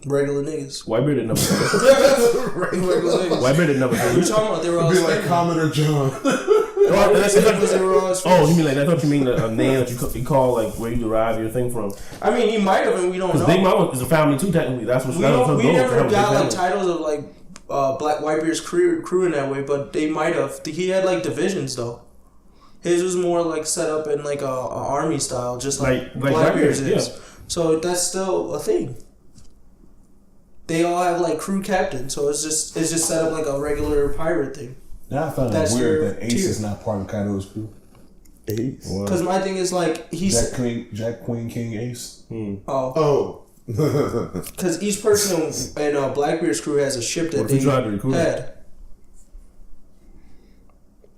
S2: Regular niggas.
S6: Whitebeard didn't have
S2: Regular niggas.
S6: Whitebeard didn't have a
S2: What
S6: theme.
S2: you talking about? They were all
S3: Be like
S2: spending.
S3: Commodore John.
S2: They were all
S6: Oh, you mean like I thought you mean a name that you call like where you derive your thing from?
S2: I mean, he might have, and we don't
S6: Because
S2: know.
S6: Big Mama is a family too. Technically, that's what
S2: We never got like titles of like Black Whitebeard's crew in that way, but they might have. He had like divisions though. His was more like set up in like a army style, just like Blackbeard's is.
S6: Yeah.
S2: So that's still a thing. They all have like crew captain, so it's just set up like a regular pirate thing.
S5: Now I found it
S2: That's your
S5: weird that Ace
S2: tier.
S5: is not part of Kaido's crew.
S3: Ace.
S2: Because my thing is like
S5: Jack, Queen, King, Ace.
S3: Oh.
S2: Because each person in Blackbeard's crew has a ship that
S6: What if you tried to
S2: they
S6: recruit
S2: had.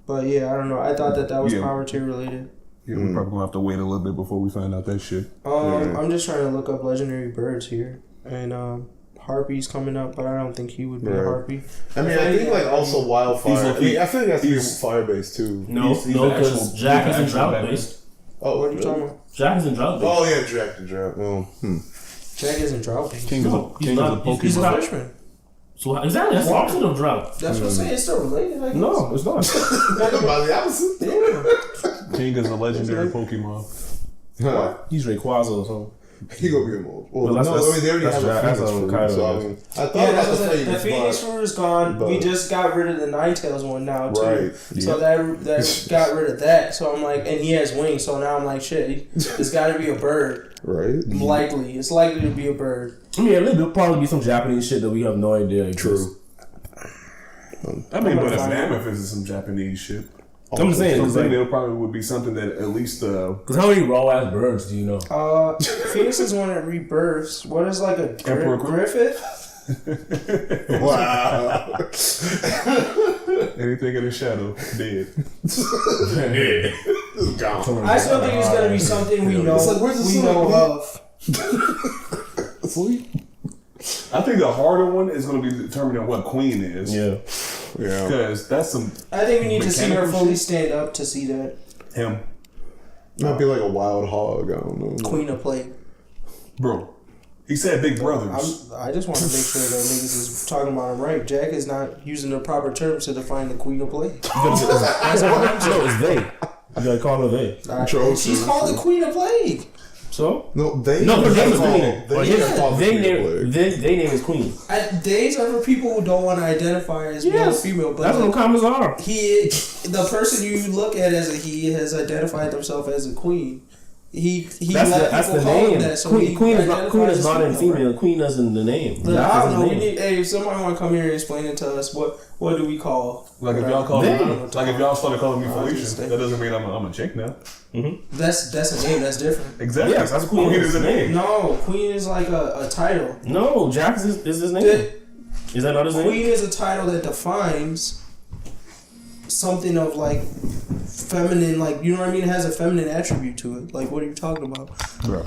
S2: But yeah, I don't know. I thought that was
S5: Yeah.
S2: power tier related.
S5: Yeah, we're probably gonna have to wait a little bit before we find out that shit.
S2: I'm just trying to look up legendary birds here, and Harpy's coming up, but I don't think he would be a Harpy.
S3: I mean, I think like also Wildfire. I think that's
S5: he's
S3: fire based too.
S6: No, because Jack is in drought based.
S3: Oh,
S2: What are you talking about?
S6: Jack is in drought based.
S3: Oh yeah, Jack the Drought. Well,
S2: Jack isn't drought based.
S5: King is a Pokemon.
S2: He's a freshman.
S6: So exactly, that's the opposite of drought.
S2: That's what I'm saying. It's still related. I guess.
S6: No, it's not.
S3: by the opposite.
S2: Yeah.
S5: King is a legendary Pokemon.
S6: He's Rayquaza or something.
S3: He gonna be a mold. Well,
S6: Well,
S3: no, I mean they already have a
S6: that's
S3: Phoenix fruit,
S6: Kaido
S3: so I
S6: is.
S3: mean, I thought
S2: Yeah,
S3: about
S2: that's
S3: the
S2: what
S3: Phoenix,
S2: the Phoenix fruit is gone. We just got rid of the Ninetales one now too.
S3: Right.
S2: So that got rid of that. So I'm like, and he has wings. So now I'm like, shit, it's got to be a bird.
S3: right?
S2: It's likely to be a bird.
S6: I mean, it'll probably be some Japanese shit that we have no idea.
S3: True.
S5: I mean, but if Mammoth is some Japanese shit,
S6: I'm just saying,
S5: I
S6: because
S5: think there probably would be something that at least
S6: how many raw ass birds do you know?
S2: Phoenix is one that rebirths. What is like a
S5: Emperor
S2: Griffith?
S3: Wow.
S5: anything in the shadow dead.
S3: Gone.
S2: I still think it's gonna be something we know.
S3: It's like, where's the
S2: we
S3: sun?
S2: know of.
S3: Sleep.
S5: I think the harder one is going to be determining what Queen is.
S6: Yeah.
S3: Yeah.
S5: Because that's some
S2: I think we need to see her
S5: Mechanical
S2: fully
S5: shit?
S2: stand up to see that
S5: him,
S3: Might be like a wild hog. I don't know.
S2: Queen of Plague.
S5: bro. He said Big Brothers.
S2: I just want to make sure that niggas is talking about him right. Jack is not using the proper terms to define the Queen of Plague.
S6: That's what no, it's they. You gotta call her they.
S2: She's called the Queen of Plague.
S6: So?
S3: No, they.
S6: No, her name is
S3: called-
S6: Queen.
S3: They called the
S6: They
S3: Queen of Plague.
S6: name is Queen.
S2: Days are for people who don't want to identify as male or female. But
S6: That's what comments are.
S2: the person you look at as a he has identified himself as a queen.
S6: That's the name.
S2: That, so
S6: Queen is not in
S2: female.
S6: female. Queen is in the name.
S2: I
S6: Jack
S2: don't
S6: is
S2: know.
S6: the name.
S2: If somebody want to come here and explain it to us, what do we call?
S5: Like if y'all call
S6: They.
S5: me, like if y'all started calling me
S2: I was
S5: Felicia,
S2: just
S5: that doesn't mean I'm a chick now.
S2: That's a name. That's different.
S5: Exactly.
S6: Yes, that's Queen.
S5: Queen is a name.
S2: No, queen is like a title.
S6: No, Jack is his name. Is that not his name?
S2: Queen is a title that defines something of like feminine, like, you know what I mean? It has a feminine attribute to it. Like, what are you talking about?
S3: Bro.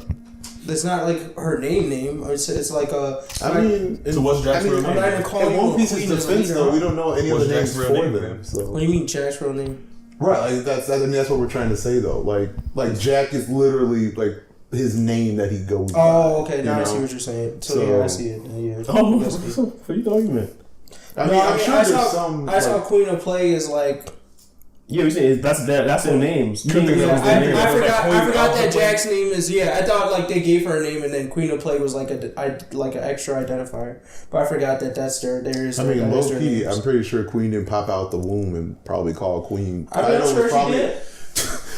S2: It's not like her name. It's like a.
S3: I mean,
S5: So what's Jack's real
S2: I'm not
S5: name?
S2: even calling
S3: in
S2: you
S3: One
S2: a
S3: Piece's
S2: queen as a
S3: defense,
S2: leader,
S3: though,
S2: huh?
S3: we don't know any of
S5: What's
S3: the names
S5: Jack's
S3: for
S5: real name,
S3: them.
S5: then?
S3: So.
S2: What do you mean, Jack's real name?
S3: Right, like that's what we're trying to say though. Like Jack is literally like his name that he goes by.
S2: Oh, okay. Now
S3: you
S2: I see
S3: know?
S2: what you're saying. So,
S3: So-
S2: yeah, I see it. Yeah.
S6: Oh, what are you talking about?
S3: I mean, I'm sure
S2: I
S3: there's
S2: saw,
S3: some.
S2: I saw
S3: like,
S2: Queen of Plague as like
S6: Yeah, we said that's their names.
S2: I forgot that Jack's name is. I thought like they gave her a name and then Queen of Play was like an extra identifier. But I forgot that that's their.
S3: I mean, low key, I'm pretty sure Queen didn't pop out the womb and probably call Queen.
S2: I'm not sure she did.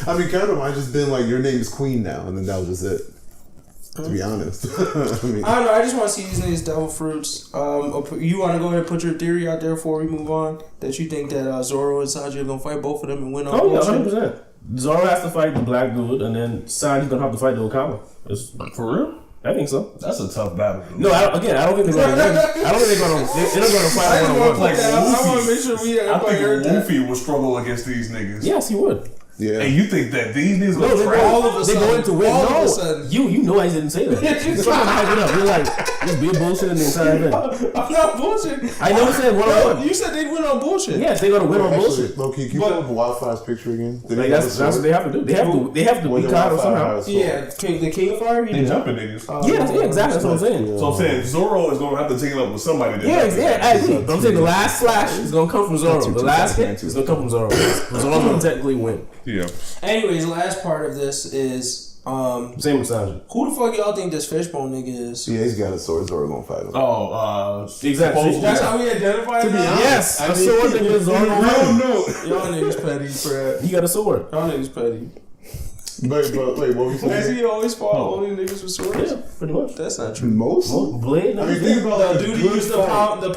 S3: I mean, kind of might just been like, your name is Queen now, and then that was just it. To be honest, I don't
S2: know. I just want to see these niggas devil fruits. You want to go ahead and put your theory out there before we move on? That you think that Zoro and Sanji are gonna fight both of them and win all?
S6: Oh yeah, 100%. Zoro has to fight the black dude, and then Sanji's gonna have to fight the Okama.
S5: For real?
S6: I think so.
S5: That's a tough battle.
S6: No, I don't think they're going to win. I don't think they're going to fight one-on-one.
S2: I want to make sure we
S5: I think Luffy would struggle against these niggas.
S6: Yes, he would.
S3: Yeah.
S5: And you think that these niggas
S6: will
S2: all of a sudden,
S6: they're going to win?
S2: All
S6: no,
S2: of a sudden.
S6: You know I didn't say that. You're trying to hype it up. You're like, just be bullshitting the entire event.
S2: I'm not bullshitting.
S6: I never said one-on-one.
S2: You said they'd win on bullshit.
S6: Yes, they're going to win on bullshit.
S3: Low-key, can you pull up Wildfire's picture again?
S6: Like that's what they have to do. They have to beat Kaido somehow.
S2: Yeah, the King of Fire.
S5: They jumping niggas.
S6: Yeah, exactly. That's what I'm saying.
S5: So I'm saying Zoro is going to have to team up with somebody.
S6: Yeah, I agree. But I'm saying the last slash is going to come from Zoro. The last hit is going to come from Zoro. Zoro's going to technically win.
S5: Yeah.
S2: Anyways, the last part of this is
S6: same with Sanji.
S2: Who the fuck y'all think this fishbone nigga is?
S3: Yeah, he's got a sword. Zoro gonna fight him.
S6: Exactly.
S2: That's how we identify him.
S6: Yes, a sword nigga is Zoro.
S2: Y'all niggas petty, bruh.
S6: He got a sword.
S2: Y'all niggas petty.
S3: But wait, what were you saying?
S2: Has he always fought only niggas with swords?
S6: Yeah, pretty much.
S2: That's not true.
S3: Most?
S6: Blade?
S3: I mean, think about
S2: the dude he used the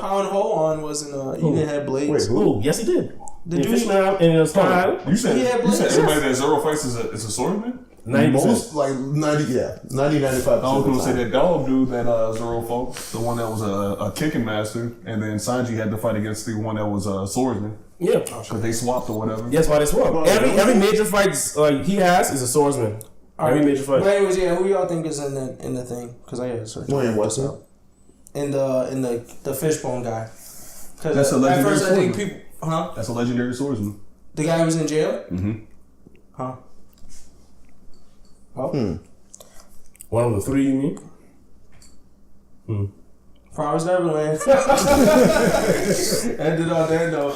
S2: pound hole on wasn't. He didn't have blades.
S3: Wait, who?
S6: Yes, he did.
S2: The dude
S6: Fishman in Sky Island.
S5: You said everybody that Zoro fights is a swordsman?
S6: 90%.
S3: Most, like 90, yeah, 95%.
S5: I was going to say that dog dude that Zoro fought, the one that was a kicking master, and then Sanji had to fight against the one that was a swordsman.
S6: Yeah,
S5: because they swapped or whatever.
S6: Yes, why they swapped. Every major fight he has is a swordsman. Every major fight.
S2: But anyways, who y'all think is in the thing? Because I gotta search.
S3: What's up?
S2: In the fishbone guy.
S5: That's a legendary
S2: at first
S5: swordsman.
S2: I think people,
S5: That's a legendary swordsman.
S2: The guy who was in jail.
S5: Mm-hmm.
S2: Oh.
S6: One of the three, you mean?
S2: Promised Neverland. Ended on that though.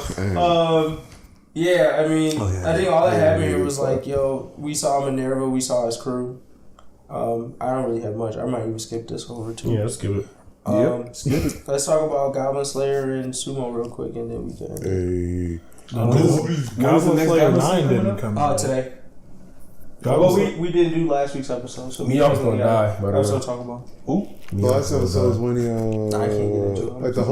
S2: Yeah, I mean, I think all that happened here was like, yo, we saw Minerva, we saw his crew. I don't really have much. I might even skip this over too.
S6: Yeah, let's skip it.
S3: Skip it.
S2: Let's talk about Goblin Slayer and Sumo real quick, and then we can.
S1: Goblin Slayer 9 didn't come out
S2: today. Well, we didn't do last week's episode, so
S6: me almost gonna die. But
S2: episode talk about
S5: who?
S3: The last episode is when he
S2: I can't get into it.
S3: like the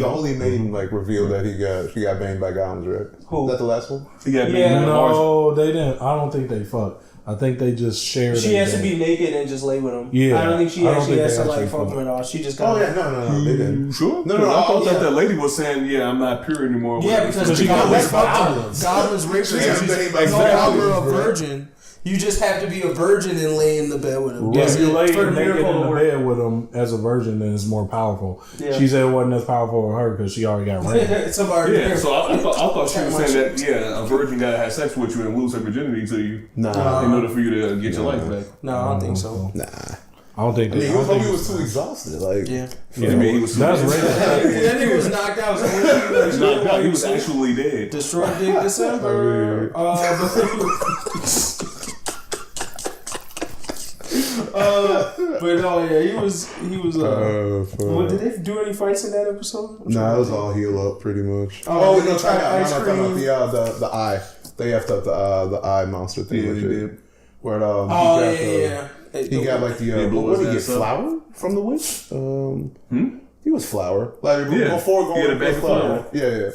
S3: holy maiden like revealed that she got banged by goblins, right?
S2: Who?
S3: Is that the last one?
S1: No, they didn't. I don't think they fucked. I think they just shared.
S2: She has to be naked and just lay with him.
S1: Yeah,
S2: I don't think she actually has to like
S1: fuck
S2: fuck him at all. She just got.
S3: Oh yeah, no, they didn't.
S5: Sure?
S3: No,
S5: I thought that lady was saying, I'm not pure anymore.
S2: Yeah, because
S1: she got
S2: goblins rape her. She's no longer a virgin. You just have to be a virgin and lay in the bed with him.
S1: Yeah, if you lay naked in the bed with him as a virgin, then it's more powerful. Yeah. She said it wasn't as powerful with her because she already got raped.
S5: So I thought she was saying that, a virgin got to have sex with you and lose her virginity to you in order for you to get your life back.
S2: No, I don't think so.
S3: Nah.
S1: I don't think.
S3: I mean, he was too exhausted. Like,
S5: I mean, he was.
S1: That's racist.
S2: That nigga was knocked out. So
S5: he was actually dead.
S2: Destroyed Dick December. But no, he was. What did they do any fights in that episode?
S3: Nah, it was all heal up pretty much.
S2: Oh,
S3: no, try out the eye. They effed up the eye monster thing.
S5: Yeah, they did.
S3: Where he got like what did he get? Flour from the witch? He was flour. Like before going
S5: to bag of flour.
S3: Yeah.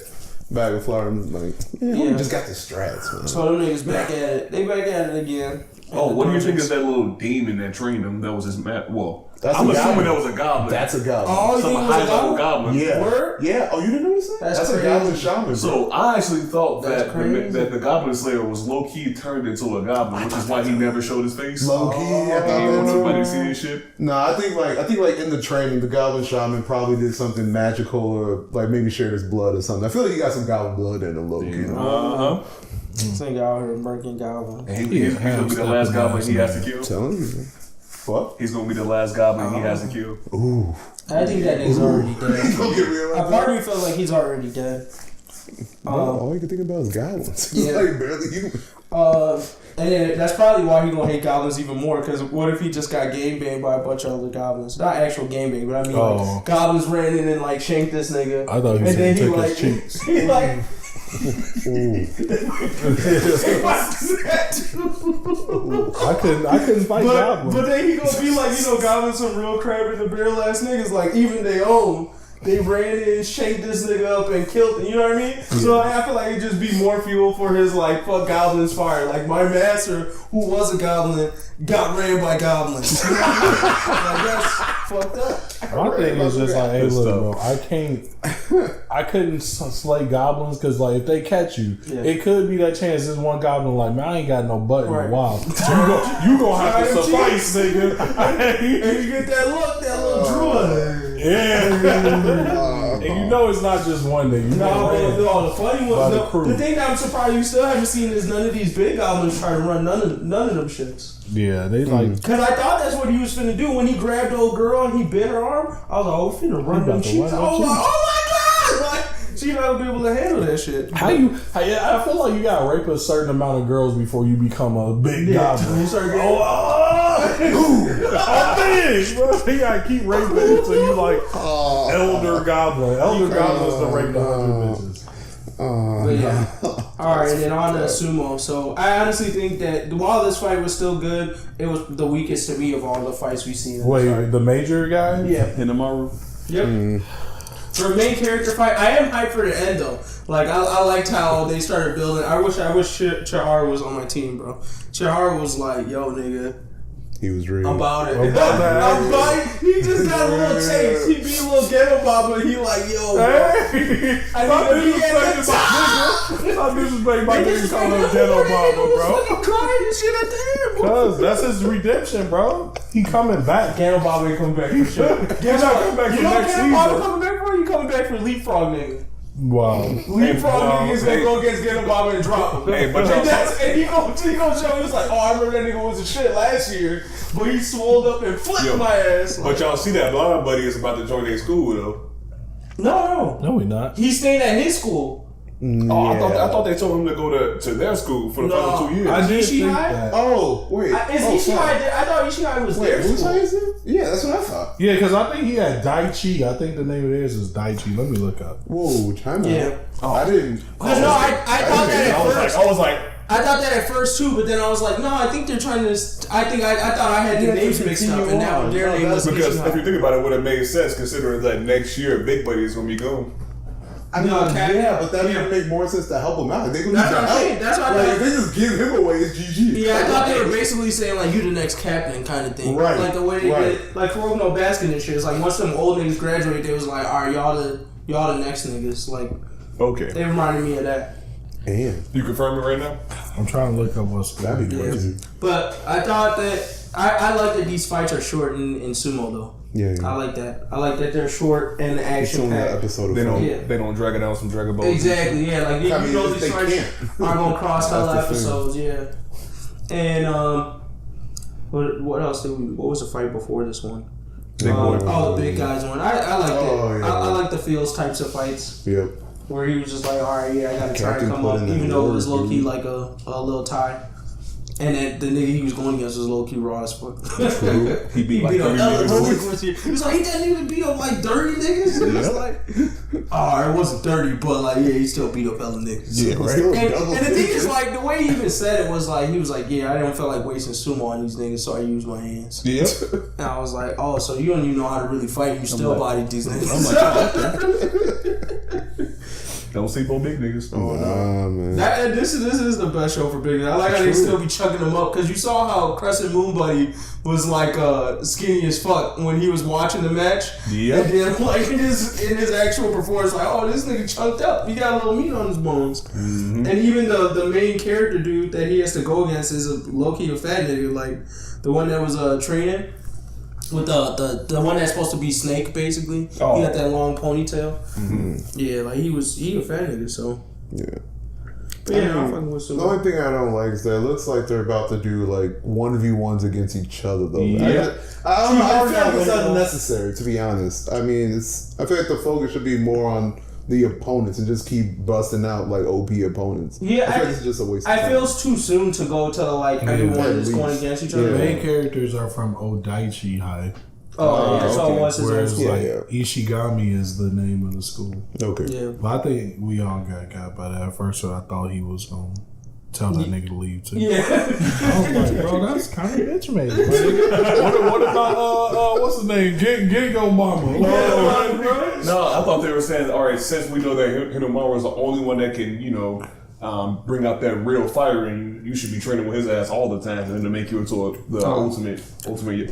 S3: Bag of flour. Like, we just got the strats, man.
S2: So them niggas back at it. They back at it again.
S5: Oh, what do you think of that little demon that trained him? That was his well.
S3: I'm
S5: assuming that was a goblin.
S3: That's a goblin.
S2: Oh,
S5: some high level goblin.
S3: Yeah.
S2: Word?
S3: Yeah. Oh, you didn't notice that? That's a goblin shaman.
S5: So I actually thought that the Goblin Slayer was low key turned into a goblin, which is why he never showed his face.
S3: Low key, I thought
S5: he didn't want nobody to see his shit.
S3: No, I think like in the training, the goblin shaman probably did something magical or like maybe shared his blood or something. I feel like he got some goblin blood in him, low key.
S2: This nigga out here murking goblin.
S5: And he's gonna be the last goblin he has to kill.
S3: Telling you. What?
S5: He's gonna be the last goblin he has to kill.
S3: Ooh.
S2: I think that nigga's already dead.
S3: Don't get me wrong.
S2: A part of me feels like he's already dead.
S3: all you can think about is goblins. He's
S2: Yeah.
S3: like barely human.
S2: And then that's probably why he gonna hate goblins even more. Because what if he just got game banged by a bunch of other goblins? Not actual game bang, but I mean like goblins ran in and like shanked this nigga.
S1: I thought he was
S2: and then
S1: gonna
S2: he
S1: take
S2: like
S1: his cheeks.
S2: he like.
S1: I couldn't fight goblins.
S2: But then he gonna be like, goblins some real crab in the barrel ass niggas. Like even they own. They ran in, shanked this nigga up, and killed him. You know what I mean? Yeah. So I feel like it'd just be more fuel for his like fuck goblins fire. Like my master, who was a goblin, got ran by goblins. Like that's fucked up.
S1: My thing is just like, hey, look, bro, I couldn't slay goblins because like if they catch you, it could be that chance. This one goblin like, man, I ain't got no butt in a while. You gonna have to suffice, nigga.
S2: And you get that look, that little drool.
S1: Yeah. And you know it's not just one nigga.
S2: No, the funny one. The thing that I'm surprised you still haven't seen is none of these big goblins try to run none of them shits.
S1: Yeah, they like.
S2: Because I thought that's what he was finna do when he grabbed the old girl and he bit her arm. I was like, oh, we finna run them cheeks. Oh my god! Like, she not gonna be able to handle that shit.
S1: I feel like you gotta rape a certain amount of girls before you become a big goblin.
S2: You start getting,
S1: big, bro. You gotta keep raping until you like elder goblin. Elder goblins to rape the 100 bitches.
S2: But yeah. Alright, and then on to sumo. So I honestly think that while this fight was still good, it was the weakest to me of all the fights we've seen.
S1: Wait, the major guy?
S2: Yeah.
S5: Hinamaru?
S2: Yep. For a main character fight, I am hyped for the end though. Like I liked how they started building. I wish Chihara was on my team, bro. Chihara was like, yo nigga.
S3: He was real.
S2: About it. He just got a little taste. He be a little ghetto bob, but he like, yo, bro. I
S1: disrespect my nigga calling him ghetto baba, bro.
S2: Crying and shit at the end, bro.
S1: Cause that's his redemption, bro. He coming back.
S2: Ghetto baba ain't coming back for sure.
S1: He's not coming back for next season.
S2: Baba coming back for? You coming back for leapfrog nigga.
S1: Wow.
S2: Leapfrog niggas gonna go against Ghetto Baba and drop him.
S5: Hey, but
S2: and he gonna show you, it's like, oh, I remember that nigga was a shit last year, but he swolled up and flipped my ass.
S5: But y'all see that blind buddy is about to join their school though.
S2: No,
S1: he not.
S2: He's staying at his school.
S5: Oh, I thought they told him to go to their school for the final 2 years.
S1: I did think that.
S3: Oh, wait.
S2: Ishihai? I thought Ishihai was there.
S3: Yeah, that's what I thought.
S1: Yeah, because I think he had Daichi. I think the name of theirs is Daichi. Let me look up.
S3: Whoa, China.
S2: Yeah.
S3: I didn't.
S2: Because I thought that at first.
S5: I was like,
S2: I thought that at first too, but then I was like, no, I think they're trying to. I thought I had the names mixed up, and now their name was
S5: because
S2: Ishihai.
S5: if you think about it, it would have made sense considering that next year Big Buddy is gonna be gone.
S3: I mean, yeah, but that would make more sense to help him out. They gonna need your help.
S2: That's what I
S3: like,
S2: thought.
S3: if they just give him away, it's GG.
S2: Yeah, I thought they were basically saying like you the next captain kind of thing.
S3: Right.
S2: Like the way they did, like for no basket and shit. It's like once them old niggas graduate, they was like, all right, y'all the next niggas. Like,
S5: okay,
S2: they reminded me of that.
S3: Damn.
S5: You confirm it right now?
S1: I'm trying to look up what's
S3: that'd be crazy.
S2: But I thought that I like that these fights are short in sumo though.
S3: Yeah.
S2: I like that. I like that they're short and action packed.
S3: Episode
S5: they don't drag it down some Dragon Ball.
S2: Exactly. Yeah. Like you know these fights are gonna cross hella episodes. Yeah. And what else did we? What was the fight before this one? The big guys one. I like that. Yeah. I like the feels types of fights.
S3: Yep.
S2: Where he was just like, all right, yeah, I gotta try and come up, even though it was low key like a little tie. And then the nigga he was going against was low key raw as fuck.
S5: He beat like 30 niggas.
S2: He was like, he that nigga beat up like 30 niggas. And it's like, it wasn't 30, but like, yeah, he still beat up hella niggas.
S3: Yeah, right.
S2: And the thing is, like, the way he even said it was like, he was like, yeah, I didn't feel like wasting sumo on these niggas, so I used my hands.
S5: Yeah.
S2: And I was like, oh, so you don't even know how to really fight, you still bodied these niggas.
S5: I'm like, don't sleep on big niggas.
S3: Oh, man.
S2: This is the best show for big niggas. I like how they still be chucking them up, because you saw how Crescent Moon Buddy was like skinny as fuck when he was watching the match.
S5: Yeah.
S2: And then like in his actual performance, like, oh, this nigga chunked up. He got a little meat on his bones. Mm-hmm. And even the main character dude that he has to go against is a low-key a fat nigga, like the one that was training. With the one that's supposed to be Snake, basically. Oh. He got that long ponytail. Mm-hmm. Yeah, like he a fat nigga, so.
S3: Yeah.
S2: But yeah, I'm fucking with
S3: the only thing I don't like is that it looks like they're about to do like 1v1s against each other though. Yeah. I feel like it's unnecessary, to be honest. I mean, I feel like the focus should be more on the opponents and just keep busting out like OP opponents.
S2: Yeah,
S3: I feel like it's just a waste.
S2: I
S3: of time.
S2: feel it's too soon to go to like everyone is going against each other.
S1: The main characters are from Odaichi High.
S2: Oh, yeah. So what's his own
S1: Whereas
S2: school?
S1: like Ishigami is the name of the school.
S3: Okay.
S2: Yeah.
S1: But I think we all got by that at first, so I thought he was gonna tell that nigga to leave too.
S2: Yeah.
S1: I was like, bro, that's kind of bitch made. What about what's his name? Gingo Mama.
S5: No, I thought they were saying, all right, since we know that Hinamaru is the only one that can, bring out that real fire in you, you should be training with his ass all the time, and then to make you into the ultimate Yokozuna.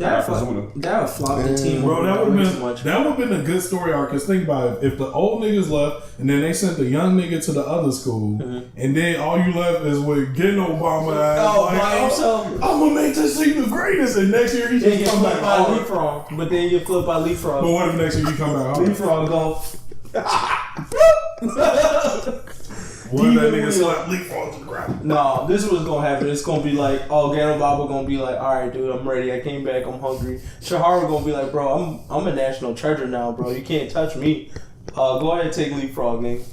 S2: That would flop the team.
S1: Bro, that would have been a good story arc. Cause think about it, if the old niggas left and then they sent the young nigga to the other school, and then all you left is with getting Obama ass.
S2: By himself.
S1: I'm gonna make this team the greatest, and next year he just come back
S2: by leapfrog. But then you flip by leapfrog.
S1: But what if next year you come back hard?
S2: Leapfrog go.
S1: What if that nigga slap leapfrog to the ground?
S2: No, this is what's gonna happen. It's gonna be like, Gano Baba gonna be like, all right, dude, I'm ready. I came back. I'm hungry. Shahara gonna be like, bro, I'm a national treasure now, bro. You can't touch me. Go ahead and take leapfrog, nigga.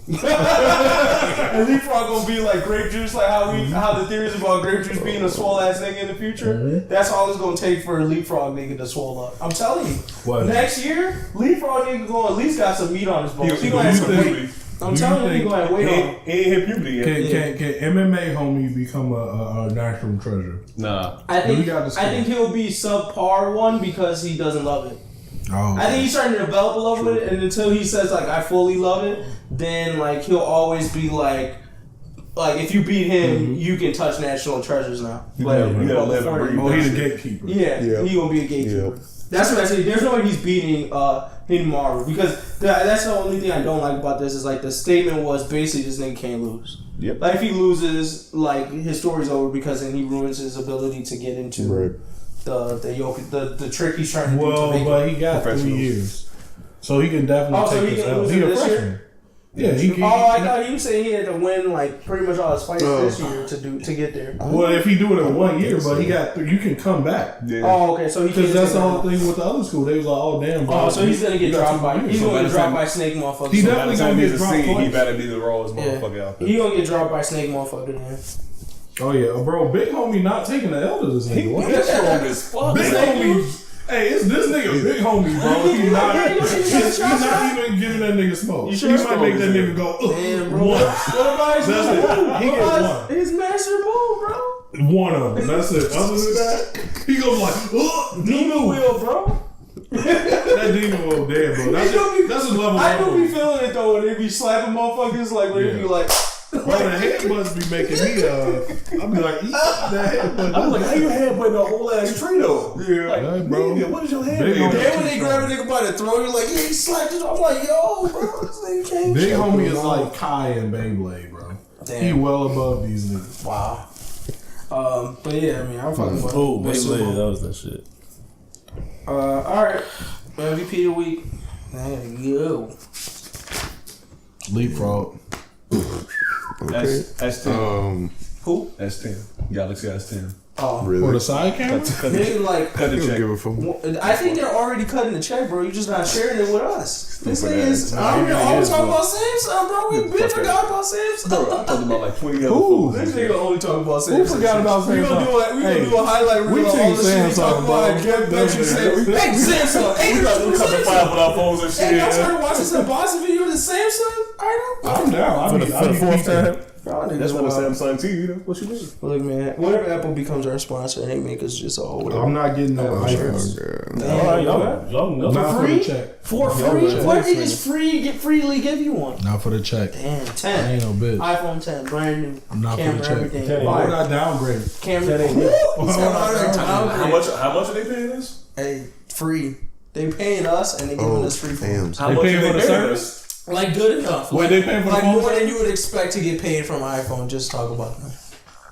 S2: And leapfrog gonna be like grape juice, like how the theories about grape juice being a swole ass nigga in the future. That's all it's gonna take for a leapfrog nigga to swole up. I'm telling you.
S1: What?
S2: Next year, leapfrog nigga gonna at least got some meat on his bones. He gonna have some weight. I'm telling you, he gonna have weight on.
S5: He ain't hit puberty yet.
S1: Can MMA homie become a national treasure?
S5: Nah.
S2: I think he'll be subpar one because he doesn't love it.
S1: Oh,
S2: I think he's starting to develop a love with it, and until he says like I fully love it, then like he'll always be like if you beat him, you can touch national treasures now. But
S1: he's a gatekeeper.
S2: Yeah, he gonna be a gatekeeper. That's what I say. There's no way he's beating Hinamaru because that's the only thing I don't like about this is like the statement was basically this nigga can't lose.
S5: Yep.
S2: Like if he loses, like his story's over because then he ruins his ability to get into the trick he's trying to do. To make
S1: but he got 3 years, so he can definitely take this out. He a freshman. Yeah,
S2: I thought he was saying he had to win like pretty much all his fights this year to get there.
S1: Well, if he do it in 1 year, but he got you can come back.
S2: Yeah. Oh, okay. So
S1: because that's the whole thing with the other school. They was like, oh damn. Bro,
S2: so he's gonna get dropped by. He's gonna get dropped by Snake motherfucker.
S1: He definitely gonna get dropped.
S5: He better be the rawest motherfucker out there.
S2: He gonna get dropped by Snake motherfucker then.
S1: Oh yeah, bro. Big homie not taking the L to this nigga.
S5: He's strong as fuck.
S1: Big homie. Hey, it's this nigga big homie, bro. He's not even giving that nigga smoke. He might make that nigga go,
S2: damn, bro.
S1: One.
S2: What about
S1: he gets one.
S2: His master move, bro.
S1: One of them. That's it. Other than that, he goes like,
S2: demon wheel, bro.
S1: That demon wheel dead, bro. That's his level.
S2: I do be feeling it though when they be slapping motherfuckers like when they be like.
S1: Bro, the headbutts be making me, I'll be like, eat that headbutt.
S5: I'm like, how you headbutting a whole ass tree though?
S1: Yeah,
S5: like,
S1: bro.
S5: Nigga, what is your head?
S2: Then when they grab a nigga by the throat, you're like, yeah, he slapped it. I'm like, yo, bro, this nigga can't.
S1: Big homie is like Kai and Beyblade, bro. Damn. He well above these niggas.
S2: Wow. But yeah, I mean, I'm fucking with
S6: Beyblade, that was that shit.
S2: Alright. MVP of the week. There you go.
S1: Leapfrog.
S3: Okay.
S5: S10.
S2: Who?
S5: S10. Galaxy S10.
S2: Oh,
S3: really?
S1: For the side camera?
S2: They like
S5: cut the check.
S2: I think they're already cutting the check, bro. You're just not sharing it with us. This thing is. I'm always talking about Samsung, bro. We been forgot about Samsung.
S5: Bro, I'm talking about like 20 other phones.
S2: This nigga only talking about Samsung.
S1: Who forgot about Samsung?
S2: We gonna do a highlight reel of all the shit we talking about. Hey, Samsung. Hey,
S5: we got to come five with our phones and shit.
S2: Hey, y'all started watching some boxing video of the Samsung item?
S1: I'm down. For the fourth time.
S5: That's not a Samsung TV, though. What you mean?
S2: Look, man. What if Apple becomes our sponsor and they make us just all whatever?
S1: I'm not getting no iPhones.
S6: Alright, y'all
S1: not for the check.
S2: For free? What if they just freely give you one?
S1: Not for the check.
S2: Damn, 10.
S1: I ain't no bitch.
S2: iPhone 10, brand new.
S1: I'm not
S2: camera,
S1: for the check.
S2: everything.
S1: Why would I downgrade?
S2: Camera.
S5: How much are they paying us?
S2: Hey, free. They paying us and they giving us free phones.
S5: How much are they paying us?
S2: Like good enough.
S1: Wait, they paying for
S2: like
S1: the phone?
S2: more than you would expect to get paid from iPhone. Just talk about that.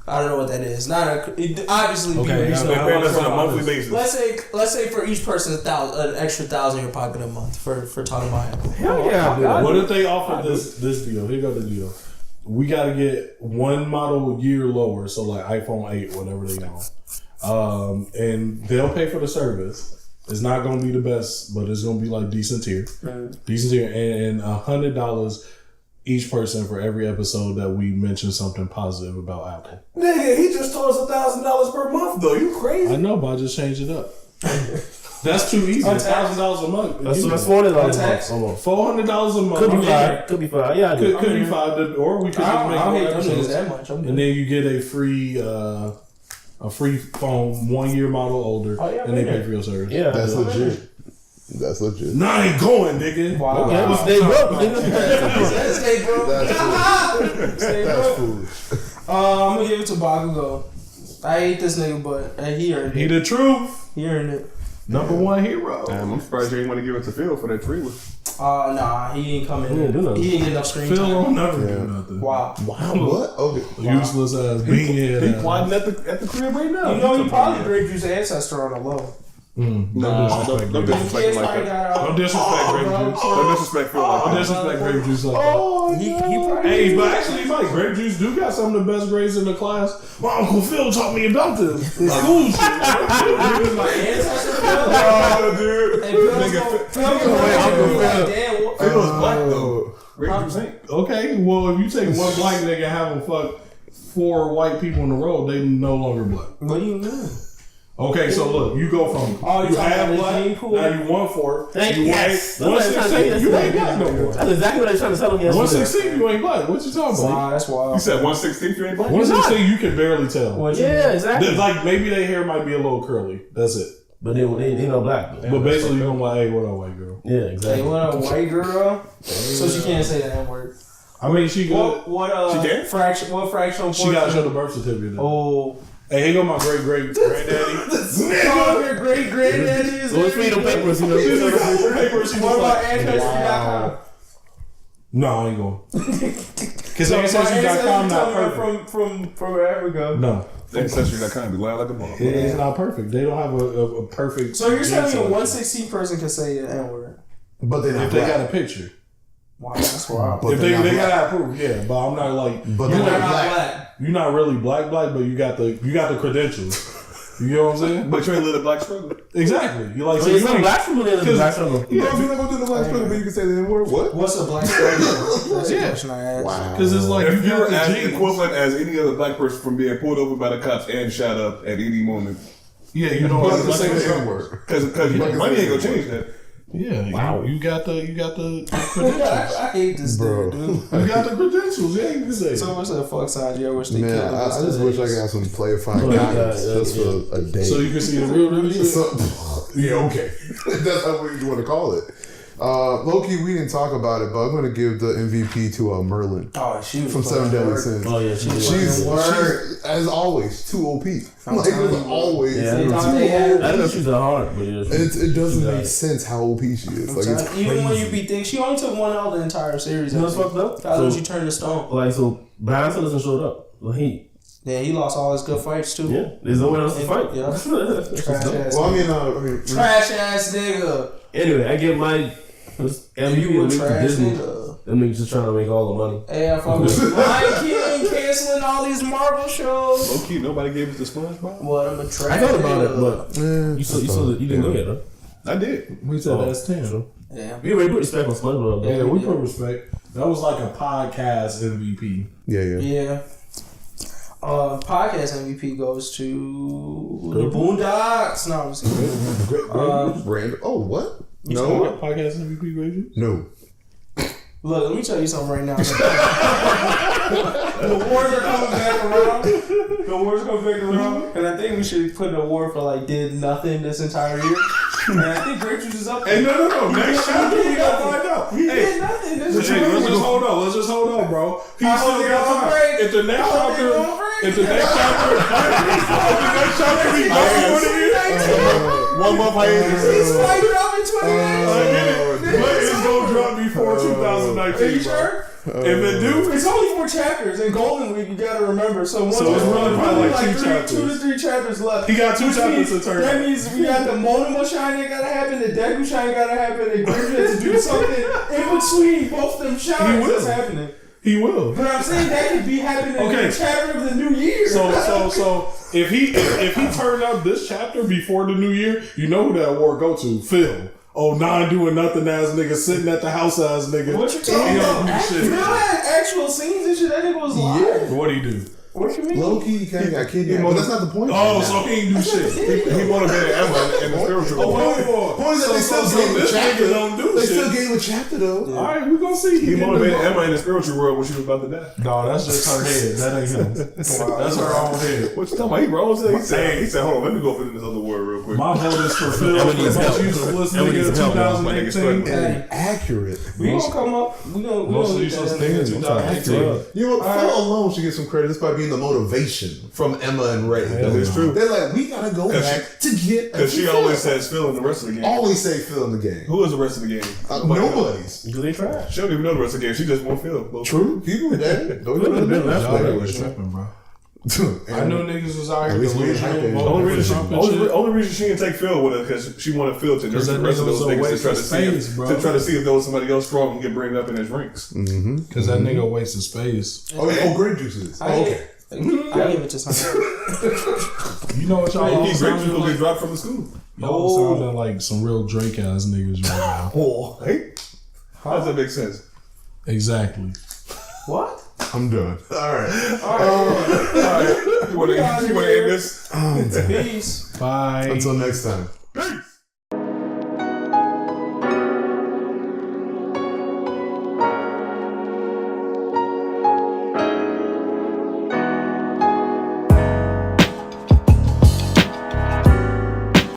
S2: I don't know what that is. Obviously.
S1: Okay,
S5: they're paying us on a monthly basis.
S2: Let's say for each person an extra $1,000 in your pocket a month for talking about Apple.
S1: Hell yeah! What if they offer this deal? Here go the deal. We got to get one model year lower, so like iPhone 8, whatever they want, and they'll pay for the service. It's not gonna be the best, but it's gonna be like decent tier, decent tier, and $100 each person for every episode that we mention something positive about Apple.
S4: Nigga, he just told us $1,000 per month though. You crazy?
S1: I know, but I just changed it up. That's too easy. $1,000 a month.
S6: That's $400 almost.
S1: $400 a month.
S6: Could be 5. Yeah,
S1: could be 5, or we could just make more episodes.
S2: That much.
S1: And then you get a free phone, 1 year model older, and they pay for your service.
S6: Yeah,
S3: that's legit. That's legit.
S1: Nah, I ain't going, nigga.
S2: Wow.
S6: Okay, well, stay broke, nigga.
S2: Stay broke.
S3: That's foolish.
S2: I'm gonna give it to Bakugo. I hate this nigga, but he earned it.
S1: He the truth.
S2: He earned it.
S1: Number one hero.
S5: Damn, I'm surprised you ain't want to give it to Phil for that trailer.
S2: Nah, he ain't come in. He didn't get enough screen
S1: Phil
S2: time.
S1: don't never do nothing.
S2: Wow.
S3: What? Okay.
S1: Useless ass being here.
S5: He plotting at the crib right now.
S2: You know, he probably Grape Juice ancestor on the low.
S5: Don't disrespect him like that.
S1: Don't disrespect Grape Juice.
S5: Don't disrespect Phil like
S1: Don't
S5: that.
S1: disrespect Grape Juice like that.
S2: He probably.
S1: Hey, but actually, Mike, Grape Juice do got some of the best grades in the class. My Uncle Phil taught me about this. School shit.
S2: He was my ancestor.
S5: Dude. Phil's black though. Grape Juice ain't.
S1: Okay, well, if you take one black nigga and have him fuck 4 white people in a row, they no longer black.
S2: What do you mean?
S1: Okay, so look, you go from you have black, now you 1/4, you
S6: Yes.
S1: 1/16, you ain't black no more.
S6: That's exactly what I was trying to tell him yesterday.
S1: 1/16, you ain't black. What you talking about?
S2: Wow, that's wild.
S5: You said 1/16 you ain't black?
S1: 1/16, you can barely tell.
S6: Yeah, exactly.
S1: Like maybe their hair might be a little curly. That's it.
S6: But they no black.
S1: But basically, you're gonna like, hey, what up, white girl?
S6: Yeah,
S2: Hey,
S6: exactly.
S2: what a white girl. So she can't say the N word.
S1: I mean, she good.
S2: What
S5: She can?
S2: fraction? What fractional
S1: She
S2: portion?
S1: got to show the birth certificate.
S2: Oh.
S1: Hey, here go my great granddaddy.
S2: Your great granddaddy is.
S6: So let's read the papers, you know.
S1: She's like, oh, papers. She
S2: What
S1: was
S2: about
S1: like,
S2: ancestry.com?
S1: no, I ain't going. Because ancestry.com not perfect.
S2: From Africa.
S1: No.
S5: Ancestry.com be loud like a motherfucker.
S1: It's not perfect. They don't have a perfect.
S2: So you're telling me a 116 person can say the N word?
S3: But they're not
S1: if they
S3: black.
S1: got a picture.
S2: Wow, that's wild.
S3: But
S1: If
S3: they're not
S1: they
S3: black.
S1: gotta have proof, yeah. But I'm not like
S3: But
S2: You're
S3: they're
S2: not
S3: not black.
S2: black.
S1: you're not really black, but you got the credentials. You know what I'm saying?
S5: But you ain't live the black struggle.
S1: Exactly. You're like, so
S6: There's
S1: you
S6: some
S1: ain't,
S6: black people in the black struggle.
S3: Bro, if you're not gonna do the black struggle, but you can say the N-word. What?
S2: What's a black struggle? That's the question I asked.
S3: Wow.
S1: because it's like
S5: If
S1: you
S5: you're
S1: got the
S5: as
S1: genes.
S5: equivalent as any other black person from being pulled over by the cops and shot up at any moment.
S1: Yeah, you don't
S3: But
S1: have
S3: to
S1: to
S3: say
S1: say
S3: the
S1: that.
S3: N-word.
S5: Because money ain't gonna change that.
S1: Yeah,
S6: Wow.
S1: you got the credentials.
S2: I hate this
S3: Bro.
S2: dude.
S1: You got the credentials. Yeah, you can say.
S2: So much of the fuck side, I wish they
S3: Man,
S2: killed
S3: I
S2: us.
S3: just wish I could have some player fine
S6: Oh, yeah,
S3: guidance
S6: yeah,
S3: just for a day.
S1: So you can see the real shit.
S3: Yeah, okay. That's how you want to call it. Loki, we didn't talk about it, but I'm going to give the MVP to Merlin
S2: Oh, she was
S3: from Seven Deadly Sins.
S6: Oh, yeah,
S3: She's, as always, too OP. Like, as always.
S6: Yeah,
S3: too
S6: I
S3: OP.
S6: don't know if she's a hard, but yeah.
S3: It doesn't make sense how OP she is. Like, it's
S2: Even when you
S3: crazy.
S2: be thinking, she only took one out the entire series.
S6: You know what's fucked up?
S2: How did
S6: So-
S2: you turn to stone?
S6: Like, so Brian Tillison showed up. Well, he
S2: lost all his good fights too.
S6: Yeah, there's no one else to fight.
S2: Yeah. Trash ass.
S3: Well, I mean,
S2: Trash ass nigga.
S6: Anyway, I get my MVP
S2: You a
S6: to
S2: trash
S6: Disney.
S2: nigga.
S6: Them niggas just trying to make all the money.
S2: Hey, I fuck with Lion King canceling all these Marvel shows.
S5: Low key, nobody gave us the SpongeBob.
S2: What? I'm a trash.
S6: I thought about it,
S2: nigga.
S6: but you didn't go yet, huh?
S5: I did.
S1: We said that's 10.
S2: Yeah.
S6: We already put respect on SpongeBob.
S1: Yeah,
S6: Though.
S1: we put respect. That was like a podcast MVP.
S2: Yeah. Podcast MVP goes to the Boondocks. No, I'm just kidding.
S3: Random. Oh, what?
S1: No. Podcast MVP, Reggie?
S3: No.
S2: Look, let me tell you something right now. The awards are coming back around. The awards are coming back around. And I think we should put an award for like did nothing this entire year. And I think Grape Juice is up there.
S1: Hey, no. Next chapter, we gotta find out.
S2: He did nothing this
S1: Let's
S2: year.
S1: just hold on. Let's just hold on, bro. He still got time. If the next chapter, we go for it,
S5: 1 month hiatus.
S2: He's fighting up in 2019.
S1: but it's gonna drop before 2019.
S2: Are you sure?
S1: If it do,
S2: It's only 4 chapters. In Golden Week, you gotta remember. So
S1: it's really probably like 2 chapters.
S2: 2 to 3 chapters left.
S1: He got 2
S2: Which
S1: chapters
S2: means-
S1: to turn.
S2: That means we got the Monoma shine that gotta happen, the Deku shine gotta happen, and Grimmy has to do something in between both them shines that's happening.
S1: He will.
S2: But I'm saying that could be happening in the chapter of the new year.
S1: So if he turned up this chapter before the new year, you know who that award go to? Phil. Oh, doing nothing ass nigga sitting at the house ass nigga.
S2: What you talking about? Phil had actual scenes and shit. That nigga was live.
S1: Yeah. What do you do?
S2: What you mean?
S3: Low key, he kind of got kidnapped. But that's not the point.
S1: Oh, so he ain't do shit.
S5: He motivated Emma in the spiritual world.
S3: Point is that they still gave a chapter. They still gave a chapter though.
S1: All right, we gonna see.
S5: He motivated Emma in the spiritual world when she was about to die.
S1: No, that's just her head. That ain't him. That's her own head.
S5: What you talking about? He rose it. He said, hold on, let me go fit in this other word real quick.
S1: My vote is for Phil. Most useless nigga in 2018.
S3: Accurate.
S2: We gonna come up. We gonna
S1: Most useless nigga in 2018.
S3: You know, Phil alone should get some credit just by being the motivation from Emma and Ray.
S5: It's true.
S3: They're like, we gotta go back to get.
S5: Because she always says Phil in the rest of the game.
S3: Always say Phil in the game.
S5: Who is the rest of the game?
S3: Nobody's.
S6: Do they try?
S5: She don't even know the rest of the game. She just won't Phil.
S3: True. People were dead. Don't even know
S1: Y'all
S3: that.
S1: was tripping, bro. I know niggas was out here
S3: least we ain't
S1: delusional.
S5: The only reason she didn't take Phil with her because she wanted Phil to nurse the rest of those niggas to try to see if there was somebody else strong and get bring up in his ranks.
S1: Because that nigga wasted space.
S3: Grape juices. Okay.
S2: I gave it to somebody.
S1: You know what y'all all
S5: Grape
S1: sounding
S5: juice will
S1: like?
S5: get dropped from the school.
S1: Y'all sounding like some real Drake ass niggas right now.
S5: Hey, how does that make sense?
S1: Exactly.
S2: What?
S3: I'm done. All right.
S5: You want to end this?
S2: Peace.
S1: Bye.
S3: Until next time.